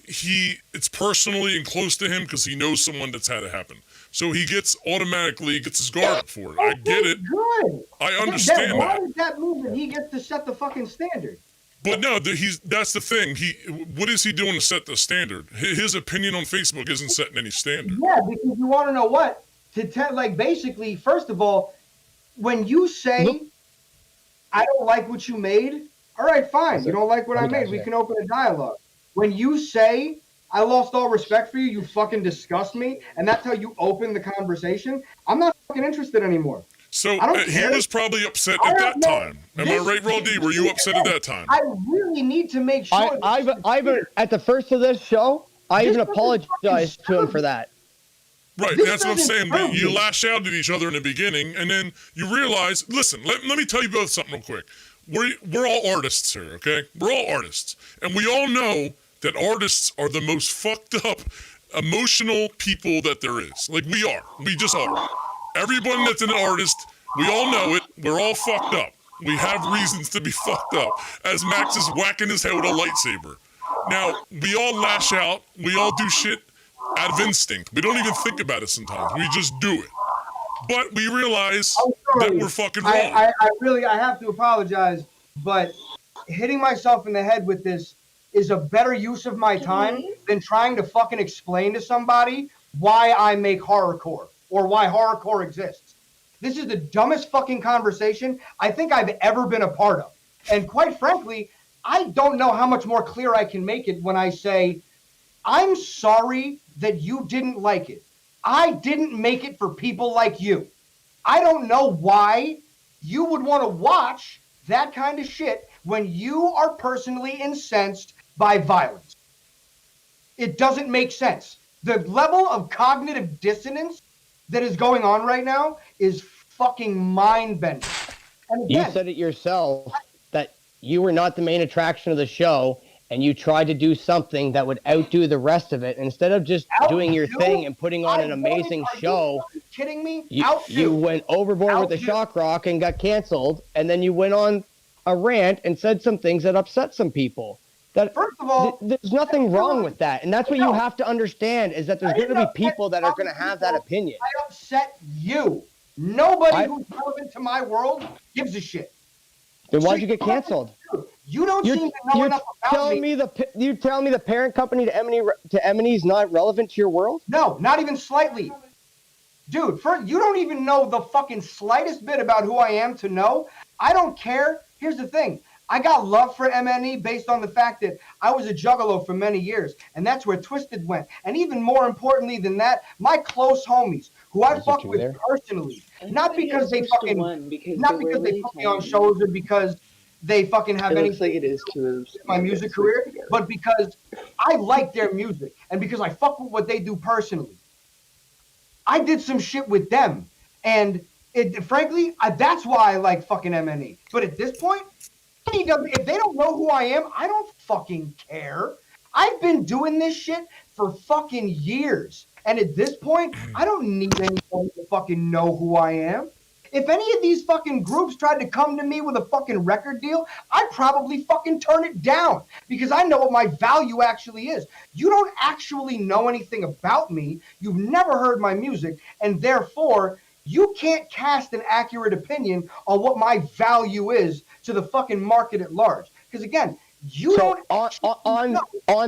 it's personally and close to him because he knows someone that's had it happen. So he automatically gets his guard up for it. I get it. Good. I understand Why that. does that mean that he gets to set the fucking standard? But no, that's the thing. What is he doing to set the standard? His opinion on Facebook isn't setting any standard. Yeah, because you want to know what? Basically, first of all, when you say, I don't like what you made, all right, fine. You don't like what I made. We can open a dialogue. When you say, I lost all respect for you, you fucking disgust me, and that's how you open the conversation, I'm not fucking interested anymore. So he was probably upset at that time. Am I right, Raw D? Were you upset at that time? I really need to make sure. I've at the first of this show, I even apologized to him for that. Right, that's what I'm saying. You lash out at each other in the beginning, and then you realize, listen, let me tell you both something real quick. We're all artists here, okay? We're all artists. And we all know that artists are the most fucked up, emotional people that there is. Like, we are. We just are. Everyone that's an artist, we all know it. We're all fucked up. We have reasons to be fucked up. As Max is whacking his head with a lightsaber. Now, we all lash out. We all do shit out of instinct. We don't even think about it sometimes. We just do it. But we realize that we're fucking wrong. I have to apologize, but hitting myself in the head with this is a better use of my time than trying to fucking explain to somebody why I make horrorcore or why horrorcore exists. This is the dumbest fucking conversation I think I've ever been a part of. And quite frankly, I don't know how much more clear I can make it when I say, I'm sorry that you didn't like it. I didn't make it for people like you. I don't know why you would want to watch that kind of shit when you are personally incensed by violence. It doesn't make sense. The level of cognitive dissonance that is going on right now is fucking mind-bending. And again, you said it yourself that you were not the main attraction of the show, and you tried to do something that would outdo the rest of it. Instead of just doing your thing and putting on an amazing show, are you kidding me? You went overboard with the shock rock and got canceled, and then you went on a rant and said some things that upset some people. First of all, there's nothing wrong with that, and that's what you have to understand, is that there's going to be people that are going to have that opinion. I upset you. Nobody who's relevant to my world gives a shit. Then why'd you get canceled? You don't seem to know enough about me. You telling me the parent company to Emily is not relevant to your world? No, not even slightly. Dude, you don't even know the fucking slightest bit about who I am to know. I don't care. Here's the thing. I got love for MNE based on the fact that I was a juggalo for many years, and that's where Twisted went. And even more importantly than that, my close homies, who I fuck with personally, not because they put me on shows or because they fucking have anything like it is to my music career, but because I like their music and because I fuck with what they do personally. I did some shit with them, and frankly, that's why I like fucking MNE. But at this point, if they don't know who I am, I don't fucking care. I've been doing this shit for fucking years. And at this point, I don't need anyone to fucking know who I am. If any of these fucking groups tried to come to me with a fucking record deal, I'd probably fucking turn it down because I know what my value actually is. You don't actually know anything about me. You've never heard my music, and therefore, you can't cast an accurate opinion on what my value is to the fucking market at large. Because again, you don't on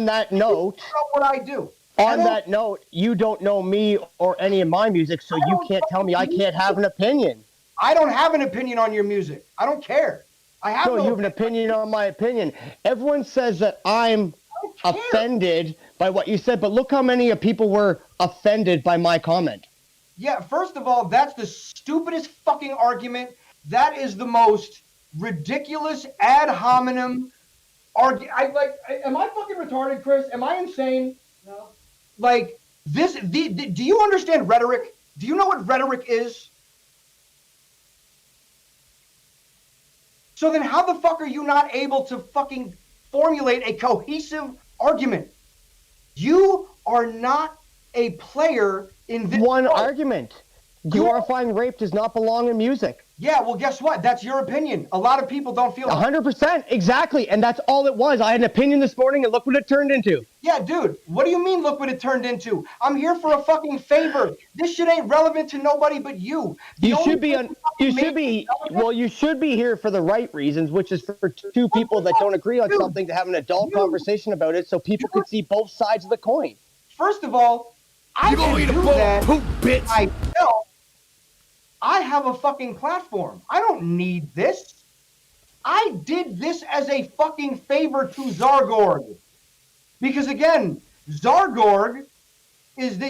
that note, know what I do. On that note, you don't know me or any of my music, so you can't tell me I can't have an opinion. I don't have an opinion on your music. I don't care. I have you have an opinion on my opinion. Everyone says that I'm offended by what you said, but look how many people were offended by my comment. Yeah, first of all, that's the stupidest fucking argument. That is the most ridiculous ad hominem argument. Am I fucking retarded, Chris? Am I insane? No. Like, do you understand rhetoric? Do you know what rhetoric is? So then how the fuck are you not able to fucking formulate a cohesive argument? You are not a player in this one argument. glorifying rape does not belong in music. Yeah, well, guess what? That's your opinion. A lot of people don't feel 100%, exactly, and that's all it was. I had an opinion this morning, and look what it turned into. Yeah, dude, what do you mean, look what it turned into? I'm here for a fucking favor. This shit ain't relevant to nobody but you. You should be here for the right reasons, which is for two people that don't agree on something to have an adult conversation about it so people could see both sides of the coin. First of all, I can do that myself. I have a fucking platform. I don't need this. I did this as a fucking favor to Zargorg. Because again, Zargorg is the,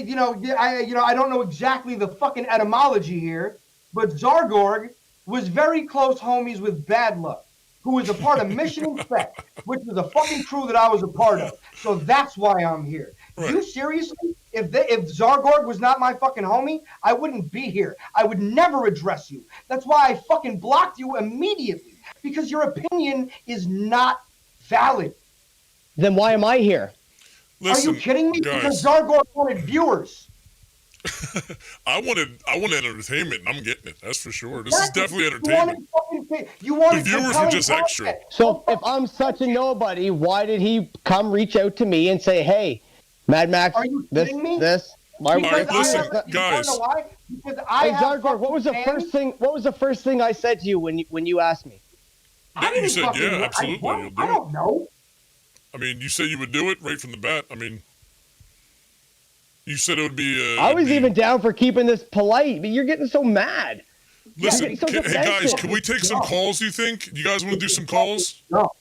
I don't know exactly the fucking etymology here, but Zargorg was very close homies with Bad Luck, who was a part of Mission Inspect, which was a fucking crew that I was a part of. So that's why I'm here. Right. You seriously? If Zargorg was not my fucking homie, I wouldn't be here. I would never address you. That's why I fucking blocked you immediately, because your opinion is not valid. Then why am I here? Listen, are you kidding me? Guys. Because Zargorg wanted viewers. I wanted entertainment, and I'm getting it. That's for sure. This is definitely entertainment. You wanted the viewers were just extra. So if I'm such a nobody, why did he come reach out to me and say, "Hey, Mad Max, are you kidding me? All right, listen, guys. Hey, Zargorg, what was the first thing? What was the first thing I said to you when you asked me? You said, yeah, absolutely. I don't know. I mean, you said you would do it right from the bat. I mean, you said it would be. I was even down for keeping this polite, but you're getting so mad. Listen, hey guys, can we take some calls? Do you think? You guys want to do some calls? No.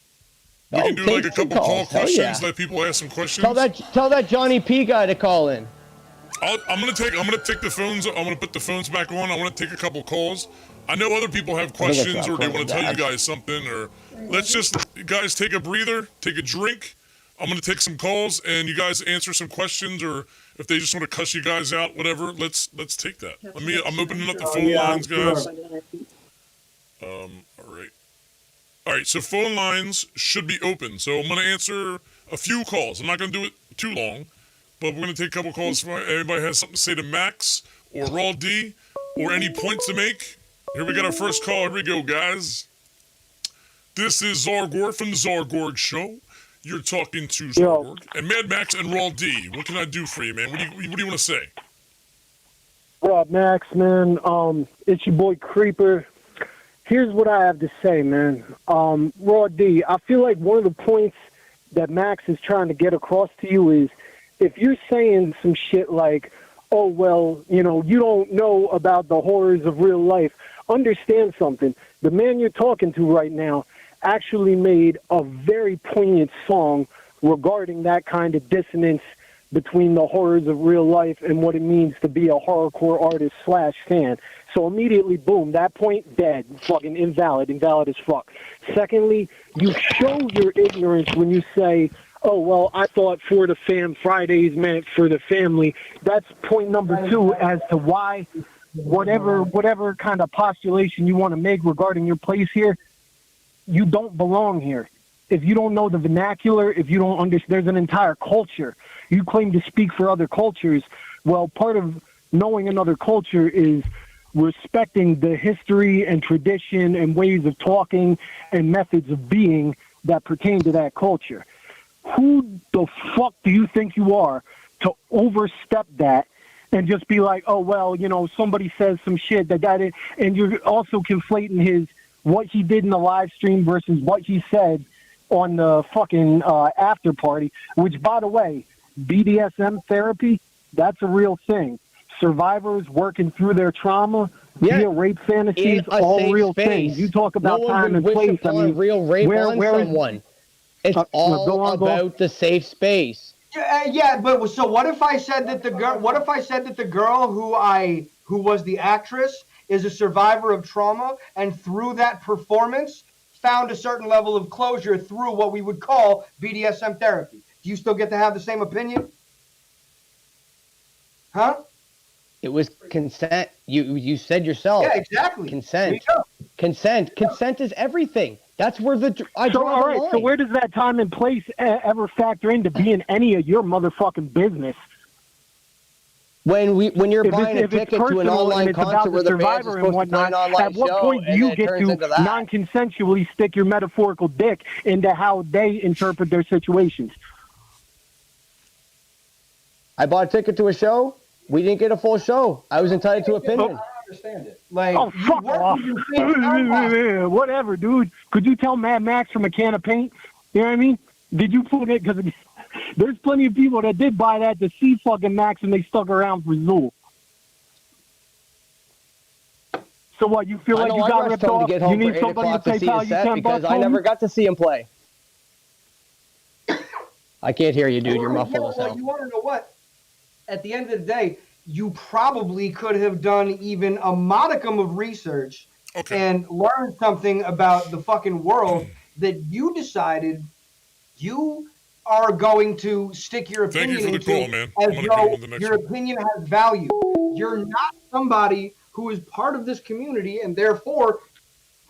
We can do like a couple call questions. Let people ask some questions. Tell that Johnny P guy to call in. I'm gonna take the phones. I'm gonna put the phones back on. I want to take a couple calls. I know other people have questions, or they want to tell you guys something, or let's just, guys, take a breather, take a drink. I'm gonna take some calls, and you guys answer some questions, or if they just want to cuss you guys out, whatever. Let's take that. I'm opening up the phone lines, guys. All right. So phone lines should be open. So I'm gonna answer a few calls. I'm not gonna do it too long, but we're gonna take a couple calls. If anybody has something to say to Max or Raw D, or any points to make. Here we got our first call. Here we go, guys. This is Zargorg from the Zargorg Show. You're talking to Zargorg and Mad Max and Raw D. What can I do for you, man? What do you want to say? What up, Max, man? It's your boy Creeper. Here's what I have to say, man. Raw D, I feel like one of the points that Max is trying to get across to you is if you're saying some shit like, oh, well, you don't know about the horrors of real life, understand something. The man you're talking to right now actually made a very poignant song regarding that kind of dissonance between the horrors of real life and what it means to be a horrorcore artist / fan. So immediately, boom, that point, dead. Fucking invalid as fuck. Secondly, you show your ignorance when you say, oh, well, I thought For the Fam Fridays meant for the family. That's point number 2 as to why whatever kind of postulation you want to make regarding your place here, you don't belong here. If you don't know the vernacular, if you don't understand, there's an entire culture. You claim to speak for other cultures. Well, part of knowing another culture is respecting the history and tradition and ways of talking and methods of being that pertain to that culture. Who the fuck do you think you are to overstep that and just be like, oh, well, somebody says some shit that got it, and you're also conflating what he did in the live stream versus what he said on the fucking after party, which, by the way, BDSM therapy, that's a real thing. Survivors working through their trauma, via rape fantasies, all real things. You talk about time and place. I mean, real rape on someone. It's all about the safe space. Yeah, but so what if I said that the girl? What if I said that the girl who was the actress is a survivor of trauma, and through that performance found a certain level of closure through what we would call BDSM therapy? Do you still get to have the same opinion? Huh? It was consent. You said yourself. Yeah, exactly. Consent. Consent is everything. That's where I draw all right, the line. so where does that time and place ever factor into being any of your motherfucking business? when you're If buying it's, a if it's ticket to an personal and online it's concert about where the the band's survivor and supposed to play an whatnot, online at what show, point do and you then it get turns to into that. non-consensually stick your metaphorical dick into how they interpret their situations? I bought a ticket to a show. We didn't get a full show. I was entitled to opinion. I understand it. Like, Oh, you fuck work off. with your same sound Whatever, dude. Could you tell Mad Max from a can of paint? You know what I mean? Did you put it? Because there's plenty of people that did buy that to see fucking Max and they stuck around for Zool. So what, you feel like you got ripped off? To get You home need for 8 somebody to o'clock to pay see pal his you set 10 because bucks, I never homie? got to see him play. I can't hear you, dude. You're muffled as Well, hell. you want to know what? At the end of the day, you probably could have done even a modicum of research and learned something about the fucking world that you decided you are going to stick your Thank you opinion for the into call, man. I'm as gonna get though on to the next your one. opinion has value. You're not somebody who is part of this community, and therefore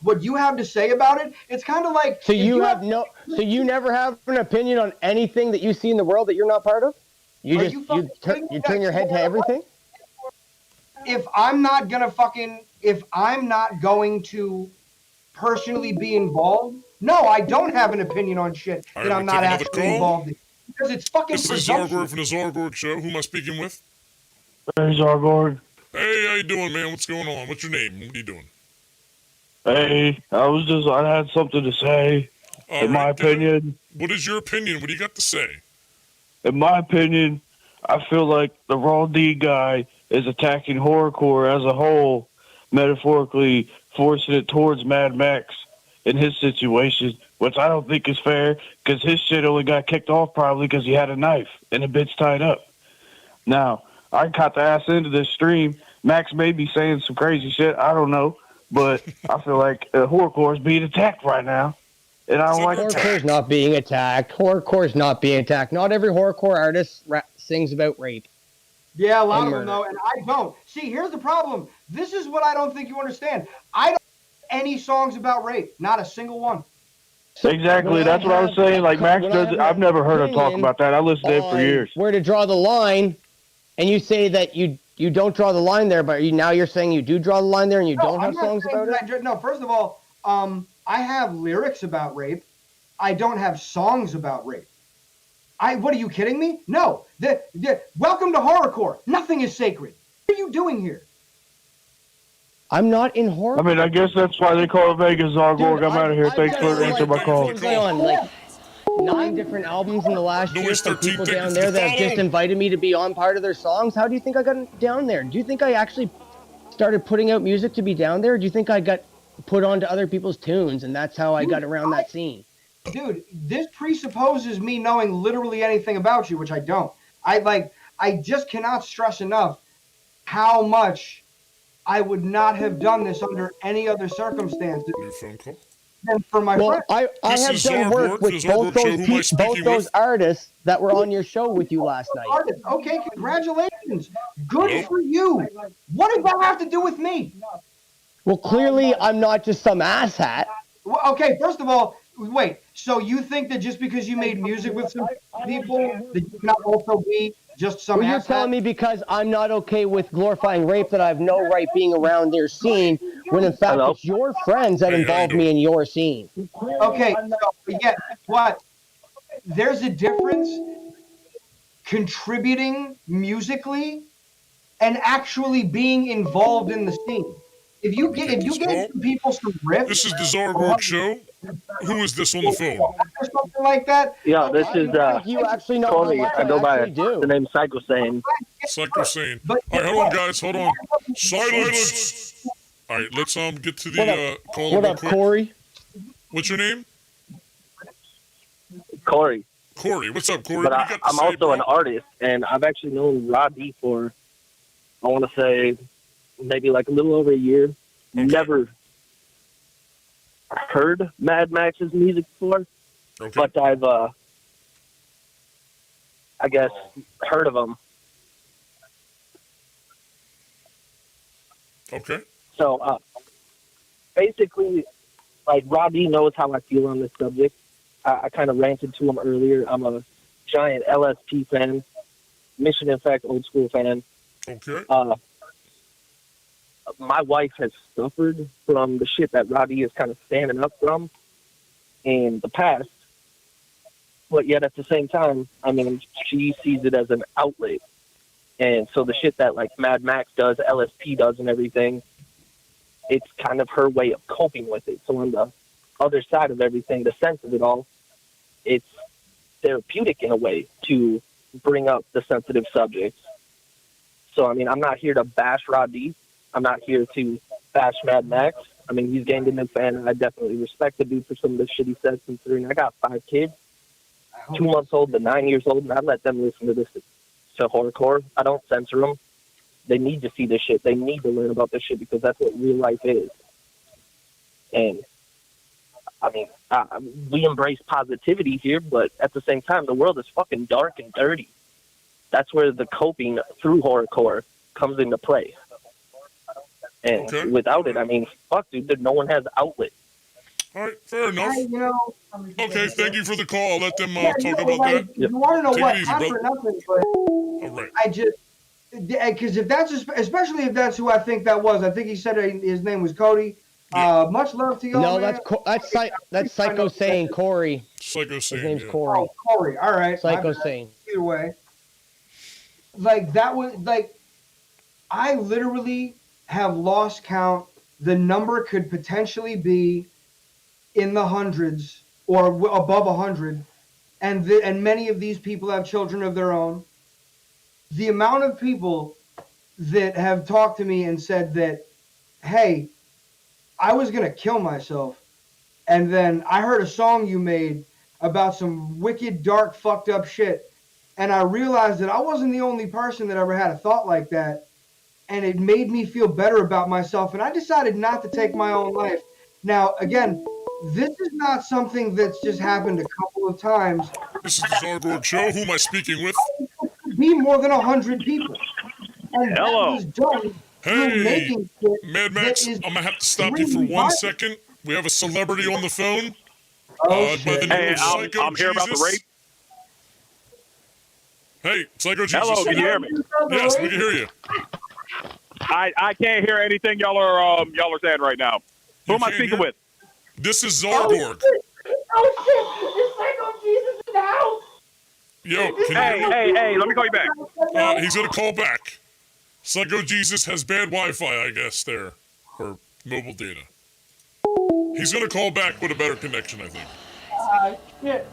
what you have to say about it, it's kind of like So you have no. So you never have an opinion on anything that you see in the world that you're not part of. You Are just you you fucking kidding me? turn your head to everything. If I'm not going to personally be involved, no, I don't have an opinion on shit All that right, I'm we'll not take another actually call. involved in because it's fucking This is Zargorg presumptuous. from the Zargorg Show. Who am I speaking with? Hey, Zargorg. Hey, how you doing, man? What's going on? What's your name? What are you doing? Hey, I had something to say. All In my right, opinion, What is your opinion? What do you got to say? in my opinion, I feel like the Raw D guy is attacking horrorcore as a whole, metaphorically forcing it towards Mad Max in his situation, which I don't think is fair because his shit only got kicked off probably because he had a knife and a bitch tied up. Now, I caught the ass into this stream. Max may be saying some crazy shit. I don't know. But I feel like horrorcore is being attacked right now. And I don't like it. Horrorcore's not being attacked. Horrorcore's not being attacked. Not every horrorcore artist sings about rape. Yeah, a lot and of them murder. though, and I don't. See, here's the problem. This is what I don't think you understand. I don't have any songs about rape. Not a single one. Exactly. That's what I was saying. Like, Max does. I've never heard him talk about that. I listened to him for years. Where to draw the line, and you say that you don't draw the line there, but now you're saying you do draw the line there and you don't have songs about it? No, first of all, I have lyrics about rape. I don't have songs about rape. What are you kidding me? No. Welcome to horrorcore. Nothing is sacred. What are you doing here? I'm not in horror. I mean, I guess that's why they call it Vegas, Zargorg. I'm out of here. Thanks for answering my call. Like 9 different albums in the last year from people down there that have just invited me to be on part of their songs. How do you think I got down there? Do you think I actually started putting out music to be down there? Or do you think I got put onto other people's tunes and that's how I got around that scene? Dude, this presupposes me knowing literally anything about you, which I don't. I just cannot stress enough how much I would not have done this under any other circumstances than for my friend. I have done work with both those artists that were on your show with you last night. Okay, congratulations. Good for you. What does that have to do with me? Well, clearly I'm not just some asshat. Well, okay, first of all, wait. So you think that just because you made music with some people, that you cannot also be just some You're asshat? telling me because I'm not okay with glorifying rape that I have no right being around their scene, when in fact it's your friends that involved me in your scene. Okay, so yeah, what? There's a difference contributing musically and actually being involved in the scene. If you get some people some riffs, This is the Zargorg Show. Who is this on the phone? or something like that. Yeah, this is you actually know Tony. how much I go by actually do. the name Psycho Sane. Psycho Sane. All right, hold on, guys. Hold on. Silence. All right, let's get to the call. What real up, quick. Corey? What's your name? Corey. Corey. What's up, Corey? But What do you got to I'm say, also bro? an artist, and I've actually known Rod D for, I want to say, maybe like a little over a year. Never heard Mad Max's music before, but I've, I guess, heard of him. Okay. So, basically, like, Rod D knows how I feel on this subject. I kind of ranted to him earlier. I'm a giant LSP fan, Mission Effect old school fan. Okay. My wife has suffered from the shit that Roddy is kind of standing up from in the past, but yet at the same time, I mean, she sees it as an outlet. And so the shit that like Mad Max does, LSP does, and everything, it's kind of her way of coping with it. So on the other side of everything, the sense of it all, it's therapeutic in a way to bring up the sensitive subjects. So, I mean, I'm not here to bash Rod D. I'm not here to bash Mad Max. I mean, he's gained a new fan, and I definitely respect the dude for some of the shit he says, considering I got 5 kids, 2 months old to 9 years old, and I let them listen to this, to horrorcore. I don't censor them. They need to see this shit. They need to learn about this shit because that's what real life is. And, I mean, we embrace positivity here, but at the same time, the world is fucking dark and dirty. That's where the coping through horrorcore comes into play. And without it, I mean, fuck, dude, no one has outlet. All right, fair enough. Okay, thank you for the call. I'll let them Yeah, talk no, about like, that. You want to know Take what? it easy, Not bro. for nothing, but All right. I just because if that's especially if that's who I think that was. I think he said his name was Cody. Much love to y'all. No, man. that's Psycho saying Corey. Psycho saying. His name's Corey. Oh, Corey. All right. Psycho saying. Either way, like that was like I literally have lost count. The number could potentially be in the hundreds or above 100, and many of these people have children of their own. The amount of people that have talked to me and said that, hey, I was gonna kill myself, and then I heard a song you made about some wicked, dark, fucked up shit, and I realized that I wasn't the only person that ever had a thought like that. And it made me feel better about myself, and I decided not to take my own life. Now, again, this is not something that's just happened a couple of times. This is the Horrorcore Show. Who am I speaking with? It could be more than 100 people. And that was done through making shit Mad Max, that is I'm going to have to stop you for really 1 violent. second. We have a celebrity on the phone. Oh, by the name Hey, of Psycho I'm here about the Jesus. rape. Hey, Psycho Jesus. Hello, can you hear me? Yes, we can hear you. I can't hear anything y'all are saying right now. Who am I speaking with? This is Zarborg. Oh shit! It's Psycho Jesus in the house! Yo, can you hear me? Hey, let me call you back. He's gonna call back. Psycho Jesus has bad Wi-Fi, I guess, there. Or mobile data. He's gonna call back with a better connection, I think. Shit.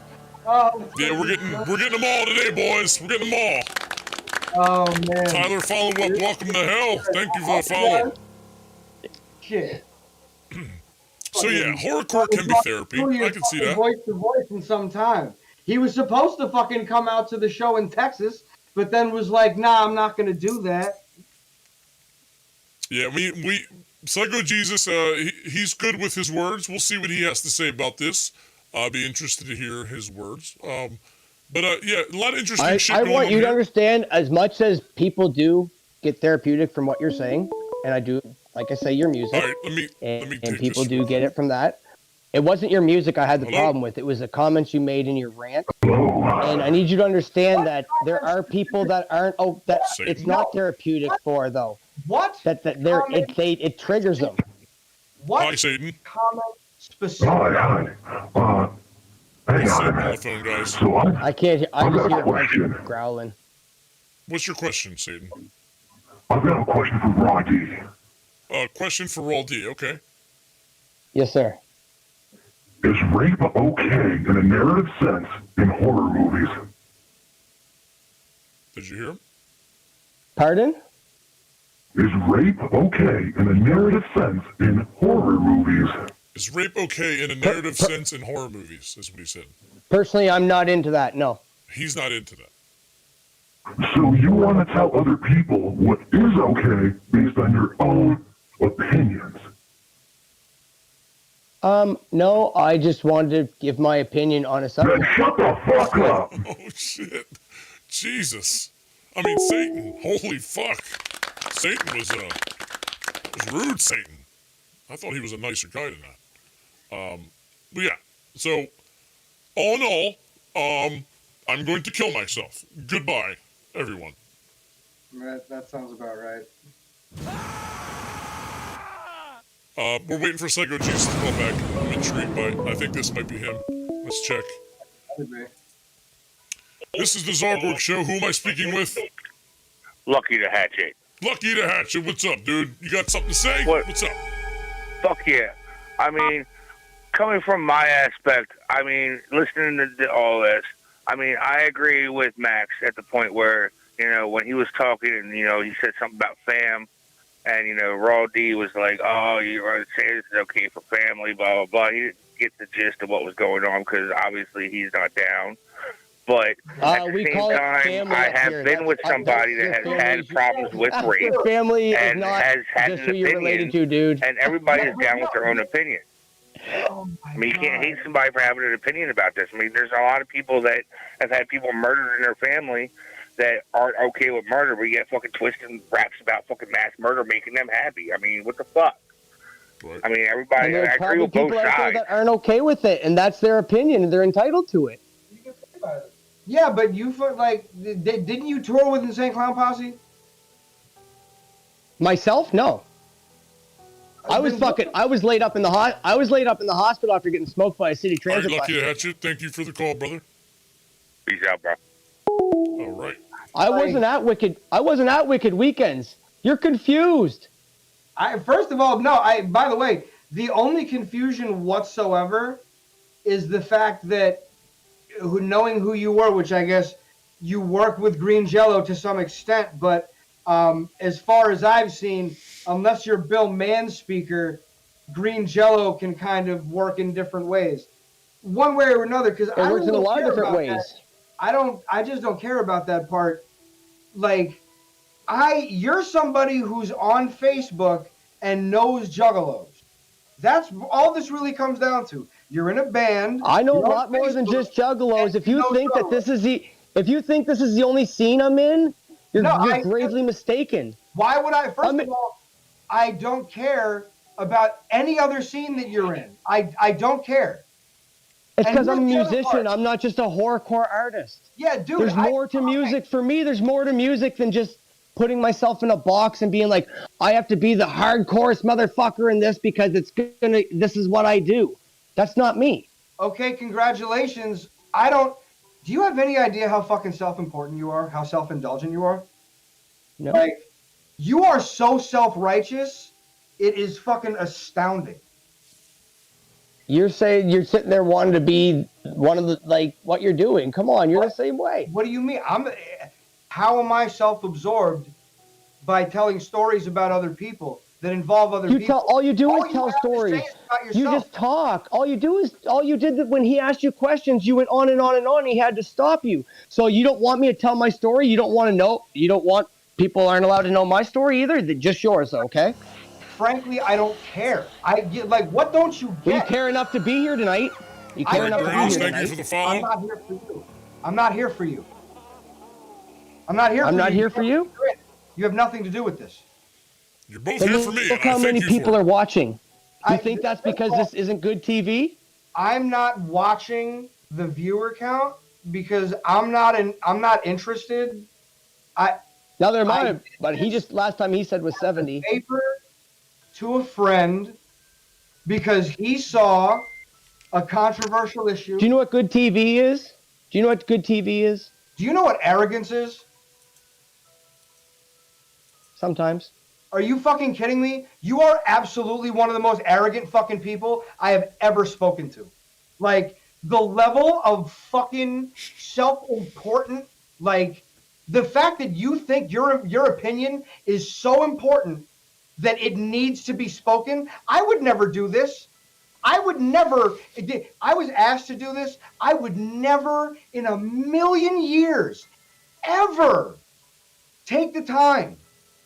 Oh, Yeah, we're getting them all today, boys. We're getting them all. Oh, man. Tyler, follow up. Welcome to hell. Thank you for the follow. Shit. So yeah, horrorcore can be therapy. I can see that. Voice to voice in some time. He was supposed to fucking come out to the show in Texas, but then was like, nah, I'm not gonna do that. Yeah, we Psycho Jesus, he's good with his words. We'll see what he has to say about this. I'll be interested to hear his words. But yeah, a lot of interesting shit I going want on you to here. understand, as much as people do get therapeutic from what you're saying, and I do, like I say, your music. All right, let me and take people this. do get it from that. It wasn't your music I had the problem with. It was the comments you made in your rant. And I need you to understand that there are people that aren't. Oh, that it's not therapeutic for though. What? That it triggers them. What? Hi, Satan. Comment specific. Hi. Hang on a On the minute. phone, guys. So I can't. I I've just got hear a question. growling. What's your question, Satan? I've got a question for Roddy. Question for Raw D. Okay. Yes, sir. Is rape okay in a narrative sense in horror movies? Did you hear him? Pardon? Is rape okay in a narrative sense in horror movies? Is rape okay in a narrative sense in horror movies? Is what he said. Personally, I'm not into that. No. He's not into that. So you want to tell other people what is okay based on your own opinions? No, I just wanted to give my opinion on a subject. Then shut the fuck up! Oh shit! Jesus! I mean, Satan! Holy fuck! Satan was rude. Satan. I thought he was a nicer guy than that. But yeah. So, all in all, I'm going to kill myself. Goodbye, everyone. That sounds about right. We're waiting for Psycho Jesus to call back. I'm intrigued by it. I think this might be him. Let's check. Could be. This is the Zarborg Show. Who am I speaking with? Lucky the Hatchet. Lucky the Hatchet. What's up, dude? You got something to say? What's up? Fuck yeah. I mean, coming from my aspect, I mean, listening to all this, I mean, I agree with Max at the point where, you know, when he was talking and, you know, he said something about fam, and, you know, Raw D was like, oh, you're saying this is okay for family, blah, blah, blah. He didn't get the gist of what was going on because obviously he's not down. But at the same time, I have been with somebody that has had problems with rape Your family is and not has had just an who you're related opinion, to, dude. and everybody is down with their own opinion. I mean, you can't hate somebody for having an opinion about this. I mean, there's a lot of people that have had people murdered in their family that aren't okay with murder, but yet fucking twisting raps about fucking mass murder making them happy. I mean, what the fuck? Right. I mean, everybody, And there's I agree probably with both people out there sides. that aren't okay with it, and that's their opinion, and they're entitled to it. Yeah, but you didn't you tour with Insane Clown Posse? Myself, no. I was laid up in the hospital after getting smoked by a city All right, transit Lucky bus. the Hatchet. Thank you for the call, brother. Peace out, bro. All right. I wasn't at Wicked Weekends. You're confused. First of all, no. By the way, the only confusion whatsoever is the fact that knowing who you were, which I guess you work with Green Jello to some extent, but as far as I've seen, unless you're Bill Manspeaker, Green Jello can kind of work in different ways, one way or another. Because It works in a lot of different ways. I just don't care about that part. Like, you're somebody who's on Facebook and knows juggalos. That's all this really comes down to. You're in a band. I know a lot more than just juggalos. If you think that this is the only scene I'm in, you're gravely mistaken. Why would I? First of all, I don't care about any other scene that you're in. I don't care. It's because And I'm a here's the other musician. part. I'm not just a horrorcore artist. Yeah, dude. There's more to music. For me, there's more to music than just putting myself in a box and being like, I have to be the hardcore motherfucker in this because this is what I do. That's not me. Okay, congratulations. Do you have any idea how fucking self-important you are? How self-indulgent you are? No. Like, you are so self-righteous, it is fucking astounding. You're saying you're sitting there wanting to be one of the, like, what you're doing. Come on, you're the same way. What do you mean? How am I self-absorbed by telling stories about other people that involve other people? All you do is tell stories. You just talk. All you did when he asked you questions, you went on and on and on. And he had to stop you. So you don't want me to tell my story. You don't want to know. You don't want people aren't allowed to know my story either. Just yours, okay? Frankly, I don't care. What don't you get? Well, you care enough to be here tonight. You care enough to be here Thank tonight. you for the follow. I'm not here for you. I'm not here for you. I'm not here for you. I'm not here for you? You have nothing to do with this. You're both Then here for me. Look how many people are watching. You think that's because this isn't good TV? I'm not watching the viewer count because I'm not interested. Neither am I, but last time he said was 70. Paper to a friend because he saw a controversial issue. Do you know what good TV is? Do you know what good TV is? Do you know what arrogance is? Sometimes. Are you fucking kidding me? You are absolutely one of the most arrogant fucking people I have ever spoken to. Like, the level of fucking self-important, like, the fact that you think your opinion is so important that it needs to be spoken. I would never do this. I was asked to do this. I would never in a million years ever take the time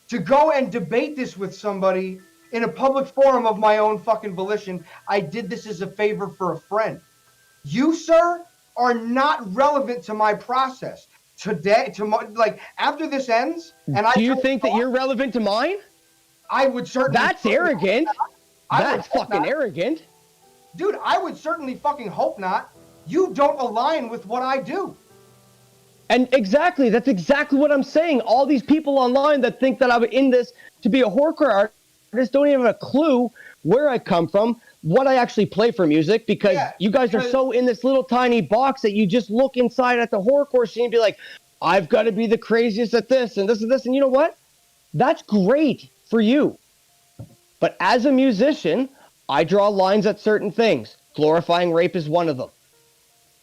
to go and debate this with somebody in a public forum of my own fucking volition. I did this as a favor for a friend. You, sir, are not relevant to my process. Today, after this ends, and do you think that you're relevant to mine? I would certainly. That's arrogant. That's fucking arrogant. Dude, I would certainly fucking hope not. You don't align with what I do. And exactly, that's exactly what I'm saying. All these people online that think that I'm in this to be a horrorcore artist don't even have a clue where I come from, what I actually play for music, because you guys are so in this little tiny box that you just look inside at the horrorcore scene and be like, I've got to be the craziest at this and this and this. And you know what? That's great for you. But as a musician, I draw lines at certain things. Glorifying rape is one of them.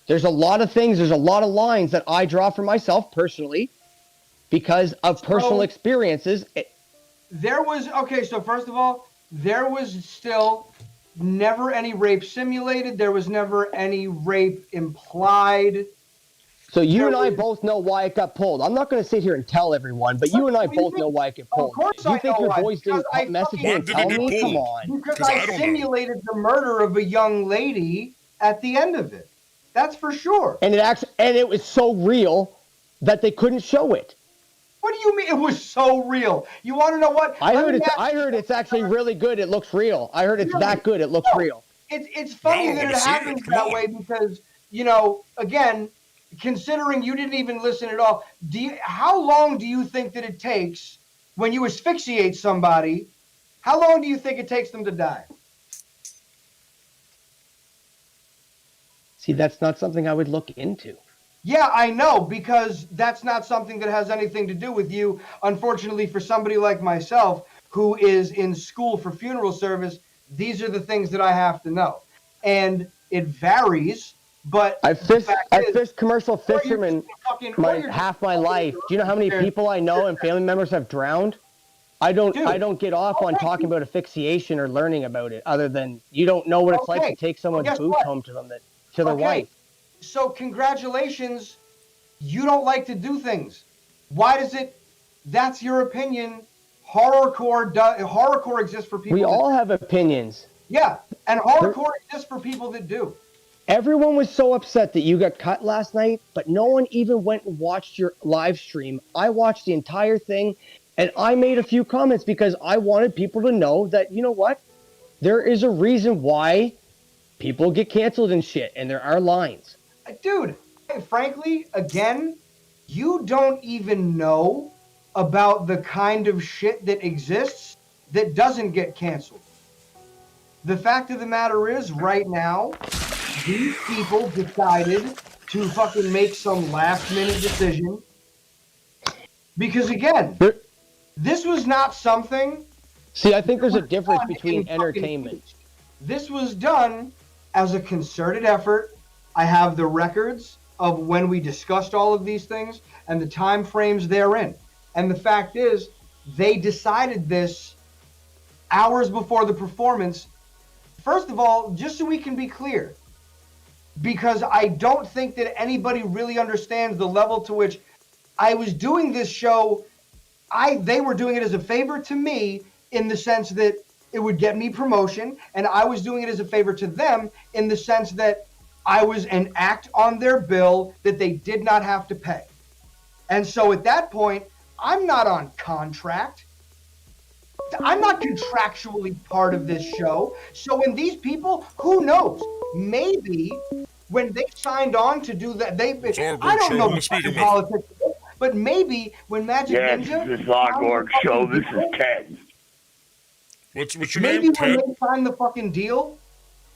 There's a lot of things, there's a lot of lines that I draw for myself personally because of personal experiences. There was, okay, so first of all, there was still never any rape simulated. There was never any rape implied. So you and I both know why it got pulled. I'm not going to sit here and tell everyone, but you and I both know why it got pulled. Of course You I think know your why, boys didn't because message me and tell me? Come on. Because I simulated the murder of a young lady at the end of it. That's for sure. And it was so real that they couldn't show it. What do you mean it was so real? You want to know what? I heard it's actually really good. It looks real. I heard it's that good. It looks real. It's funny that it happens that way because, you know, again, considering you didn't even listen at all, how long do you think that it takes when you asphyxiate somebody? How long do you think it takes them to die? See, that's not something I would look into. Yeah, I know, because that's not something that has anything to do with you. Unfortunately, for somebody like myself who is in school for funeral service, these are the things that I have to know. And it varies, but I fished commercial fishermen half my life. Do you know how many people I know and family members have drowned? I don't get off on talking about asphyxiation or learning about it, other than you don't know what it's like to take someone's boots home to them to their wife. So congratulations, you don't like to do things. Why does it? That's your opinion. Horrorcore exists for people. We all have opinions. Yeah, and horrorcore exists for people that do. Everyone was so upset that you got cut last night, but no one even went and watched your live stream. I watched the entire thing, and I made a few comments because I wanted people to know that, you know what? There is a reason why people get canceled and shit, and there are lines. Dude, frankly, again, you don't even know about the kind of shit that exists that doesn't get canceled. The fact of the matter is, right now, these people decided to fucking make some last-minute decision. Because, again, this was not something... See, I think there's a difference between entertainment. This was done as a concerted effort. I have the records of when we discussed all of these things and the time frames therein. And the fact is, they decided this hours before the performance. First of all, just so we can be clear, because I don't think that anybody really understands the level to which I was doing this show. They were doing it as a favor to me in the sense that it would get me promotion, and I was doing it as a favor to them in the sense that I was an act on their bill that they did not have to pay. And so at that point, I'm not on contract. I'm not contractually part of this show. So when these people, who knows, maybe when they signed on to do that, I don't know the politics, but maybe when Magic Ninja... This is Horrorcore Show. This is Ted. What's your maybe name, when Ted? they signed the fucking deal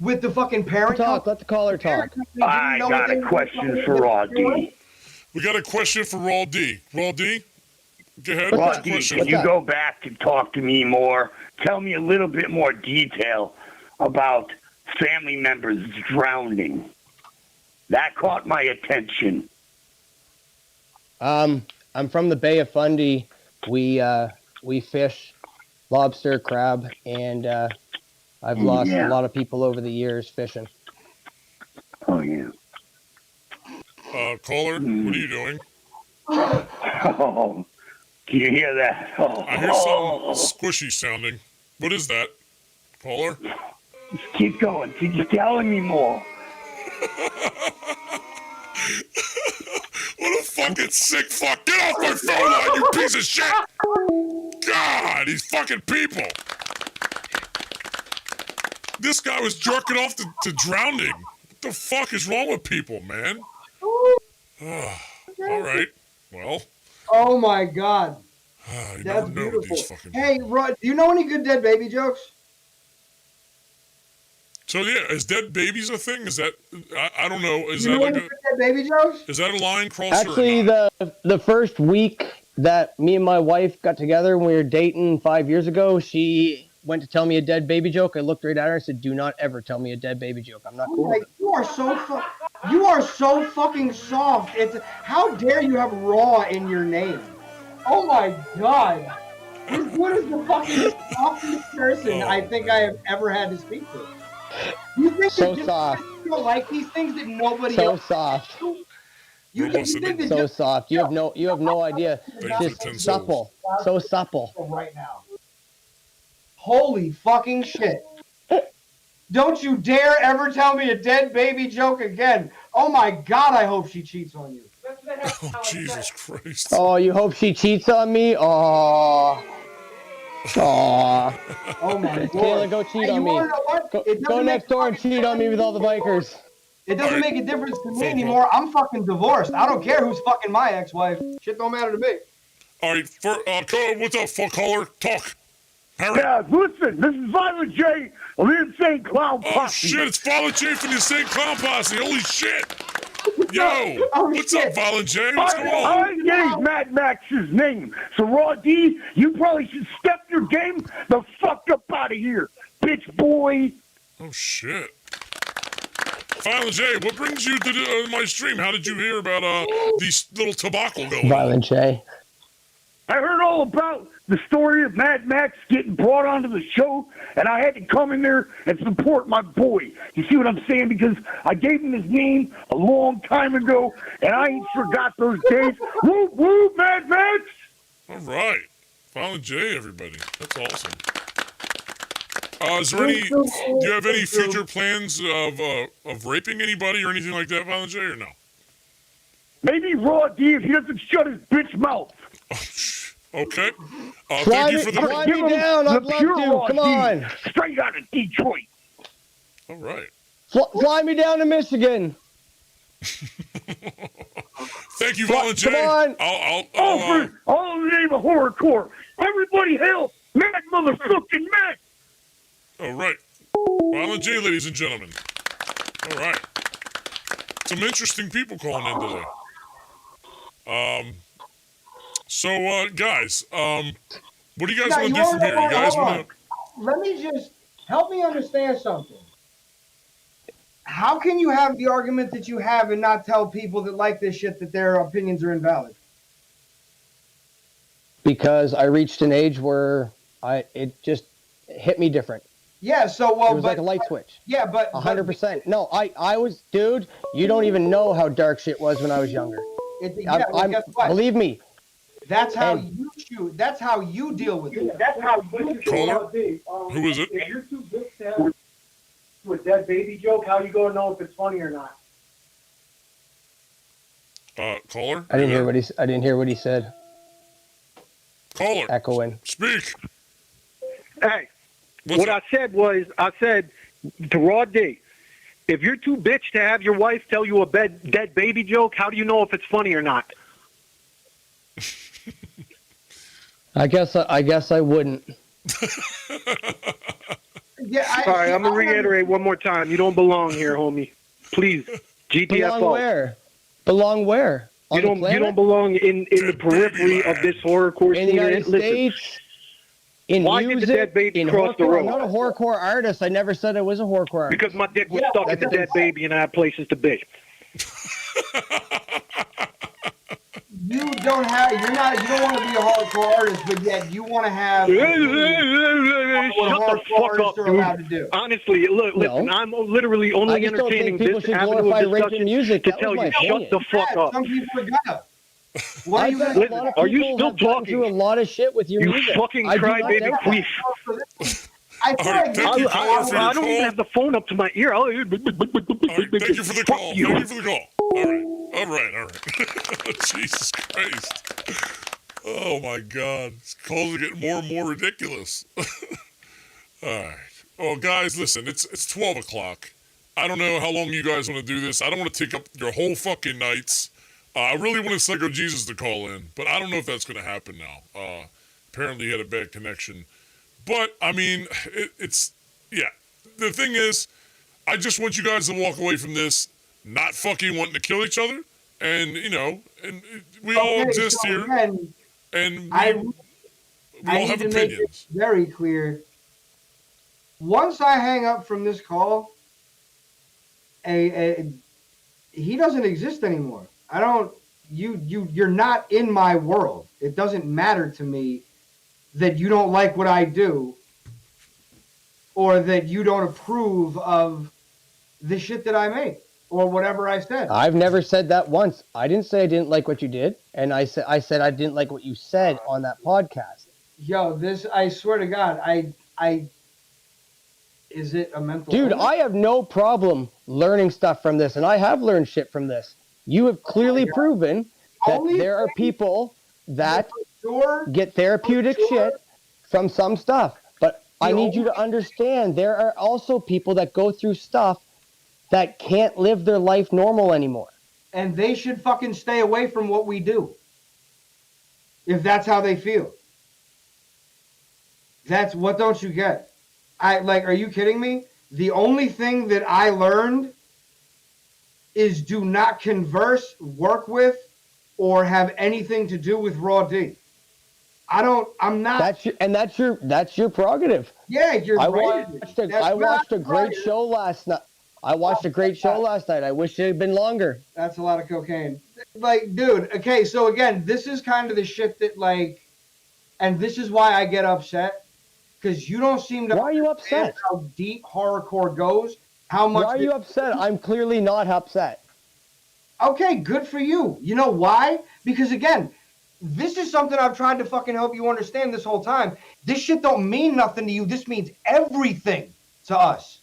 with the fucking parent... Let the caller talk. I got a question for Raw D. We got a question for Raw D. Raw D? Go ahead. Raw D, can you go back and talk to me more? Tell me a little bit more detail about family members drowning. That caught my attention. I'm from the Bay of Fundy. We fish lobster, crab, and I've lost a lot of people over the years fishing. Oh, yeah. Caller, what are you doing? Oh, can you hear that? Oh, I hear something squishy sounding. What is that, caller? Just keep going. Keep telling me more. What a fucking sick fuck. Get off my phone line, you piece of shit! God, these fucking people. This guy was jerking off to drowning. What the fuck is wrong with people, man? All right. Well, Oh my God, you that's never know with beautiful. these fucking. Hey, Rod, do you know any good dead baby jokes? So yeah, is dead babies a thing? Is that I don't know. Is You that know like any a good dead baby jokes? is that a line crosser? Actually, the first week that me and my wife got together when we were dating 5 years ago, she went to tell me a dead baby joke. I looked right at her and said, "Do not ever tell me a dead baby joke. I'm not cool with it." You are so fucking soft. It's how dare you have raw in your name? Oh my God, this dude is the fucking softest person I think I have ever had to speak to. You think So that just soft. because you don't like these things that nobody So else soft. You think that So just soft. You have no idea. Just supple. So supple. right now. Holy fucking shit. Don't you dare ever tell me a dead baby joke again. Oh my God, I hope she cheats on you. Oh, Jesus Christ. Oh, you hope she cheats on me? Oh. Oh. Oh my Kayla, Lord. go cheat Hey, on you me. wanna know what? Go, It go doesn't make next door and cheat on me with all the bikers. It doesn't make a difference to me anymore. I'm fucking divorced. I don't care who's fucking my ex-wife. Shit don't matter to me. All right, what's up, fuck caller? Talk. Harry. Yeah, listen, this is Violent J of the Insane Clown Posse. Oh shit, it's Violent J from the Insane Clown Posse. Holy shit. Yo, what's up, Violent J? What's going on? I gave Mad Max's name, so Raw D, you probably should step your game the fuck up out of here, bitch boy. Oh shit. Violent J, what brings you to my stream? How did you hear about these little tobacco going on? Violent J. I heard all about the story of Mad Max getting brought onto the show, and I had to come in there and support my boy. You see what I'm saying? Because I gave him his name a long time ago, and I ain't forgot those days. Woo, woo, Mad Max! All right. Violent J, everybody. That's awesome. Is there any? Do you have any future plans of raping anybody or anything like that, Violent J, or no? Maybe Raw D if he doesn't shut his bitch mouth. Okay. Fly thank you me, for the. fly me down. I'd love to. Come on. Straight out of Detroit. All right. Fly me down to Michigan. Thank you, Violent J. Come on. All in the name of horrorcore. Everybody hail Mad motherfucking Max. All right. Violent J, ladies and gentlemen. All right. Some interesting people calling in today. So, guys, what do you guys want to do from here? You guys want to... Let me just help me understand something. How can you have the argument that you have and not tell people that like this shit that their opinions are invalid? Because I reached an age where it just hit me different. Yeah, so well, it was like a light switch. Yeah, but 100%. No, I was, dude. You don't even know how dark shit was when I was younger. Guess what? Believe me. That's how you shoot. That's how you deal with it. That's how you Caller? Who is it? If you're too big to have a dead baby joke, how you gonna know if it's funny or not? Caller? I didn't hear what he said. Caller. Echoing. Speak. Hey, what I said was, to Raw D, if you're too bitch to have your wife tell you a dead baby joke, how do you know if it's funny or not? I guess I wouldn't. Yeah. All right, I'm gonna reiterate one more time. You don't belong here, homie. Please, GTFO. Belong where? Belong where? You don't belong in the periphery of this horrorcore scene. In the United Listen, States. In why music, did the dead baby in cross the horrorcore. road? I'm not a horrorcore artist. I never said I was a horrorcore artist. Because my dick was stuck in the dead baby and I had places to be. You don't want to be a hardcore artist, but yet you want to have what Shut the fuck up, are dude. allowed to do. Honestly, listen, I'm literally only entertaining this avenue of discussion music. to tell you, shut the fuck up. Some people are gonna. Are you still talking? Through a lot of shit with your you music. fucking crybaby queef. I don't even have the phone up to my ear. Thank you for the call. Thank you for the call. All right. Jesus Christ. Oh my God. These calls are getting more and more ridiculous. All right. Well, guys, listen, it's 12 o'clock. I don't know how long you guys want to do this. I don't want to take up your whole fucking nights. I really wanted Psycho Jesus to call in, but I don't know if that's going to happen now. Apparently, he had a bad connection. But, I mean, it's, yeah. The thing is, I just want you guys to walk away from this not fucking wanting to kill each other. And, you know, and we all exist so here. Again, and we I all need have to make it opinions. very clear. Once I hang up from this call, he doesn't exist anymore. I don't. You're not in my world. It doesn't matter to me that you don't like what I do, or that you don't approve of the shit that I make, or whatever I said. I've never said that once. I didn't say I didn't like what you did, and I said I didn't like what you said on that podcast. Yo, this, I swear to God, is it a mental Dude, illness? I have no problem learning stuff from this, and I have learned shit from this. You have clearly proven that there are people that get therapeutic shit from some stuff. But I need you to understand there are also people that go through stuff that can't live their life normal anymore. And they should fucking stay away from what we do. If that's how they feel. That's what don't you get? Are you kidding me? The only thing that I learned is do not converse, work with, or have anything to do with Raw D. I'm not. That's your prerogative. Yeah, you're I right. watched a great show last night. I watched a great show last night. I wish it had been longer. That's a lot of cocaine. Like, dude, okay, so again, this is kind of the shit that, like, and this is why I get upset, because you don't seem to. Why are you upset? How deep horrorcore goes. How much? Why are you upset? I'm clearly not upset. Okay, good for you. You know why? Because again, this is something I've tried to fucking help you understand this whole time. This shit don't mean nothing to you. This means everything to us.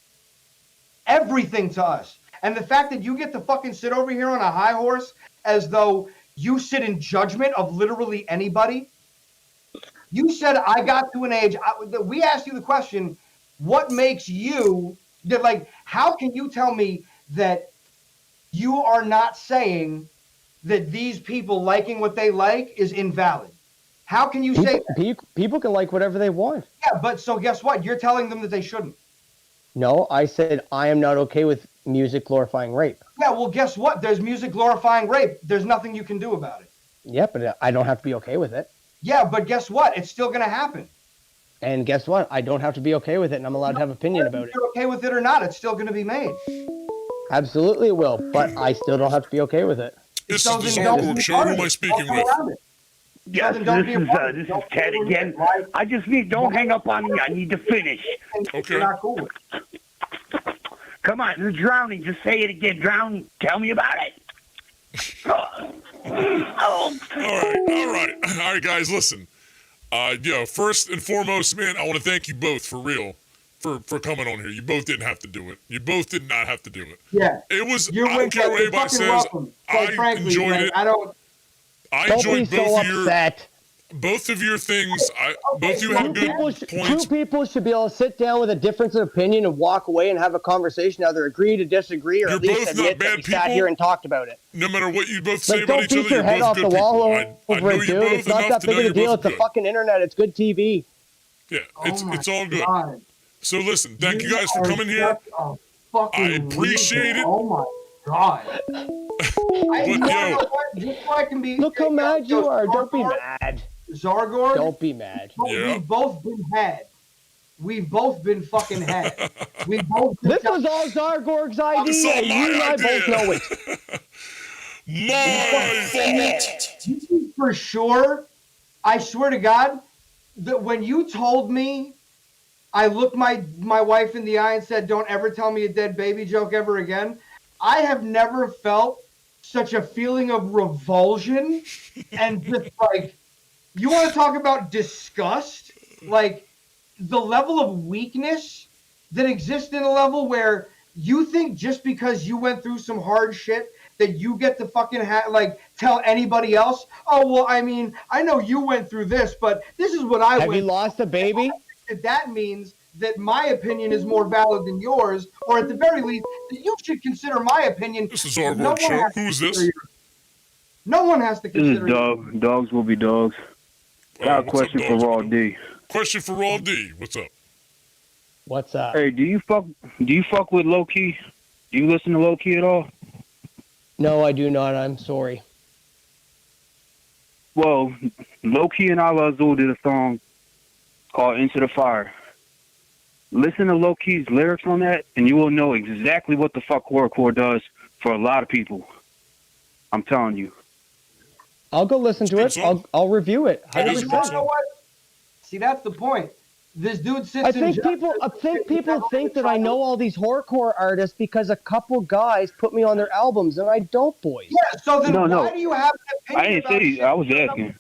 Everything to us. And the fact that you get to fucking sit over here on a high horse as though you sit in judgment of literally anybody. You said I got to an age. We asked you the question, what makes you, how can you tell me that you are not saying that these people liking what they like is invalid? How can you say that? People can like whatever they want. Yeah, but so guess what? You're telling them that they shouldn't. No, I said I am not okay with music glorifying rape. Yeah, well, guess what? There's music glorifying rape. There's nothing you can do about it. Yeah, but I don't have to be okay with it. Yeah, but guess what? It's still going to happen. And guess what? I don't have to be okay with it, and I'm allowed to have opinion about it. If you're okay with it or not, it's still going to be made. Absolutely it will, but I still don't have to be okay with it. This is the Horrorcore Show. Who am I speaking with? Yes, this is Ted again. I just don't hang up on me. I need to finish. Okay. Come on, you're drowning. Just say it again. Drowning. Tell me about it. All right, guys, listen. First and foremost, man, I want to thank you both for real for coming on here. You both didn't have to do it. You both did not have to do it. Yeah. It was. I don't care what anybody says. I enjoyed it. I enjoyed both of your things. Both of you had good points. Two people should be able to sit down with a difference of opinion and walk away and have a conversation, either agree to disagree, or at least admit that we sat here and talked about it. No matter what you both say don't about each other, beat your you're head both off good the people. wall I over know it, you dude. both It's not enough that to know big of you're a deal. both It's the good. fucking internet. It's good TV. Yeah, it's all good. God. So listen, thank you guys for coming here. I appreciate it. Oh my God. Look how mad you are. Don't be mad. Zargor. Don't be mad. We've both been had. We've both been fucking had. We've both. This was all Zargorg's idea. And you and I both know it. For sure, I swear to God, that when you told me, I looked my wife in the eye and said, "Don't ever tell me a dead baby joke ever again." I have never felt such a feeling of revulsion and just like, you want to talk about disgust? Like the level of weakness that exists in a level where you think just because you went through some hard shit that you get to fucking tell anybody else, oh, well, I mean, I know you went through this, but this is what I went through. Have you lost a baby? That means that my opinion is more valid than yours, or at the very least, that you should consider my opinion. This is our work show. Who's this? No one has to This is consider you. Dog. Dogs will be dogs. Got a what's up, question for Dogs? Raw D. Question for Raw D. What's up? What's up? Hey, do you fuck with Low Key? Do you listen to Low Key at all? No, I do not. I'm sorry. Well, Low Key and Ala Azul did a song called Into the Fire. Listen to Low Key's lyrics on that, and you will know exactly what the fuck horrorcore does for a lot of people. I'm telling you. I'll go listen to it. I'll review it. You 100%. know what? See, that's the point. This dude sits I in think jail. people think that I know all these horrorcore artists because a couple guys put me on their albums, and I don't, boys. Yeah, so then No. why do you have an opinion I didn't about say. shit? I was asking.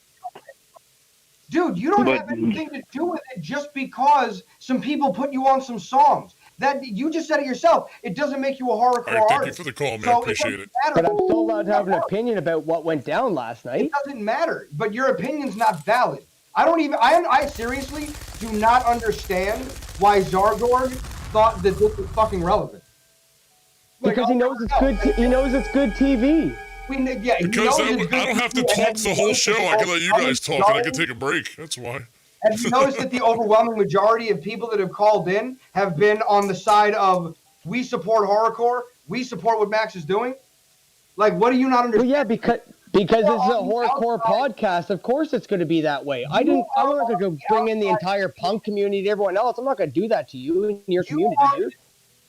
Dude, you don't But- have anything to do with it just because some people put you on some songs. That you just said it yourself. It doesn't make you a horrorcore All right, thank you artist. for the call, man. So Appreciate it. doesn't But matter. I'm still allowed to have an opinion about what went down last night. It doesn't matter. But your opinion's not valid. I don't even. I seriously do not understand why Zargorg thought that this was fucking relevant. Because he knows it's good. He knows it's good TV. Yeah, he Because knows I it's good don't have to TV, talk and the he whole knows show. that I can let you guys talk, and I can take a break. That's why. Have you noticed that the overwhelming majority of people that have called in have been on the side of we support horrorcore, we support what Max is doing? Like, what do you not understand? Well, yeah, because this is a horrorcore podcast. Of course, it's going to be that way. I'm not going to go bring in the entire punk community to everyone else. I'm not going to do that to you and your community, dude.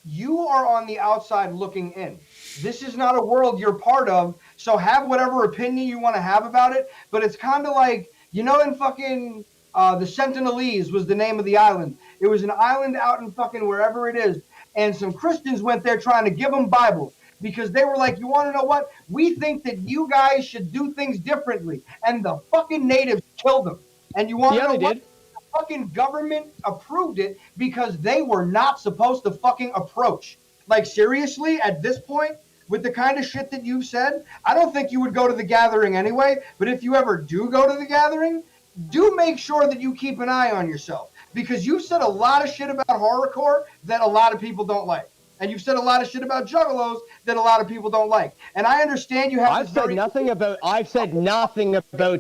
You are on the outside looking in. This is not a world you're part of, so have whatever opinion you want to have about it, but it's kind of like, you know, in fucking the Sentinelese was the name of the island. It was an island out in fucking wherever it is, and some Christians went there trying to give them Bibles because they were like, you want to know what? We think that you guys should do things differently, and the fucking natives killed them. And you want to know what? The fucking government approved it because they were not supposed to fucking approach. Like, seriously, at this point, with the kind of shit that you've said, I don't think you would go to the gathering anyway, but if you ever do go to the gathering, do make sure that you keep an eye on yourself, because you've said a lot of shit about horrorcore that a lot of people don't like, and you've said a lot of shit about juggalos that a lot of people don't like. And I understand you have. I've said nothing about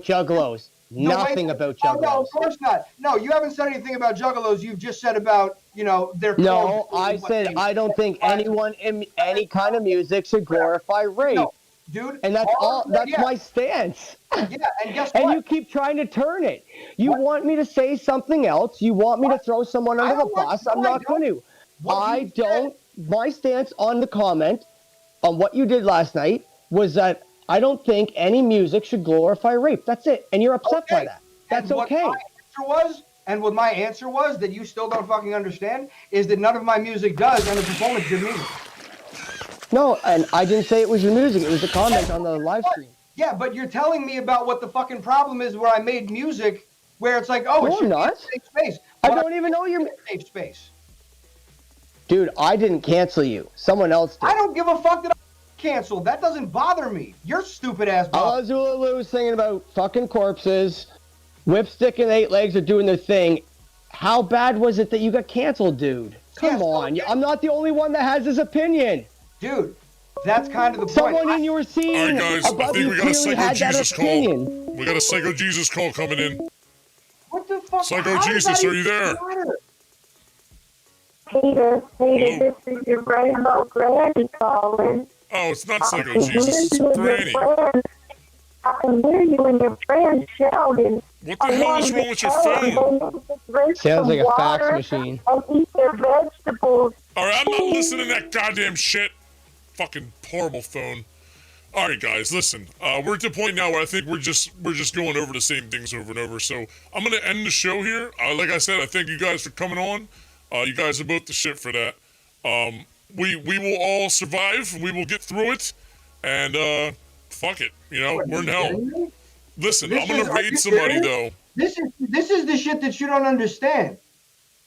juggalos. Nothing about juggalos. Oh, no, of course not. No, you haven't said anything about juggalos. You've just said about, you know, their. No, I said I don't think anyone in any kind of music should glorify rape. No, dude, and that's all. That's yeah. my stance. Yeah, and guess and what? you keep trying to turn it. You want me to say something else. You want me to throw someone under the bus. I'm not going to. I don't. My stance on the comment on what you did last night was that I don't think any music should glorify rape. That's it. And you're upset by that. That's okay. What my answer was that you still don't fucking understand is that none of my music does, and the performance didn't either. No, and I didn't say it was your music. It was a comment on the live stream. Yeah, but you're telling me about what the fucking problem is where I made music where it's like, oh, No, it should I'm be a not. safe space. I But don't even know your safe space. Dude, I didn't cancel you. Someone else did. I don't give a fuck that I canceled. That doesn't bother me. Your stupid ass bothers. Alazulalu singing about fucking corpses. Whipstick and Eight Legs are doing their thing. How bad was it that you got canceled, dude? Come on. I'm not the only one that has this opinion. Dude, that's kind of the point. Someone in your scene All right, guys. I above think you we got a clearly Psycho had that Jesus opinion. call. We got a Psycho Jesus call coming in. What the fuck? Psycho How does Jesus, that are you there? matter? Peter, this is your Rainbow Granny calling. Oh, it's not Psycho I can Jesus. hear It's you and your Granny. friends- I can hear you and your friends shouting. What the hell is wrong with your phone? Sounds like a fax machine. And eat their vegetables. All right, I'm not listening to that goddamn shit. Fucking horrible phone. All right, guys, listen. We're at the point now where I think we're just going over the same things over and over. So I'm gonna end the show here. Like I said, I thank you guys for coming on. You guys are both the shit for that. We will all survive. We will get through it. And fuck it. You know, we're in hell. Listen, I'm gonna raid somebody though. This is the shit that you don't understand.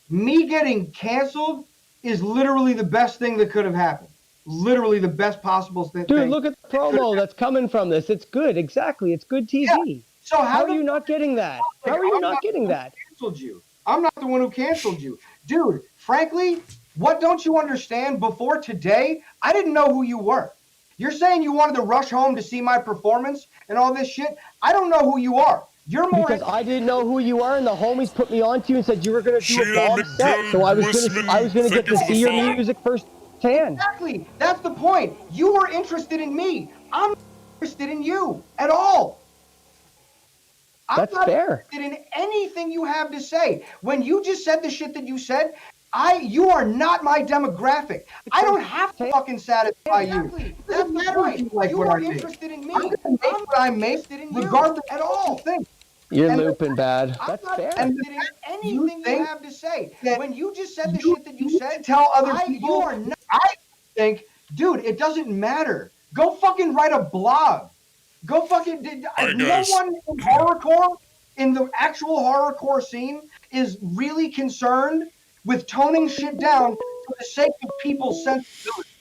Me getting canceled is literally the best thing that could have happened. Literally the best possible thing. Dude, look at the promo that's coming from this. It's good. Exactly. It's good TV. Yeah. So how are you not getting that? How are you not getting that? Canceled you. I'm not the one who canceled you. Dude, frankly, what don't you understand? Before today, I didn't know who you were. You're saying you wanted to rush home to see my performance and all this shit? I don't know who you are. You're more because I didn't know who you are, and the homies put me on to you and said you were going to do a bomb set, so I was going to get to see your music firsthand. Exactly. That's the point. You were interested in me. I'm not interested in you at all. I'm not interested in anything you have to say. When you just said the shit that you said, you are not my demographic. I don't have to fucking satisfy you. It doesn't matter if you like what I make. Interested in me. I'm gonna make what I make, regardless at all. You're looping bad. That's fair. And anything you have to say. When you just said the shit that you said, tell other people. You are not. I think, dude, it doesn't matter. Go fucking write a blog. Go fucking. No one in horrorcore, in the actual horrorcore scene, is really concerned with toning shit down for the sake of people's sensibilities.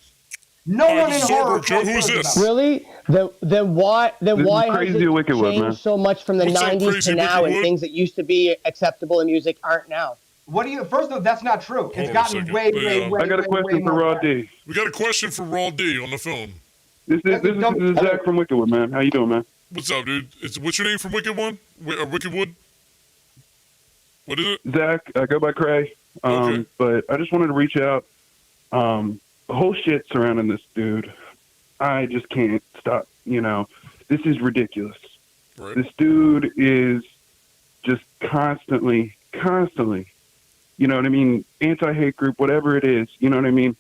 No one in horrorcore. Who's this? Really? Then why has Crazy it Wicked Wood, changed man. so much from the What's up, 90s to Crazy now, Wicked and Wood? things that used to be acceptable in music aren't now? What do you? First of all, that's not true. It's Hold on a gotten second. way. I got a question for Raw D. We got a question for Raw D on the phone. This is Zach from Wickedwood, man. How you doing, man? What's up, dude? What's your name from Wicked One? Wickedwood? What is it? Zach, I go by Cray. But I just wanted to reach out. The whole shit surrounding this dude, I just can't stop. This is ridiculous. Right. This dude is just constantly, you know what I mean? Anti-hate group, whatever it is, you know what I mean?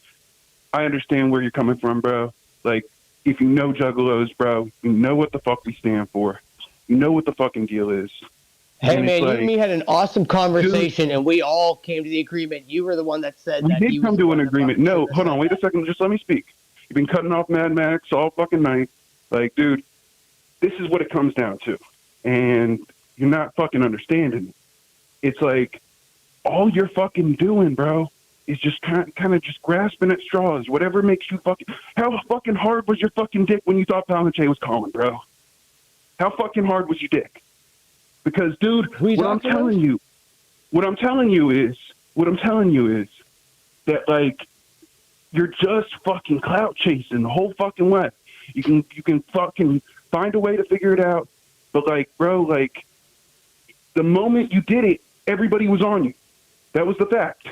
I understand where you're coming from, bro. Like, if you know Juggalos, bro, you know what the fuck we stand for. You know what the fucking deal is. Hey, And man, it's you like, and me had an awesome conversation, and we all came to the agreement. You were the one that said we that did come to an agreement. No, hold on, wait a second. Just let me speak. You've been cutting off Mad Max all fucking night. Like, dude, this is what it comes down to. And you're not fucking understanding. It's like, all you're fucking doing, bro, is just kind of just grasping at straws. Whatever makes you fucking... How fucking hard was your fucking dick when you thought Palanche was calling, bro? How fucking hard was your dick? Because, dude, what I'm telling you is that, like, you're just fucking clout chasing the whole fucking way. You can fucking find a way to figure it out, but, like, bro, like, the moment you did it, everybody was on you. That was the fact.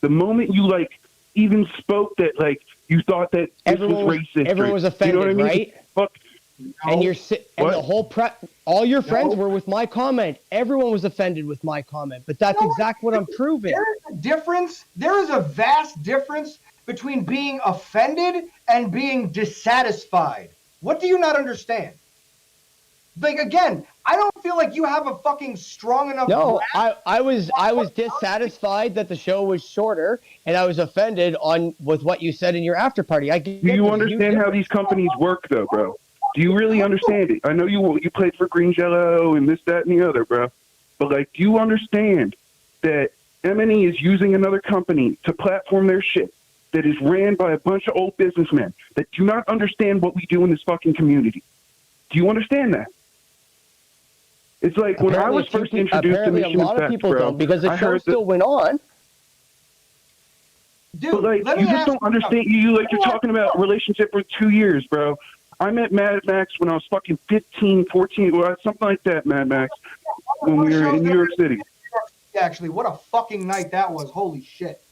The moment you, like, even spoke that, like, you thought that this was racist. Everyone was offended, you know what I mean? right? Fuck. And the whole all your friends were with my comment. Everyone was offended with my comment, but that's exactly what I'm proving. There is a difference. There is a vast difference between being offended and being dissatisfied. What do you not understand? Like, again, I don't feel like you have a fucking strong enough. No, I was dissatisfied that the show was shorter, and I was offended with what you said in your after party. Do you understand how these companies work, though, bro? Do you really understand it? I know you played for Green Jello and this, that, and the other, bro. But, like, do you understand that M&E is using another company to platform their shit that is ran by a bunch of old businessmen that do not understand what we do in this fucking community? Do you understand that? It's like when I was first introduced to Mission a lot of Effect, people bro, don't, because the I show heard still went on. Dude, but, like, you just don't understand. You're talking about relationship for 2 years, bro. I met Mad Max when I was fucking 15, 14, or something like that, Mad Max, when we were in New York City. Actually, what a fucking night that was. Holy shit.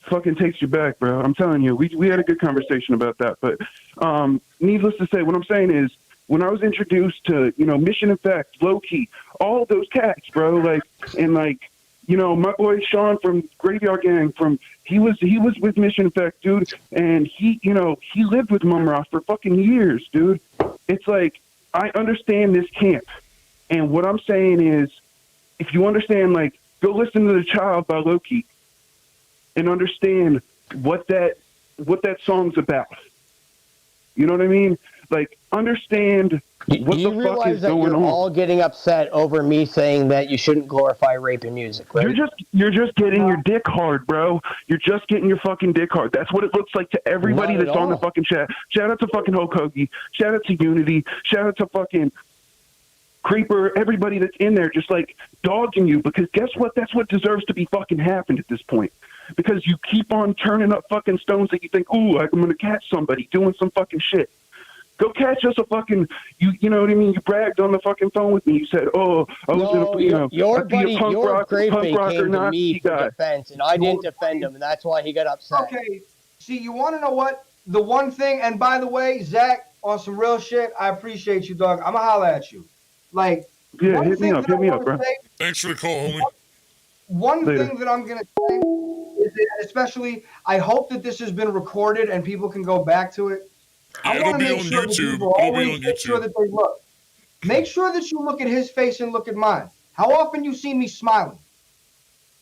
Fucking takes you back, bro. I'm telling you, we had a good conversation about that. But needless to say, what I'm saying is, when I was introduced to, Mission Effect, Low Key, all those cats, bro, like, and like, my boy Sean from Graveyard Gang, he was with Mission Effect, dude, and he lived with Mum Ross for fucking years, dude. It's like, I understand this camp, and what I'm saying is, if you understand, like, go listen to The Child by Low Key, and understand what that song's about. You know what I mean? Like, understand what the fuck is going on. You're all getting upset over me saying that you shouldn't glorify rape in music, right? You're just getting your dick hard, bro. You're just getting your fucking dick hard. That's what it looks like to everybody that's on the fucking chat. Shout out to fucking Hulk Hoagie. Shout out to Unity. Shout out to fucking Creeper, everybody that's in there just like dogging you, because guess what? That's what deserves to be fucking happened at this point. Because you keep on turning up fucking stones that you think, ooh, I'm going to catch somebody doing some fucking shit. Go catch us a fucking, you know what I mean? You bragged on the fucking phone with me. You said, oh, I was going to, you know, your I'd be buddy, a punk your rocker came to me Nazi for guy. defense, and I didn't defend him, and that's why he got upset. Okay, see, you want to know what? The one thing, and by the way, Zach, on some real shit, I appreciate you, dog. I'm going to holler at you. Like, yeah, one hit me thing up, that I hit me up, wanna bro. say- Thanks for the call, homie. One Later. thing that I'm going to say is that, especially, I hope that this has been recorded and people can go back to it. Yeah, I it'll want to be make on sure that YouTube. people It'll be always on make sure YouTube. that they look. Make sure that you look at his face and look at mine. How often you seen me smiling?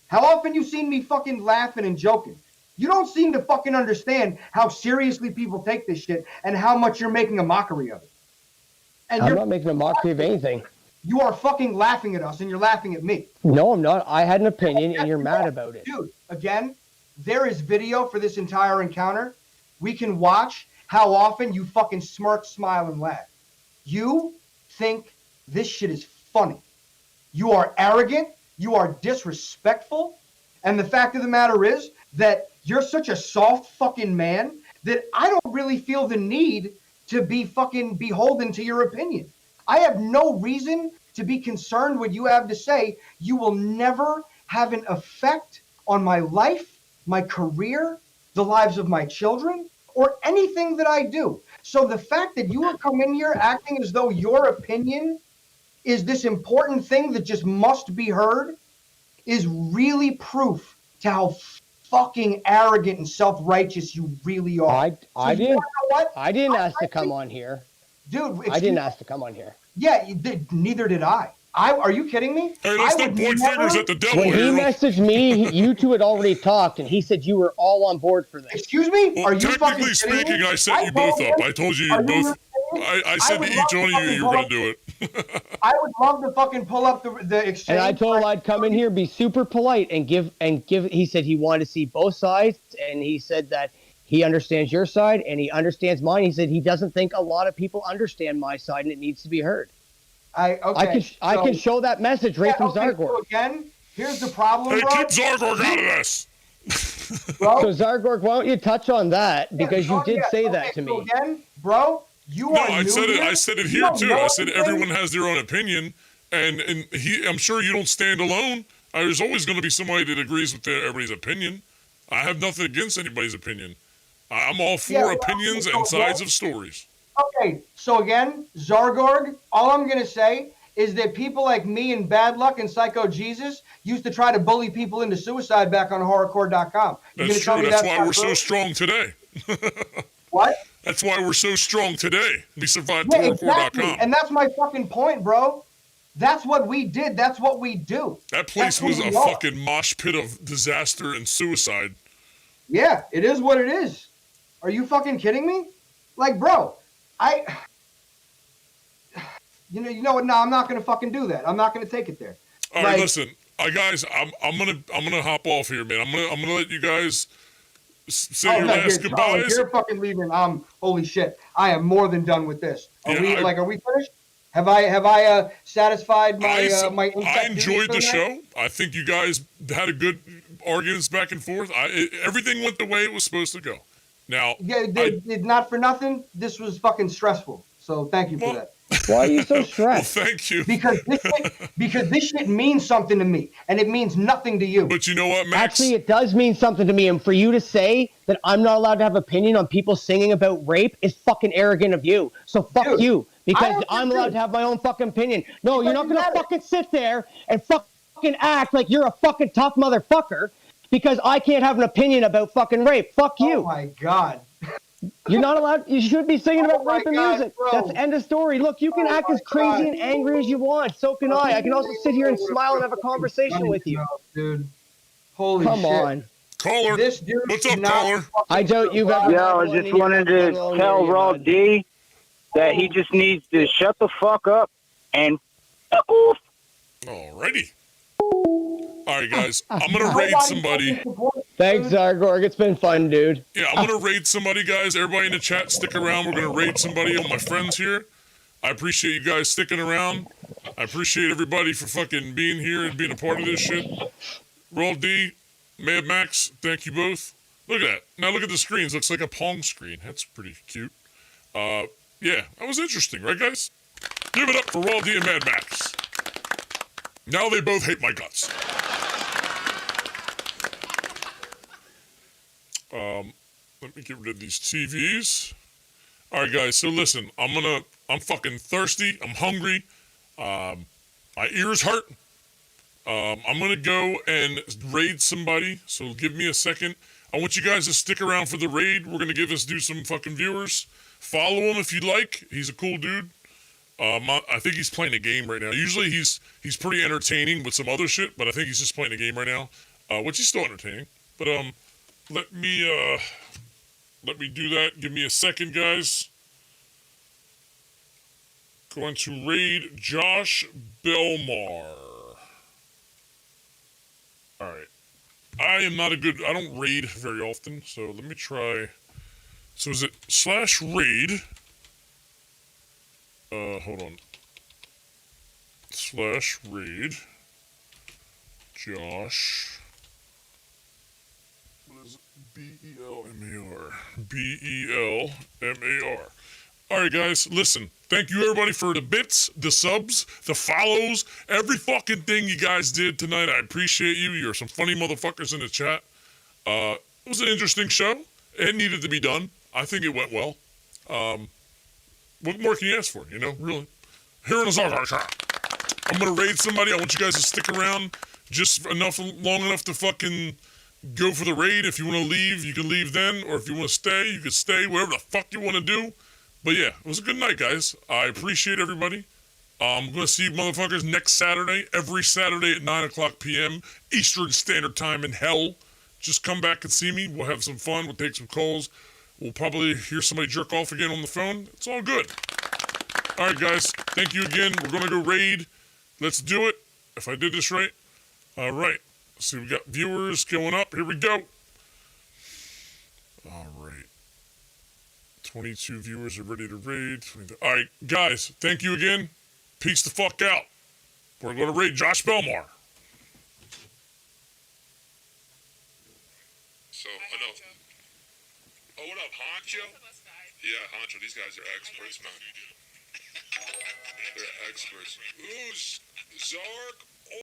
How often you seen me fucking laughing and joking? You don't seem to fucking understand how seriously people take this shit and how much you're making a mockery of it. And I'm you're not making a mockery of anything. You are fucking laughing at us and you're laughing at me. No, I'm not. I had an opinion, and you're mad about it. Dude, again, there is video for this entire encounter. We can watch how often you fucking smirk, smile, and laugh. You think this shit is funny. You are arrogant. You are disrespectful. And the fact of the matter is that you're such a soft fucking man that I don't really feel the need to be fucking beholden to your opinion. I have no reason to be concerned what you have to say. You will never have an effect on my life, my career, the lives of my children, or anything that I do. So the fact that you are coming in here acting as though your opinion is this important thing that just must be heard is really proof to how fucking arrogant and self-righteous you really are. I So you didn't. wanna know what? I didn't ask to come on here. Dude, I didn't ask to come on here. Yeah, neither did I. Are you kidding me? Hey, let's I not would point never- fingers at the devil When he here. messaged me, you two had already talked, and he said you were all on board for this. Excuse me? Well, Are you fucking technically kidding me? speaking, I set you both up. I told you you both. I said to would each love one to of you, you were going to do it. I would love to fucking pull up the exchange. And I told him I'd come in here, be super polite, and give. He said he wanted to see both sides, and he said that he understands your side and he understands mine. He said he doesn't think a lot of people understand my side, and it needs to be heard. I can show that message right from Zargor. So again, here's the problem, Hey, bro. keep Zargor out of this. So Zargor, why don't you touch on that, because you did say that to me. So again, bro, you No, are I new said it. here. I said it You here don't too. know I said anything. everyone has their own opinion, and I'm sure you don't stand alone. There's always going to be somebody that agrees with everybody's opinion. I have nothing against anybody's opinion. I'm all for Yeah, well, opinions so, and sides bro- of stories. Okay, so again, Zargorg, all I'm going to say is that people like me and Bad Luck and Psycho Jesus used to try to bully people into suicide back on horrorcore.com. That's true. That's why we're so strong today. What? That's why we're so strong today. We survived Yeah, horrorcore.com. exactly. And that's my fucking point, bro. That's what we did. That's what we do. That place That's who was a we are. fucking mosh pit of disaster and suicide. Yeah, it is what it is. Are you fucking kidding me? Like, bro, you know what? No, I'm not gonna fucking do that. I'm not gonna take it there. All right, Like- listen, guys, I'm gonna hop off here, man. I'm gonna let you guys say your last goodbyes. You're fucking leaving. Holy shit! I am more than done with this. Are we finished? Have I satisfied my my? I enjoyed the show. I think you guys had a good arguments back and forth. Everything went the way it was supposed to go. Now, Yeah, not for nothing. This was fucking stressful. So thank you for that. Why are you so stressed? Well, thank you. Because this shit means something to me, and it means nothing to you. But you know what, Max? Actually, it does mean something to me, and for you to say that I'm not allowed to have opinion on people singing about rape is fucking arrogant of you. So fuck you, because I'm allowed to have my own fucking opinion. No, you're not gonna fucking sit there and fucking act like you're a fucking tough motherfucker because I can't have an opinion about fucking rape. Fuck you. Oh my god. You're not allowed. You should be singing about rape in God, music. bro. That's the end of story. Look, you can act as crazy and angry as you want. So can I. I can also sit here and smile and have a conversation with you. Dude. Holy Come shit. on. Caller. This dude What's up, not caller? I doubt you've ever. Yo, I just wanted to tell Raw D that he just needs to shut the fuck up and fuck off. Alrighty. All right, guys. I'm gonna raid somebody. Thanks, Zargorg. It's been fun, dude. Yeah, I'm gonna raid somebody, guys. Everybody in the chat, stick around. We're gonna raid somebody on my friends here. I appreciate you guys sticking around. I appreciate everybody for fucking being here and being a part of this shit. Roll D, Mad Max, thank you both. Look at that. Now look at the screens. Looks like a Pong screen. That's pretty cute. Yeah, that was interesting, right, guys? Give it up for Raw D and Mad Max. Now they both hate my guts. Let me get rid of these TVs. All right, guys. So listen, I'm fucking thirsty. I'm hungry. My ears hurt. I'm gonna go and raid somebody. So give me a second. I want you guys to stick around for the raid. We're gonna do some fucking viewers. Follow him if you'd like. He's a cool dude. I think he's playing a game right now. Usually he's pretty entertaining with some other shit, but I think he's just playing a game right now, which is still entertaining. But let me do that. Give me a second, guys. Going to raid Josh Belmar. All right. I don't raid very often, so let me try. So is it /raid? Hold on. /raid. Josh. What is it? B-E-L-M-A-R. B-E-L-M-A-R. All right, guys, listen. Thank you, everybody, for the bits, the subs, the follows, every fucking thing you guys did tonight. I appreciate you. You're some funny motherfuckers in the chat. It was an interesting show. It needed to be done. I think it went well. What more can you ask for, you know, really? Here in the Zargar, I'm going to raid somebody. I want you guys to stick around just long enough to fucking go for the raid. If you want to leave, you can leave then. Or if you want to stay, you can stay. Whatever the fuck you want to do. But yeah, it was a good night, guys. I appreciate everybody. I'm going to see you motherfuckers next Saturday, every Saturday at 9 o'clock p.m. Eastern Standard Time in hell. Just come back and see me. We'll have some fun. We'll take some calls. We'll probably hear somebody jerk off again on the phone. It's all good. All right, guys. Thank you again. We're going to go raid. Let's do it. If I did this right. All right. So we got viewers going up. Here we go. All right. 22 viewers are ready to raid. All right, guys. Thank you again. Peace the fuck out. We're going to raid Josh Belmar. So, oh, what up, Honcho? Yeah, Honcho, these guys are experts, man. They're experts. Who's Zark?